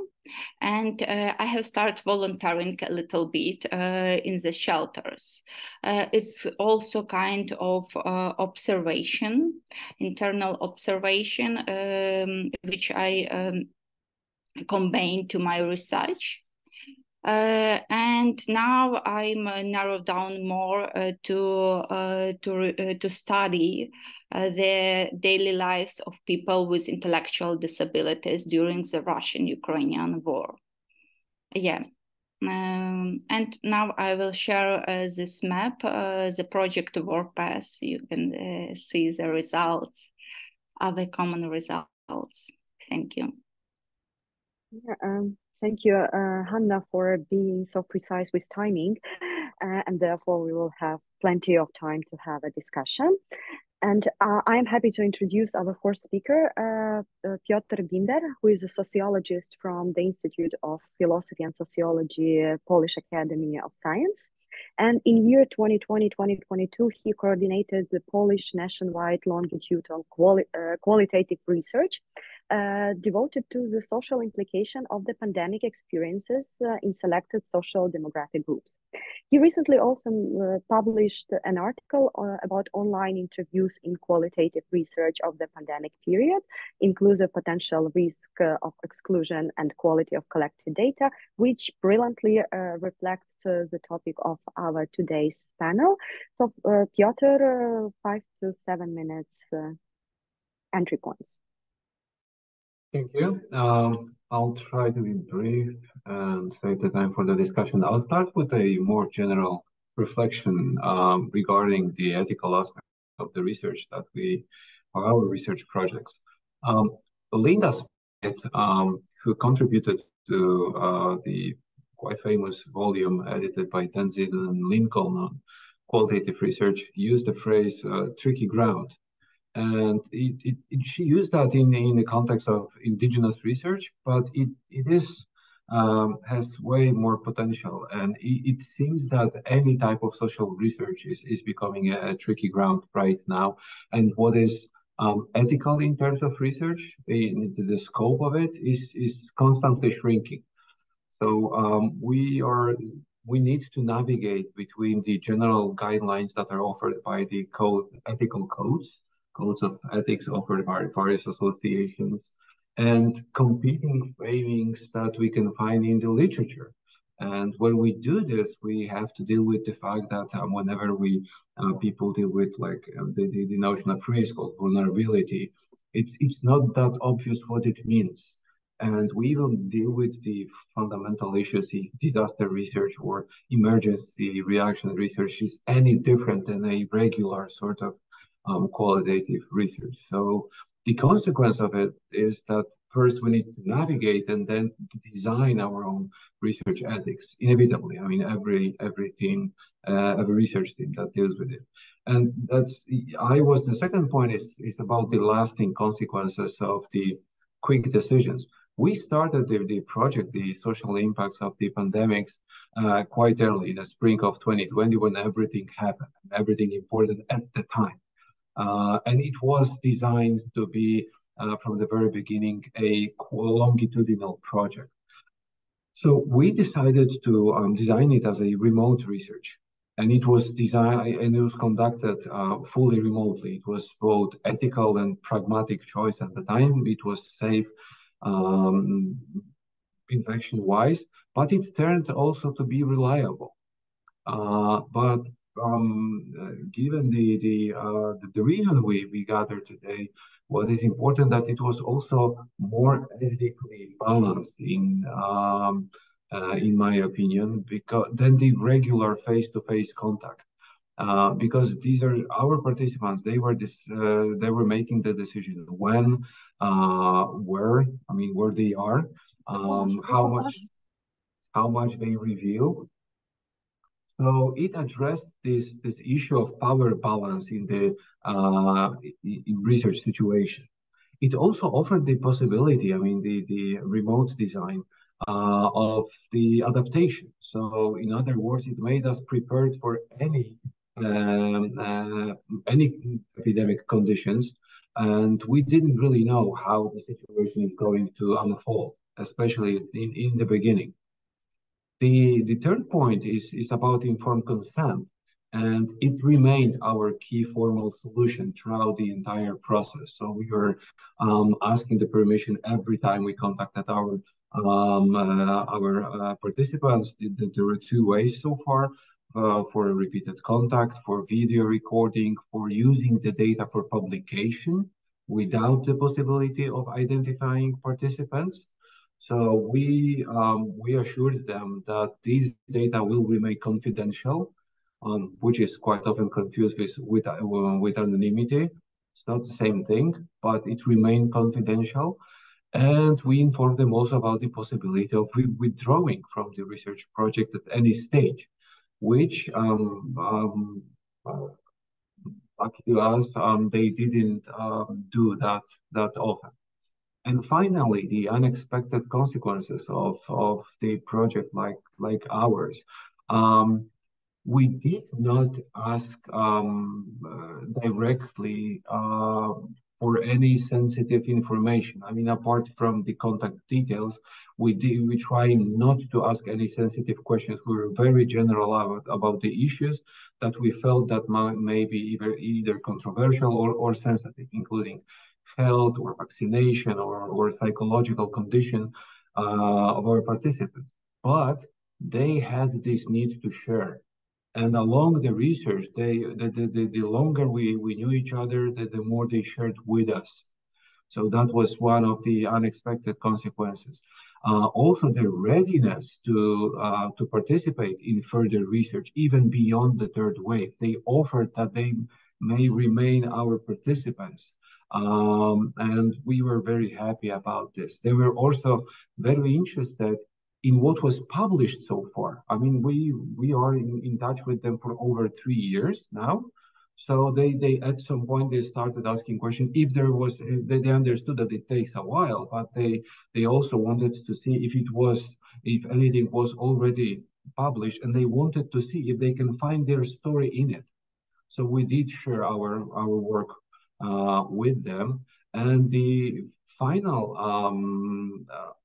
And I have started volunteering a little bit in the shelters. It's also kind of observation, internal observation, which I combine to my research. And now I'm narrowed down more to study the daily lives of people with intellectual disabilities during the Russian-Ukrainian war. Yeah. And now I will share this map, the project WordPress. You can see the results, other common results. Thank you. Yeah, thank you, Hanna, for being so precise with timing. And therefore, we will have plenty of time to have a discussion. And I am happy to introduce our fourth speaker, Piotr Binder, who is a sociologist from the Institute of Philosophy and Sociology, Polish Academy of Science. And in year 2020-2022, he coordinated the Polish nationwide longitudinal qualitative research devoted to the social implication of the pandemic experiences in selected social demographic groups. He recently also published an article about online interviews in qualitative research of the pandemic period, inclusive potential risk of exclusion and quality of collected data, which brilliantly reflects the topic of our today's panel. So Piotr, 5 to 7 minutes entry points. Thank you. I'll try to be brief and save the time for the discussion. I'll start with a more general reflection regarding the ethical aspect of the research that our research projects. Linda Smith, who contributed to the quite famous volume edited by Tenzin and Lincoln on qualitative research, used the phrase tricky ground. And she used that in the context of indigenous research, but it has way more potential. And it seems that any type of social research is becoming a tricky ground right now. And what is ethical in terms of research, the scope of it is constantly shrinking. So we need to navigate between the general guidelines that are offered by the ethical codes of ethics offered by various associations, and competing framings that we can find in the literature. And when we do this, we have to deal with the fact that whenever people deal with like the notion of risk or vulnerability, it's not that obvious what it means. And we don't deal with the fundamental issues. The disaster research or emergency reaction research is any different than a regular sort of qualitative research. So the consequence of it is that first we need to navigate and then design our own research ethics, inevitably. I mean, every team, every research team that deals with it. And the second point is about the lasting consequences of the quick decisions. We started the project, the social impacts of the pandemics, quite early in the spring of 2020 when everything happened, everything important at the time. And it was designed to be, from the very beginning, a longitudinal project. So we decided to design it as a remote research. And it was designed and it was conducted fully remotely. It was both ethical and pragmatic choice at the time. It was safe infection-wise, but it turned also to be reliable. But given the reason we gathered today, what is important that it was also more ethically balanced in my opinion, than the regular face-to-face contact. Because these are our participants, they were making the decision when, where they are, how much they reveal. So it addressed this issue of power balance in the in research situation. It also offered the possibility, I mean, the remote design of the adaptation. So in other words, it made us prepared for any epidemic conditions, and we didn't really know how the situation is going to unfold, especially in the beginning. The third point is about informed consent, and it remained our key formal solution throughout the entire process. So we were asking the permission every time we contacted our participants. There were two ways so far. For repeated contact, for video recording, for using the data for publication without the possibility of identifying participants. So we assured them that these data will remain confidential, which is quite often confused with anonymity. It's not the same thing, but it remained confidential. And we informed them also about the possibility of withdrawing from the research project at any stage, which, lucky to us, they didn't do that often. And finally, the unexpected consequences of the project like ours. We did not ask directly for any sensitive information. I mean, apart from the contact details, we try not to ask any sensitive questions. We were very general about the issues that we felt that may be either controversial or sensitive, including health or vaccination or psychological condition of our participants. But they had this need to share. And along the research, the longer we knew each other, the more they shared with us. So that was one of the unexpected consequences. Also, their readiness to participate in further research, even beyond the third wave. They offered that they may remain our participants. And we were very happy about this. They were also very interested in what was published so far. I mean, we are in touch with them for over 3 years now. So they at some point they started asking questions. If there was, they understood that it takes a while, but they also wanted to see if anything was already published, and they wanted to see if they can find their story in it. So we did share our work with them, and the final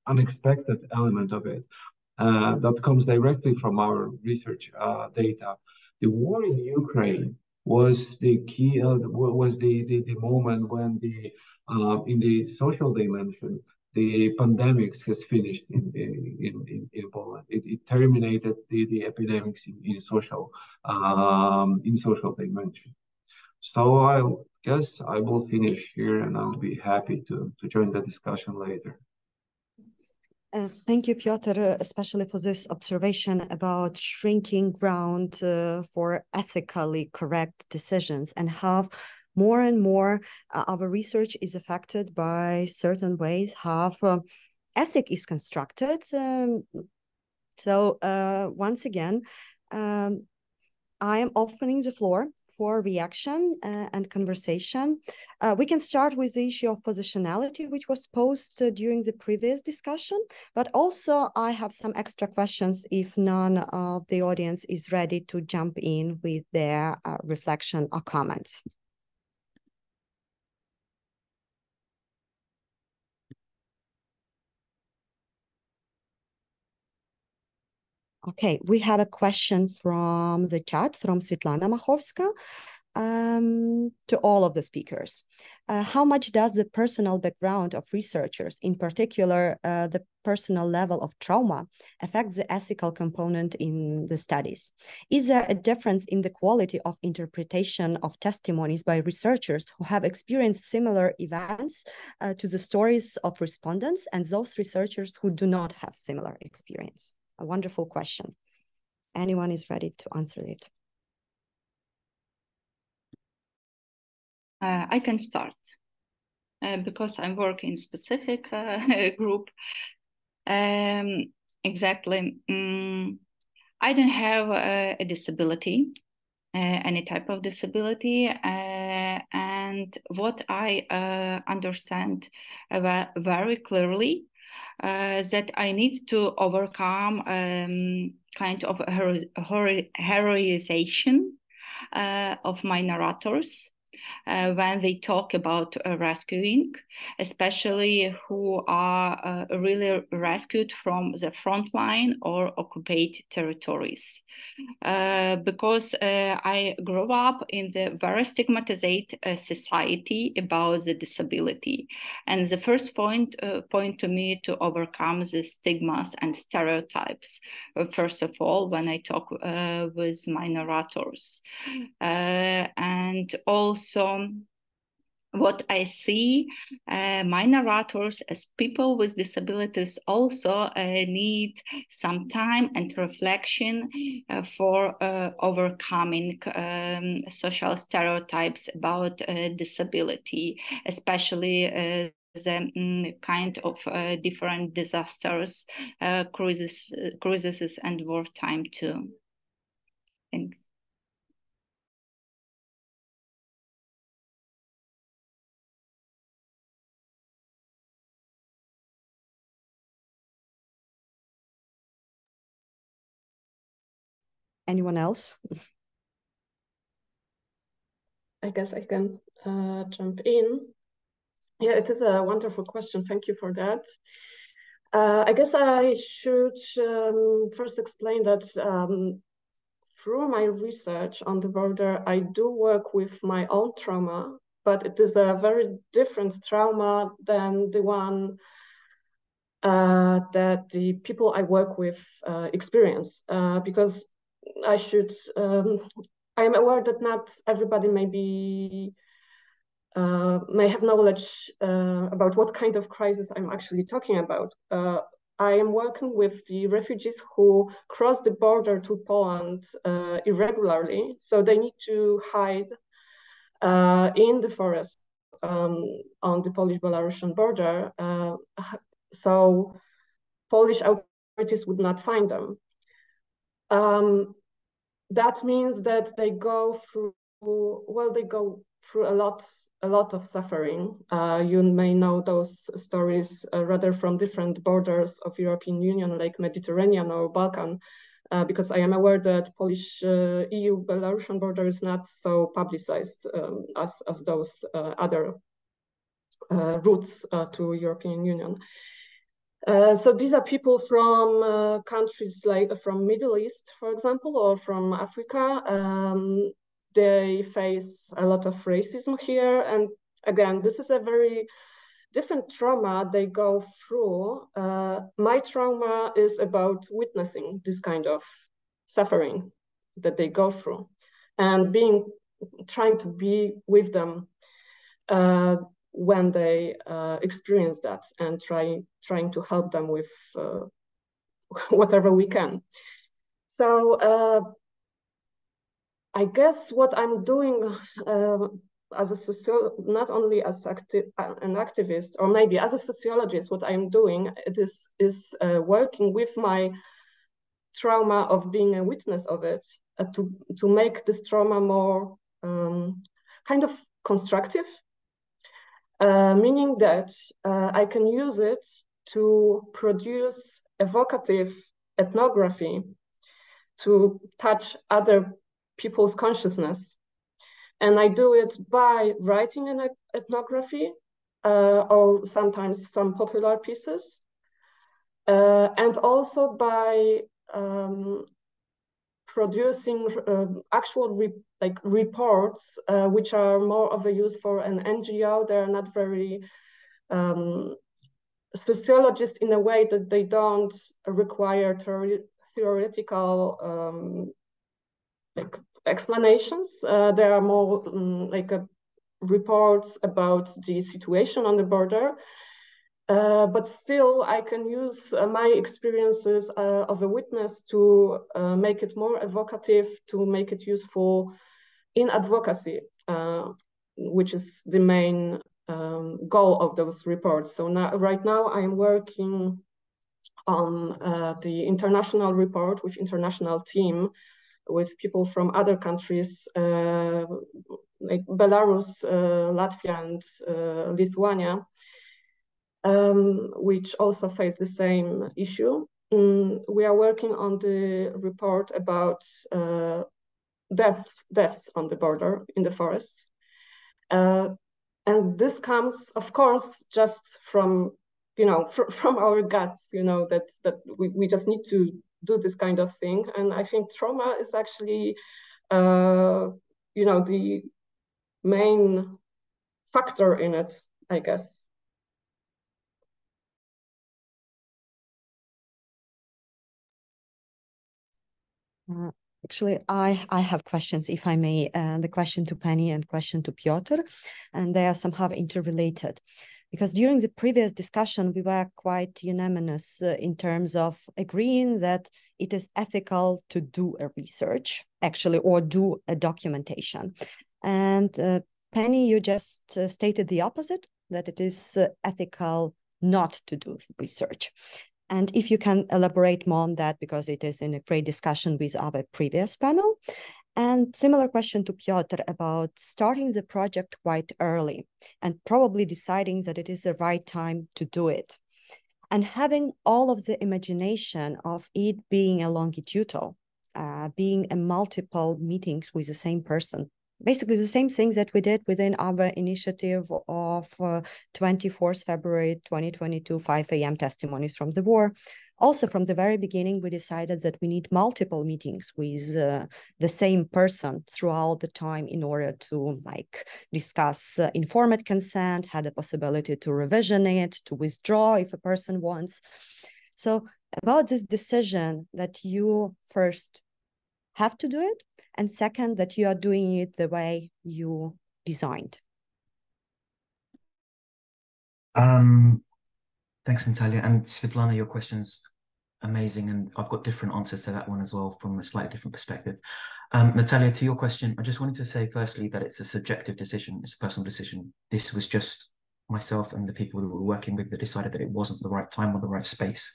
unexpected element of it that comes directly from our research data. The war in Ukraine was the key, was the moment when in the social dimension, the pandemics has finished in Poland. It terminated the epidemics in social dimension. So I guess I will finish here, and I'll be happy to join the discussion later. Thank you, Piotr, especially for this observation about shrinking ground for ethically correct decisions, and how more and more our research is affected by certain ways how ethic is constructed. So once again, I am opening the floor for reaction and conversation. We can start with the issue of positionality, which was posed during the previous discussion, but also I have some extra questions if none of the audience is ready to jump in with their reflection or comments. Okay, we have a question from the chat from Svetlana Machovska. To all of the speakers. How much does the personal background of researchers, in particular the personal level of trauma, affect the ethical component in the studies? Is there a difference in the quality of interpretation of testimonies by researchers who have experienced similar events to the stories of respondents and those researchers who do not have similar experience? A wonderful question. Anyone is ready to answer it? I can start because I'm working in specific group. Exactly. I don't have a disability, any type of disability, and what I understand very clearly that I need to overcome kind of heroization of my narrators. When they talk about rescuing, especially who are really rescued from the front line or occupied territories. Because I grew up in the very stigmatized society about the disability. And the first point to me to overcome the stigmas and stereotypes, first of all, when I talk with my narrators. And also, what I see, my narrators as people with disabilities also need some time and reflection for overcoming social stereotypes about disability, especially the kind of different disasters, crises and wartime too. Thanks. Anyone else? I guess I can jump in. Yeah, it is a wonderful question. Thank you for that. I guess I should first explain that through my research on the border, I do work with my own trauma, but it is a very different trauma than the one that the people I work with experience, because I am aware that not everybody may have knowledge about what kind of crisis I'm actually talking about. I am working with the refugees who cross the border to Poland irregularly, so they need to hide in the forest on the Polish-Belarusian border, so Polish authorities would not find them. That means that they go through a lot of suffering. You may know those stories rather from different borders of European Union, like Mediterranean or Balkan, because I am aware that Polish EU-Belarusian border is not so publicized as those other routes to European Union. So these are people from countries like from Middle East, for example, or from Africa. They face a lot of racism here. And again, this is a very different trauma they go through. My trauma is about witnessing this kind of suffering that they go through and trying to be with them. when they experience that, and trying to help them with whatever we can. So I guess what I'm doing as a not only as an activist, or maybe as a sociologist, what I'm doing is working with my trauma of being a witness of it, to make this trauma more kind of constructive, meaning that I can use it to produce evocative ethnography to touch other people's consciousness. And I do it by writing an ethnography, or sometimes some popular pieces, and also by producing actual reports, which are more of a use for an NGO. They're not very sociologist in a way that they don't require theoretical explanations. There are more reports about the situation on the border. But still, I can use my experiences of a witness to make it more evocative, to make it useful in advocacy, which is the main goal of those reports. So right now, I'm working on the international report with international team, with people from other countries like Belarus, Latvia, and Lithuania, which also face the same issue. We are working on the report about deaths on the border in the forests. And this comes, of course, just from, from our guts, that we just need to do this kind of thing. And I think trauma is actually, the main factor in it, I guess. Actually, I have questions, if I may, the question to Penny and question to Piotr, and they are somehow interrelated. Because during the previous discussion, we were quite unanimous in terms of agreeing that it is ethical to do a research, actually, or do a documentation. And Penny, you just stated the opposite, that it is ethical not to do research. And if you can elaborate more on that, because it is in a great discussion with our previous panel. And similar question to Piotr about starting the project quite early and probably deciding that it is the right time to do it. And having all of the imagination of it being a longitudinal, being a multiple meetings with the same person. Basically the same things that we did within our initiative of 24th February 2022, 5 a.m. testimonies from the war. Also, from the very beginning, we decided that we need multiple meetings with the same person throughout the time in order to discuss informed consent, had the possibility to revision it, to withdraw if a person wants. So about this decision that you first have to do it, and second, that you are doing it the way you designed. Thanks, Natalia. And Svetlana, your question's amazing, and I've got different answers to that one as well from a slightly different perspective. Natalia, to your question, I just wanted to say firstly that it's a subjective decision, it's a personal decision. This was just myself and the people that we were working with that decided that it wasn't the right time or the right space.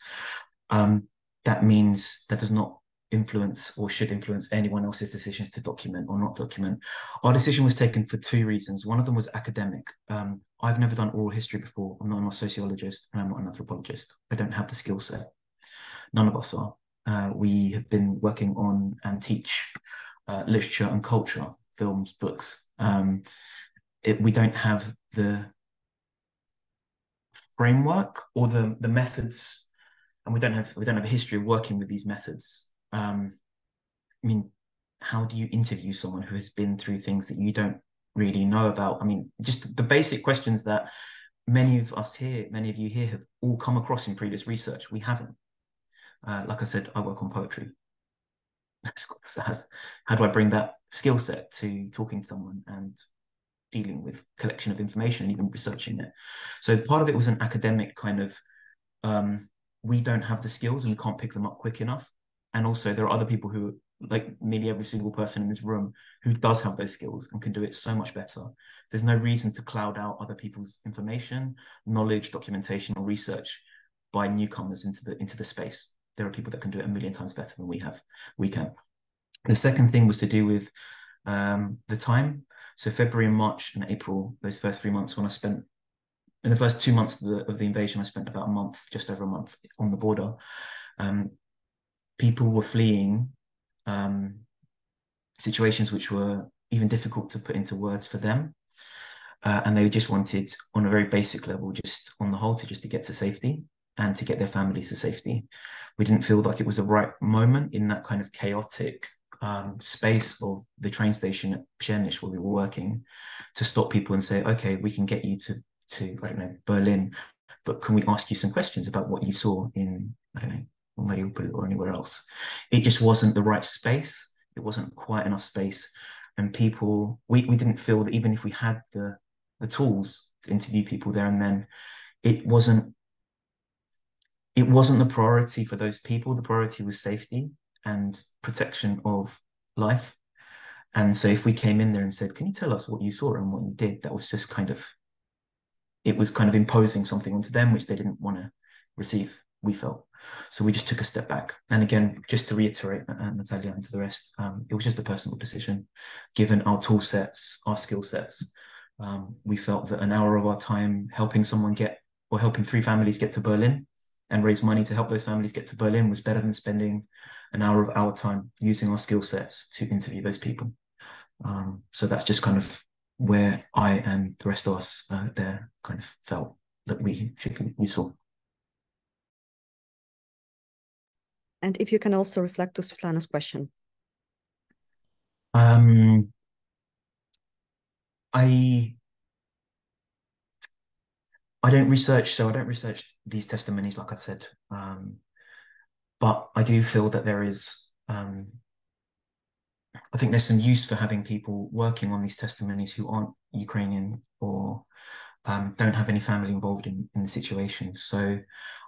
That means that does not influence or should influence anyone else's decisions to document or not document. Our decision was taken for two reasons. One of them was academic. I've never done oral history before. I'm not a sociologist and I'm not an anthropologist. I don't have the skill set. None of us are. We have been working on and teach literature and culture, films, books. We don't have the framework or the methods, and we don't have a history of working with these methods. I mean, how do you interview someone who has been through things that you don't really know about? I mean, just the basic questions that many of you here have all come across in previous research. We haven't. Like I said, I work on poetry. How do I bring that skill set to talking to someone? And dealing with collection of information and even researching it. So part of it was an academic kind of, we don't have the skills and we can't pick them up quick enough. And also there are other people who, like nearly every single person in this room, who does have those skills and can do it so much better. There's no reason to cloud out other people's information, knowledge, documentation, or research by newcomers into the space. There are people that can do it a million times better than we can. The second thing was to do with the time. So February and March and April, those first 3 months, when I spent, in the first 2 months of the invasion, I spent about a month, just over a month on the border. People were fleeing situations which were even difficult to put into words for them. And they just wanted, on a very basic level, just on the whole, just to get to safety and to get their families to safety. We didn't feel like it was the right moment in that kind of chaotic space of the train station at Przemyśl where we were working to stop people and say, okay, we can get you to I don't know, Berlin, but can we ask you some questions about what you saw in, I don't know, Mariupol or anywhere else? It just wasn't the right space. It wasn't quite enough space. And people, we didn't feel that even if we had the tools to interview people there and then, it wasn't the priority for those people. The priority was safety and protection of life. And so if we came in there and said, can you tell us what you saw and what you did? That was just kind of, it was kind of imposing something onto them, which they didn't want to receive, we felt. So we just took a step back. And again, just to reiterate, Natalia and to the rest, it was just a personal decision. Given our tool sets, our skill sets, we felt that an hour of our time helping someone helping 3 families get to Berlin and raise money to help those families get to Berlin was better than spending an hour of our time using our skill sets to interview those people. So that's just kind of where I and the rest of us there kind of felt that we should be useful. And if you can also reflect to Svetlana's question. I don't research these testimonies, like I've said, but I do feel that there is, I think there's some use for having people working on these testimonies who aren't Ukrainian or don't have any family involved in the situation. So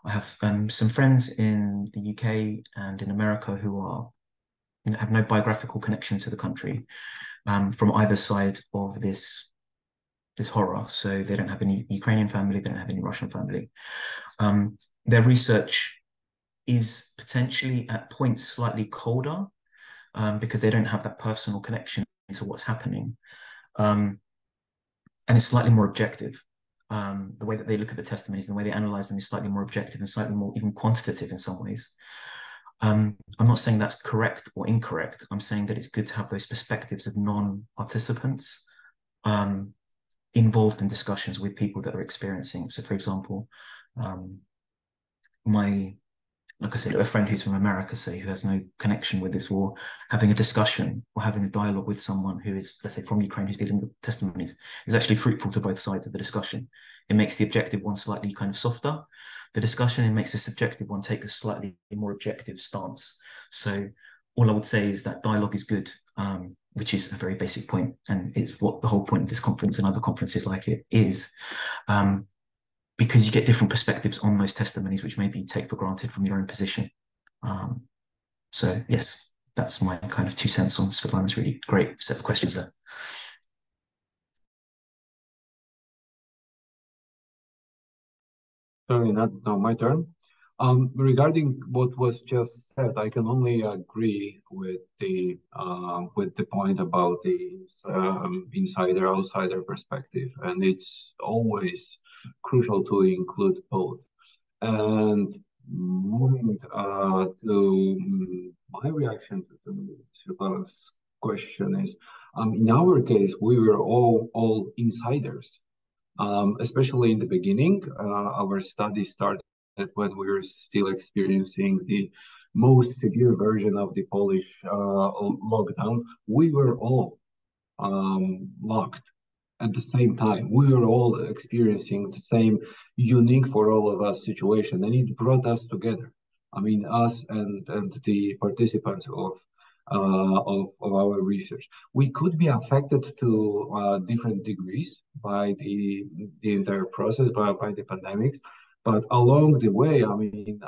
I have some friends in the UK and in America who have no biographical connection to the country from either side of this horror. So they don't have any Ukrainian family, they don't have any Russian family. Their research is potentially at points slightly colder because they don't have that personal connection to what's happening. And it's slightly more objective. The way that they look at the testimonies and the way they analyze them is slightly more objective and slightly more even quantitative in some ways. I'm not saying that's correct or incorrect. I'm saying that it's good to have those perspectives of non-participants involved in discussions with people that are experiencing. So for example, like I said, a friend who's from America, say, who has no connection with this war, having a discussion or having a dialogue with someone who is, let's say, from Ukraine, who's dealing with testimonies, is actually fruitful to both sides of the discussion. It makes the objective one slightly kind of softer, the discussion, it makes the subjective one take a slightly more objective stance. So all I would say is that dialogue is good, which is a very basic point, and it's what the whole point of this conference and other conferences like it is. Because you get different perspectives on those testimonies, which maybe you take for granted from your own position. So yes, that's my kind of 2 cents on Svetlana's really great set of questions there. Sorry, now my turn. Regarding what was just said, I can only agree with the point about the insider-outsider perspective, and it's always crucial to include both. And moving to my reaction to Svetlana's question is, in our case, we were all insiders, especially in the beginning. Our study started when we were still experiencing the most severe version of the Polish lockdown. We were all locked at the same time. We were all experiencing the same unique for all of us situation, and it brought us together. I mean, us and the participants of of our research. We could be affected to different degrees by the entire process, by the pandemics. But along the way, I mean,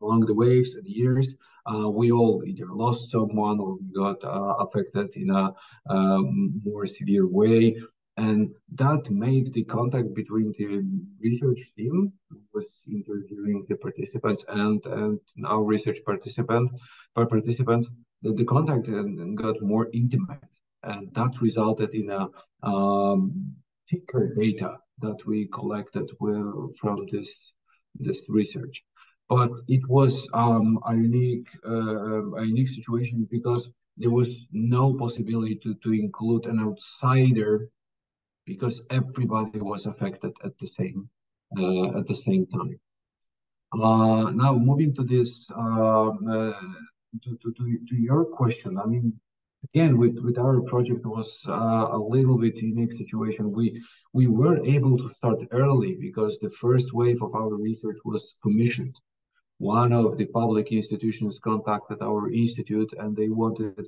along the waves and years, we all either lost someone or we got affected in a more severe way. And that made the contact between the research team who was interviewing the participants and our research participants, the contact got more intimate. And that resulted in a thicker data that we collected from this research. But it was a unique situation because there was no possibility to include an outsider because everybody was affected at the same time. Now moving to this to your question, I mean, again, with our project was a little bit unique situation. We were able to start early because the first wave of our research was commissioned. One of the public institutions contacted our institute and they wanted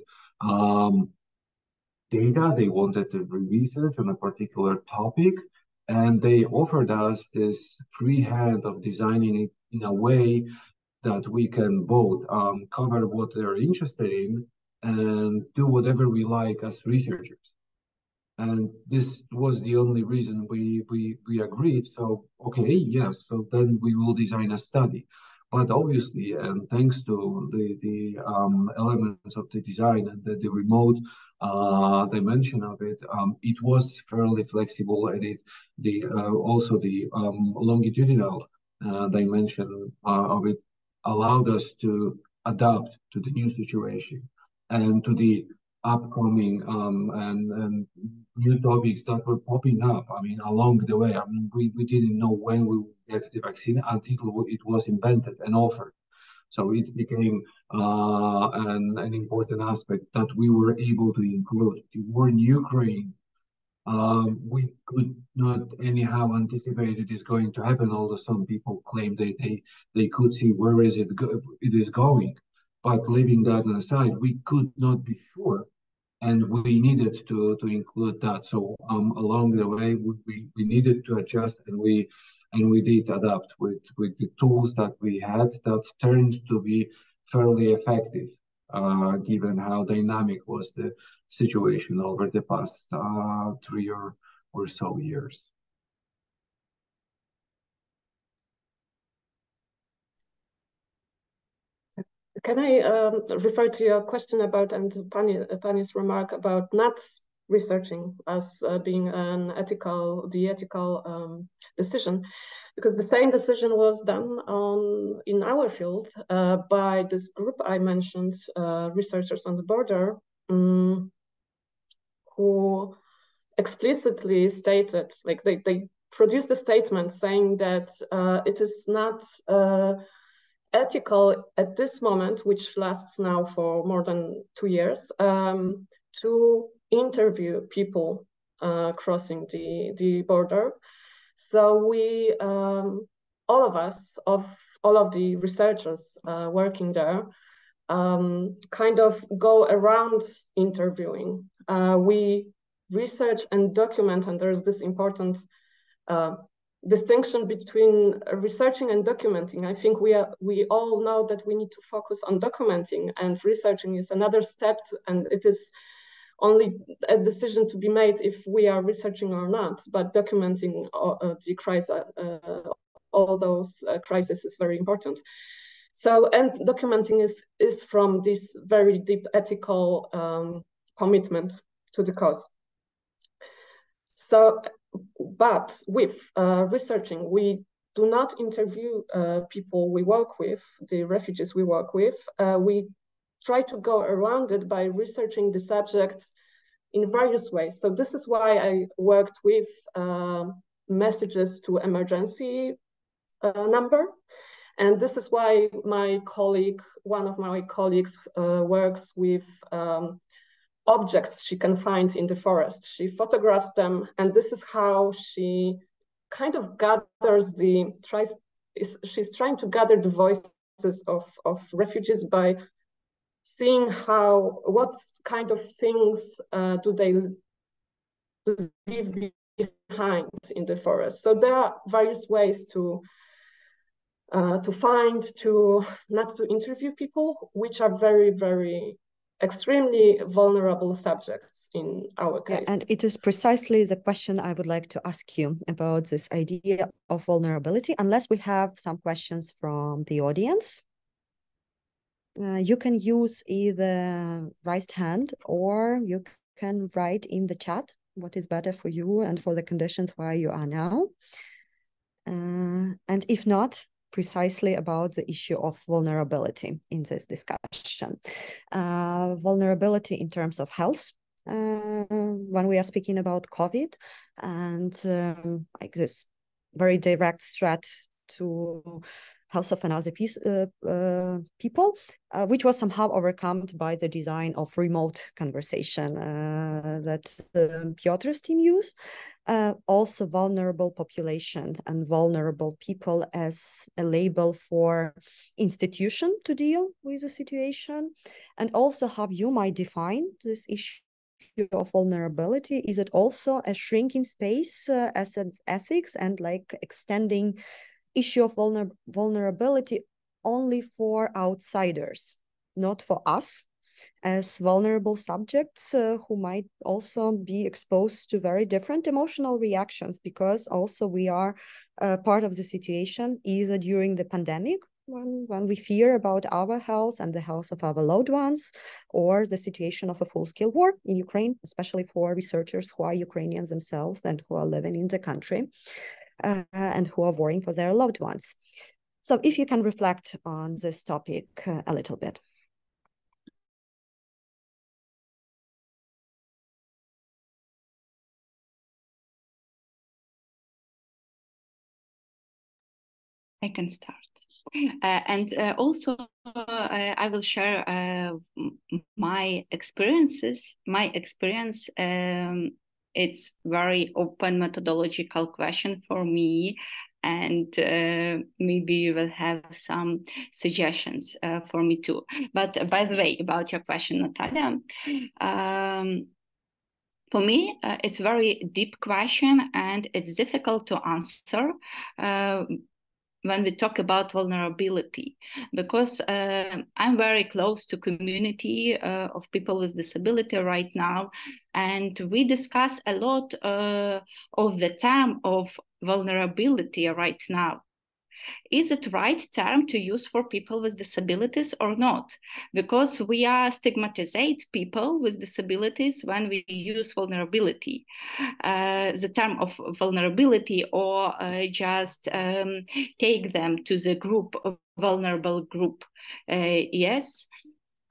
data, they wanted to research on a particular topic, and they offered us this free hand of designing it in a way that we can both cover what they're interested in and do whatever we like as researchers. And this was the only reason we agreed. So, okay, yes, so then we will design a study. But obviously, and thanks to the elements of the design and the remote dimension of it, it was fairly flexible, and also the longitudinal dimension of it allowed us to adapt to the new situation and to the upcoming and new topics that were popping up. I mean, along the way, I mean, we didn't know when we would get the vaccine until it was invented and offered. So it became an important aspect that we were able to include. The war in Ukraine, we could not anyhow anticipate it is going to happen, although some people claim they could see where it is going. But leaving that aside, we could not be sure, and we needed to include that. So along the way, we needed to adjust, and we did adapt with the tools that we had that turned to be fairly effective, given how dynamic was the situation over the past 3 or so years. Can I refer to your question about and Pani's remark about not researching as being the ethical decision, because the same decision was done in our field by this group I mentioned, Researchers on the Border, who explicitly stated, like they produced a statement saying that it is not ethical at this moment, which lasts now for more than 2 years, to interview people crossing the border. So we, all of the researchers working there, kind of go around interviewing. We research and document, and there's this important distinction between researching and documenting. I think we all know that we need to focus on documenting, and researching is another step, and it is only a decision to be made if we are researching or not. But documenting the crisis, all those crises, is very important. So, and documenting is from this very deep ethical commitment to the cause. So, but with researching, we do not interview people we work with, the refugees we work with. We try to go around it by researching the subjects in various ways. So this is why I worked with messages to emergency number. And this is why one of my colleagues works with objects she can find in the forest. She photographs them, and this is how she kind of gathers she's trying to gather the voices of refugees by seeing what kind of things do they leave behind in the forest. So there are various ways to find, not to interview people, which are very, very extremely vulnerable subjects in our case. And it is precisely the question I would like to ask you about this idea of vulnerability, unless we have some questions from the audience. You can use either raised hand, or you can write in the chat what is better for you and for the conditions where you are now. And if not, precisely about the issue of vulnerability in this discussion. Vulnerability in terms of health, when we are speaking about COVID, and like this very direct threat to health of another people, which was somehow overcome by the design of remote conversation that Piotr's team used. Also vulnerable population and vulnerable people as a label for institution to deal with the situation, and also how you might define this issue of vulnerability. Is it also a shrinking space as an ethics, and like extending issue of vulnerability only for outsiders, not for us as vulnerable subjects who might also be exposed to very different emotional reactions, because also we are part of the situation either during the pandemic, when we fear about our health and the health of our loved ones, or the situation of a full-scale war in Ukraine, especially for researchers who are Ukrainians themselves and who are living in the country and who are worrying for their loved ones. So if you can reflect on this topic a little bit. I can start. And also, I will share my experiences. My experience, it's very open methodological question for me, and maybe you will have some suggestions for me too. But by the way, about your question, Natalia, for me, it's a very deep question, and it's difficult to answer when we talk about vulnerability, because I'm very close to community of people with disability right now, and we discuss a lot of the term of vulnerability right now. Is it right term to use for people with disabilities or not? Because we are stigmatized people with disabilities when we use vulnerability, the term of vulnerability, or just take them to the group, vulnerable group. Yes.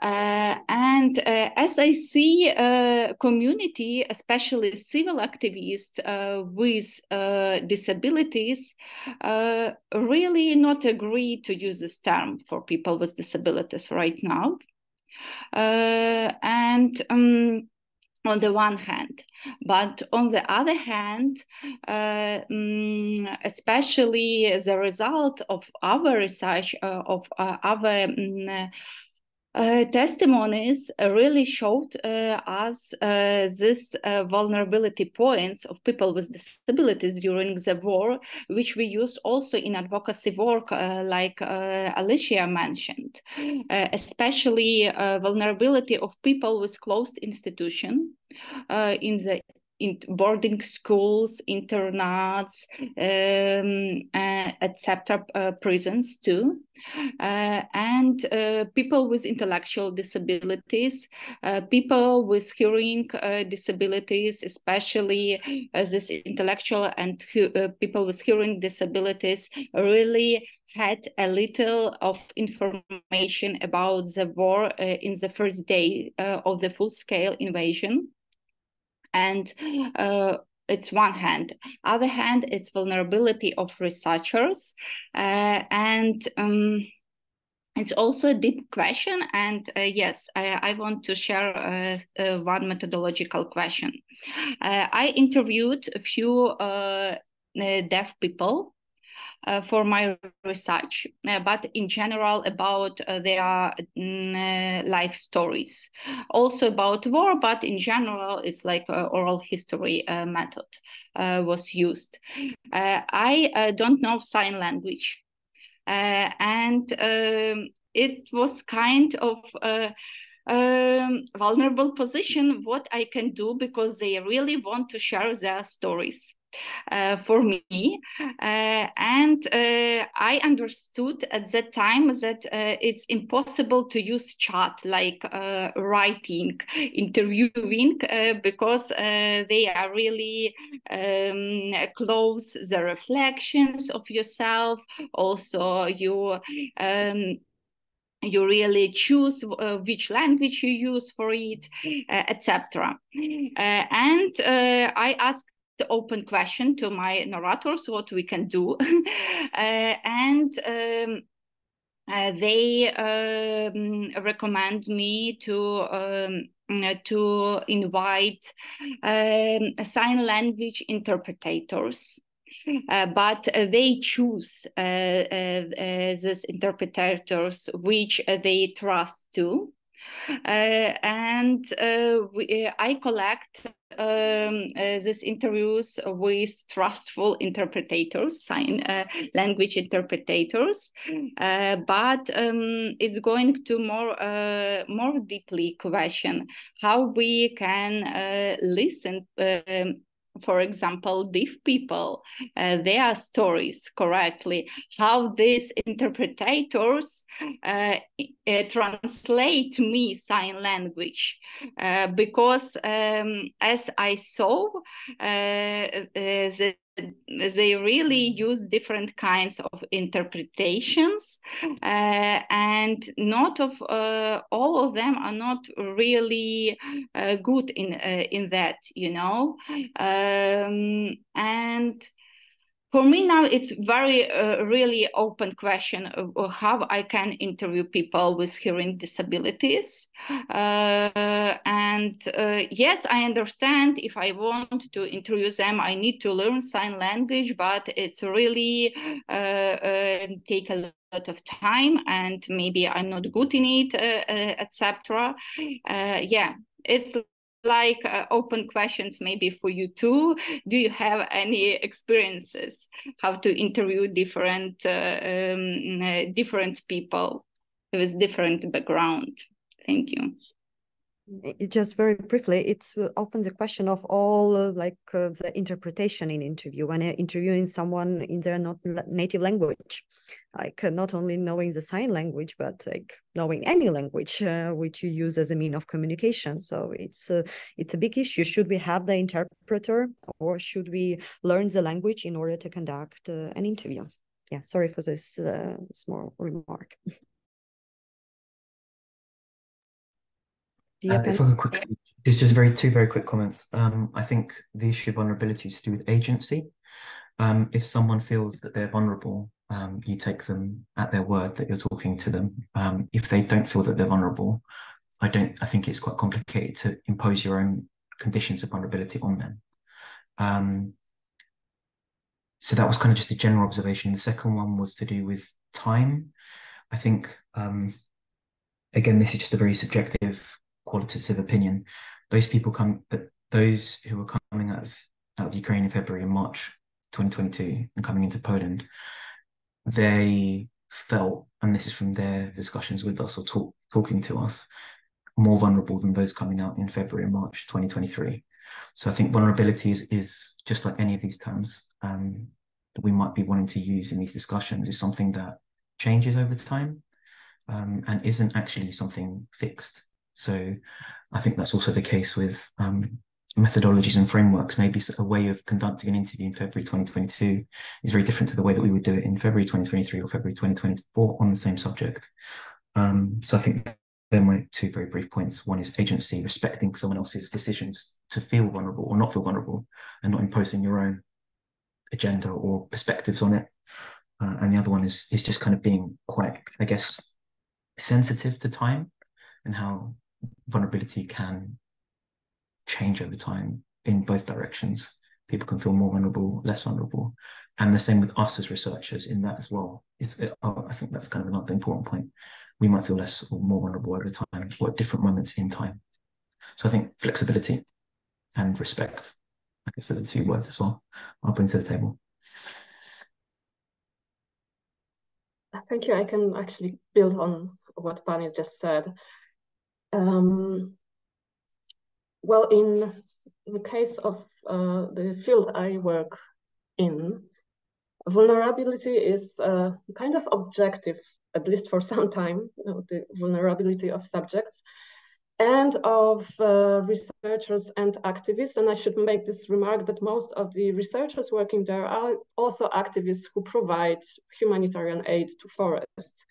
And as I see community, especially civil activists with disabilities, really not agree to use this term for people with disabilities right now. On the one hand, but on the other hand, especially as a result of our research, of our testimonies really showed us this vulnerability points of people with disabilities during the war, which we use also in advocacy work, like Alicia mentioned, especially vulnerability of people with closed institution in boarding schools, internats, etc., prisons too, and people with intellectual disabilities, people with hearing disabilities, especially this intellectual and people with hearing disabilities really had a little of information about the war in the first day of the full-scale invasion. And it's one hand. Other hand, it's vulnerability of researchers. And it's also a deep question. And yes, I want to share one methodological question. I interviewed a few deaf people for my research, but in general about their life stories. Also about war, but in general, it's like oral history method was used. I don't know sign language. And it was kind of vulnerable position what I can do, because they really want to share their stories for me. And I understood at that time that it's impossible to use chat like writing, interviewing, because they are really close the reflections of yourself. Also, you really choose which language you use for it, etc. And I asked the open question to my narrators what we can do. And they recommend me to invite sign language interpreters. But they choose these interpreters which they trust to. And I collect these interviews with trustful interpreters, sign language interpreters, but it's going to more deeply question how we can listen, for example, deaf people, their stories correctly, how these interpreters translate me sign language, because as I saw, they really use different kinds of interpretations, and not of all of them are not really good in that, you know. And for me now, it's very really open question of how I can interview people with hearing disabilities. And yes, I understand if I want to interview them, I need to learn sign language, but it's really take a lot of time, and maybe I'm not good in it, etc. Yeah, it's like open questions maybe for you too. Do you have any experiences how to interview different different people with different background? Thank you. Just very briefly, it's often the question of all the interpretation in interview when interviewing someone in their not native language, like not only knowing the sign language, but like knowing any language which you use as a mean of communication. So it's a big issue. Should we have the interpreter, or should we learn the language in order to conduct an interview? Yeah, sorry for this small remark. If I could quickly, it's just two very quick comments. I think the issue of vulnerability is to do with agency. If someone feels that they're vulnerable, you take them at their word that you're talking to them. If they don't feel that they're vulnerable, I think it's quite complicated to impose your own conditions of vulnerability on them. So that was kind of just a general observation. The second one was to do with time. I think, again, this is just a very subjective, qualitative opinion. Those who were coming out of Ukraine in February and March 2022 and coming into Poland, they felt, and this is from their discussions with us or talking to us, more vulnerable than those coming out in February and March 2023. So I think vulnerability is just like any of these terms that we might be wanting to use in these discussions, is something that changes over time and isn't actually something fixed. So I think that's also the case with methodologies and frameworks. Maybe a way of conducting an interview in February 2022 is very different to the way that we would do it in February 2023 or February 2024 on the same subject. So I think they're my two very brief points. One is agency, respecting someone else's decisions to feel vulnerable or not feel vulnerable, and not imposing your own agenda or perspectives on it. And the other one is just kind of being quite, I guess, sensitive to time and how vulnerability can change over time in both directions, people can feel more vulnerable, less vulnerable. And the same with us as researchers in that as well. I think that's kind of another important point. We might feel less or more vulnerable over time or at different moments in time. So I think flexibility and respect, like I said, the two words as well, I'll bring to the table. Thank you. I can actually build on what Pani just said. Well, in the case of the field I work in, vulnerability is kind of objective, at least for some time, the vulnerability of subjects and of researchers and activists. And I should make this remark that most of the researchers working there are also activists who provide humanitarian aid to forests.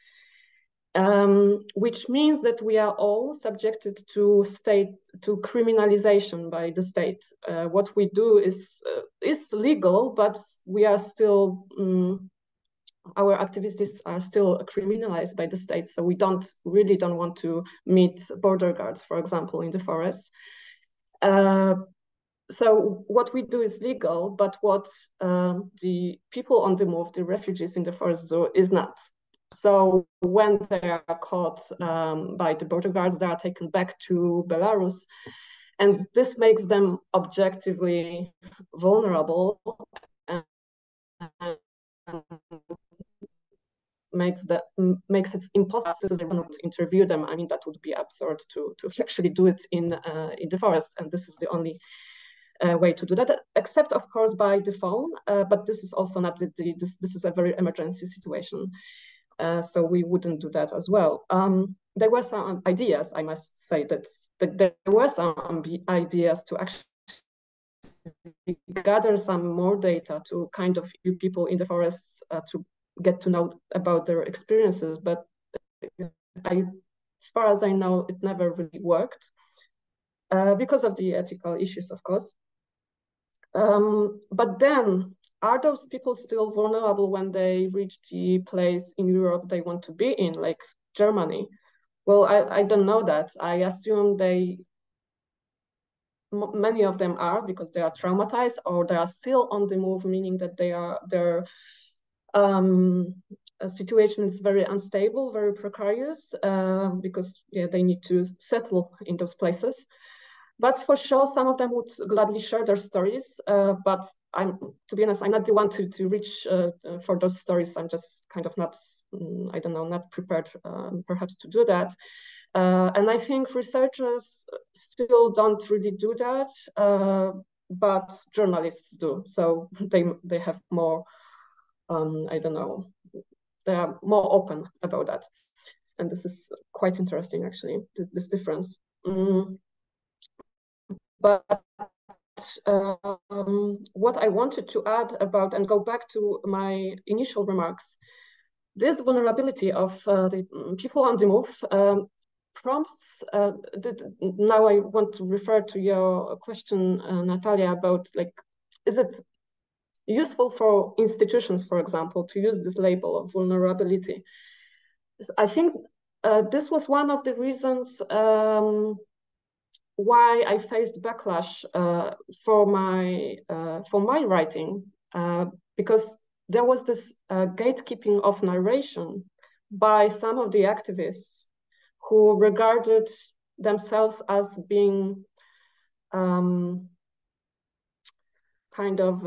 Which means that we are all subjected to criminalization by the state. What we do is legal, but we are still our activists are still criminalized by the state. So we really don't want to meet border guards, for example, in the forest. So what we do is legal, but what the people on the move, the refugees in the forest do, is not. So when they are caught by the border guards, they are taken back to Belarus, and this makes them objectively vulnerable and makes it impossible to interview them. I mean, that would be absurd to actually do it in the forest, and this is the only way to do that, except of course by the phone. But this is also not this is a very emergency situation. So we wouldn't do that as well. There were some ideas, I must say, that there were some ideas to actually gather some more data to kind of people in the forests to get to know about their experiences. But as far as I know, it never really worked because of the ethical issues, of course. But then, are those people still vulnerable when they reach the place in Europe they want to be in, like Germany? Well, I don't know that. I assume many of them are, because they are traumatized or they are still on the move, meaning that their situation is very unstable, very precarious, because they need to settle in those places. But for sure, some of them would gladly share their stories. But to be honest, I'm not the one to reach for those stories. I'm just kind of not, I don't know, not prepared perhaps to do that. And I think researchers still don't really do that, but journalists do. So they have more, I don't know, they are more open about that. And this is quite interesting, actually, this difference. But what I wanted to add about, and go back to my initial remarks, this vulnerability of the people on the move prompts, now I want to refer to your question, Natalia, about like, is it useful for institutions, for example, to use this label of vulnerability? I think this was one of the reasons why I faced backlash for my writing, because there was this gatekeeping of narration by some of the activists who regarded themselves as being kind of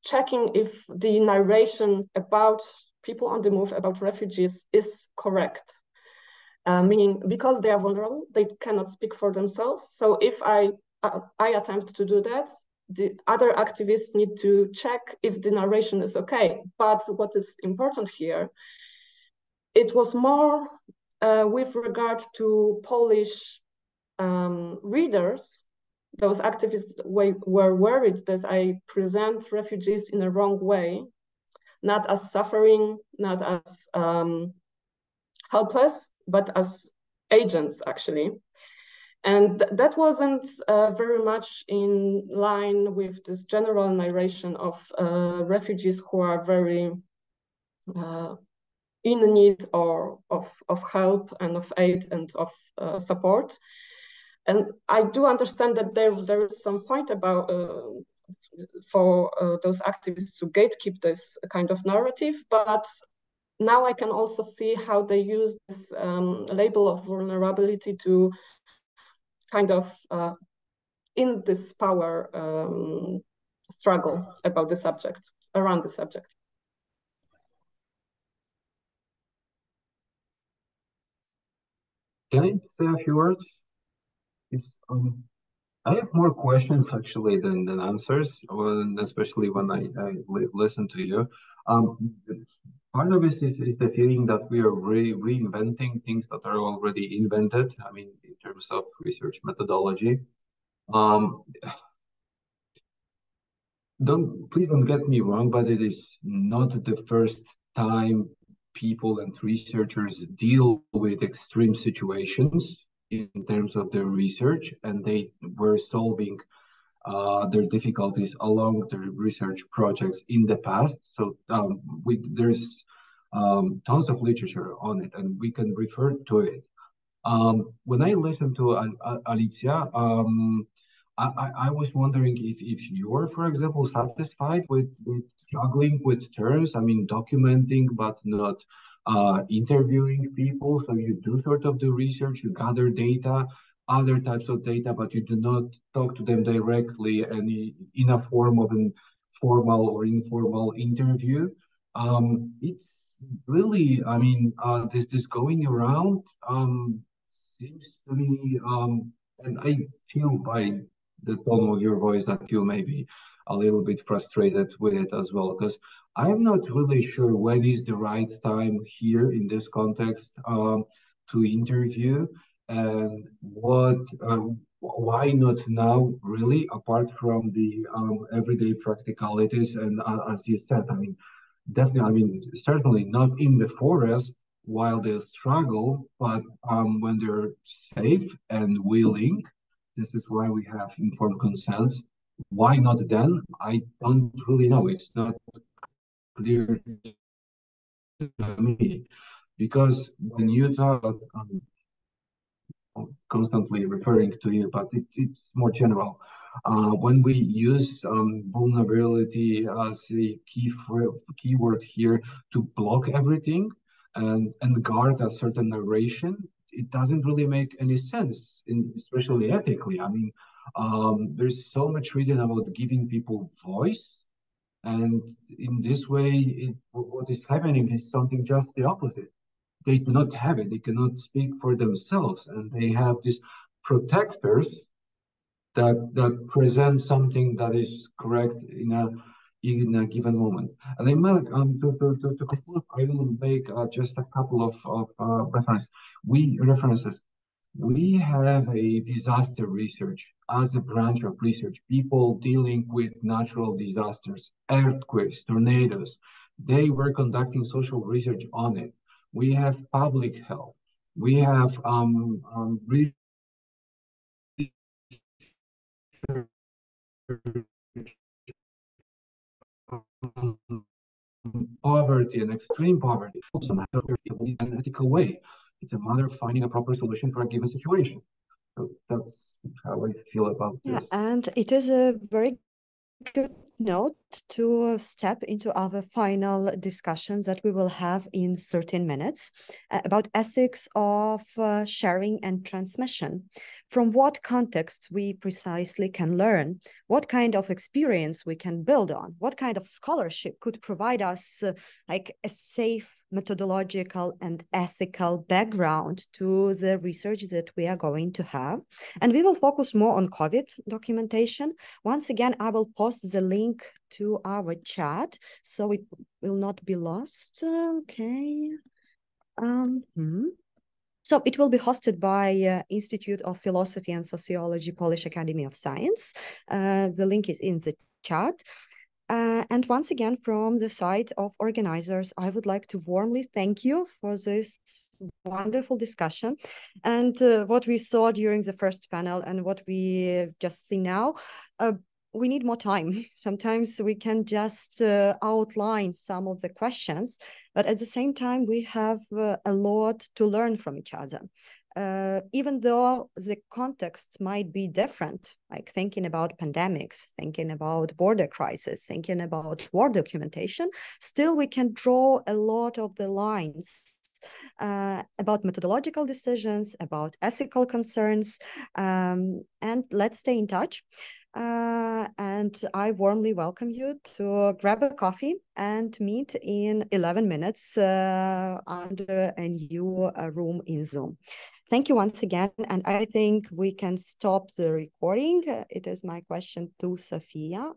checking if the narration about people on the move, about refugees, is correct. Meaning, because they are vulnerable, they cannot speak for themselves. So if I attempt to do that, the other activists need to check if the narration is okay. But what is important here, it was more with regard to Polish readers. Those activists were worried that I present refugees in a wrong way, not as suffering, not as helpless, but as agents, actually. And that wasn't very much in line with this general narration of refugees who are very in need of help and of aid and of support. And I do understand that there is some point about for those activists to gatekeep this kind of narrative, but now I can also see how they use this label of vulnerability to kind of in this power struggle about the subject, around the subject. Can I say a few words? It's, I have more questions actually than answers, especially when I listen to you. Part of it is the feeling that we are reinventing things that are already invented. I mean, in terms of research methodology. Please don't get me wrong, but it is not the first time people and researchers deal with extreme situations in terms of their research, and they were solving their difficulties along their research projects in the past. So there's tons of literature on it, and we can refer to it. When I listened to Alicia, I was wondering if you were, for example, satisfied with juggling with terms. I mean, documenting but not interviewing people. So you do sort of the research, you gather data, other types of data, but you do not talk to them directly and in a form of an formal or informal interview. It's really, I mean, this going around seems to me, and I feel by the tone of your voice that you may be a little bit frustrated with it as well, because I'm not really sure when is the right time here in this context to interview, and why not now, really, apart from the everyday practicalities. And as you said, I mean, definitely, I mean, certainly not in the forest while they struggle, but when they're safe and willing. This is why we have informed consent. Why not then? I don't really know. It's not clear to me. Because when you talk, constantly referring to you, but it's more general. When we use vulnerability as a keyword here to block everything and guard a certain narration, it doesn't really make any sense, especially ethically. I mean, there's so much written about giving people voice, and in this way, what is happening is something just the opposite. They do not have it. They cannot speak for themselves, and they have these protectors that present something that is correct in a given moment. And then, to conclude, I will make just a couple of references. We have a disaster research as a branch of research, people dealing with natural disasters, earthquakes, tornadoes. They were conducting social research on it. We have public health. We have poverty and extreme poverty. Also, in an ethical way. It's a matter of finding a proper solution for a given situation. So that's how I feel about this. Yeah, and it is a very good note to step into our final discussions that we will have in 13 minutes about ethics of sharing and transmission. From what context we precisely can learn, what kind of experience we can build on, what kind of scholarship could provide us like a safe methodological and ethical background to the research that we are going to have. And we will focus more on COVID documentation. Once again, I will post the link to our chat so it will not be lost. Okay. So it will be hosted by Institute of Philosophy and Sociology, Polish Academy of Science. The link is in the chat. And once again, from the side of organizers, I would like to warmly thank you for this wonderful discussion. And what we saw during the first panel and what we just see now, we need more time. Sometimes we can just outline some of the questions, but at the same time, we have a lot to learn from each other. even though the context might be different, like thinking about pandemics, thinking about border crisis, thinking about war documentation, still we can draw a lot of the lines about methodological decisions, about ethical concerns, and let's stay in touch. And I warmly welcome you to grab a coffee and meet in 11 minutes under a new room in Zoom. Thank you once again, and I think we can stop the recording. It is my question to Sophia.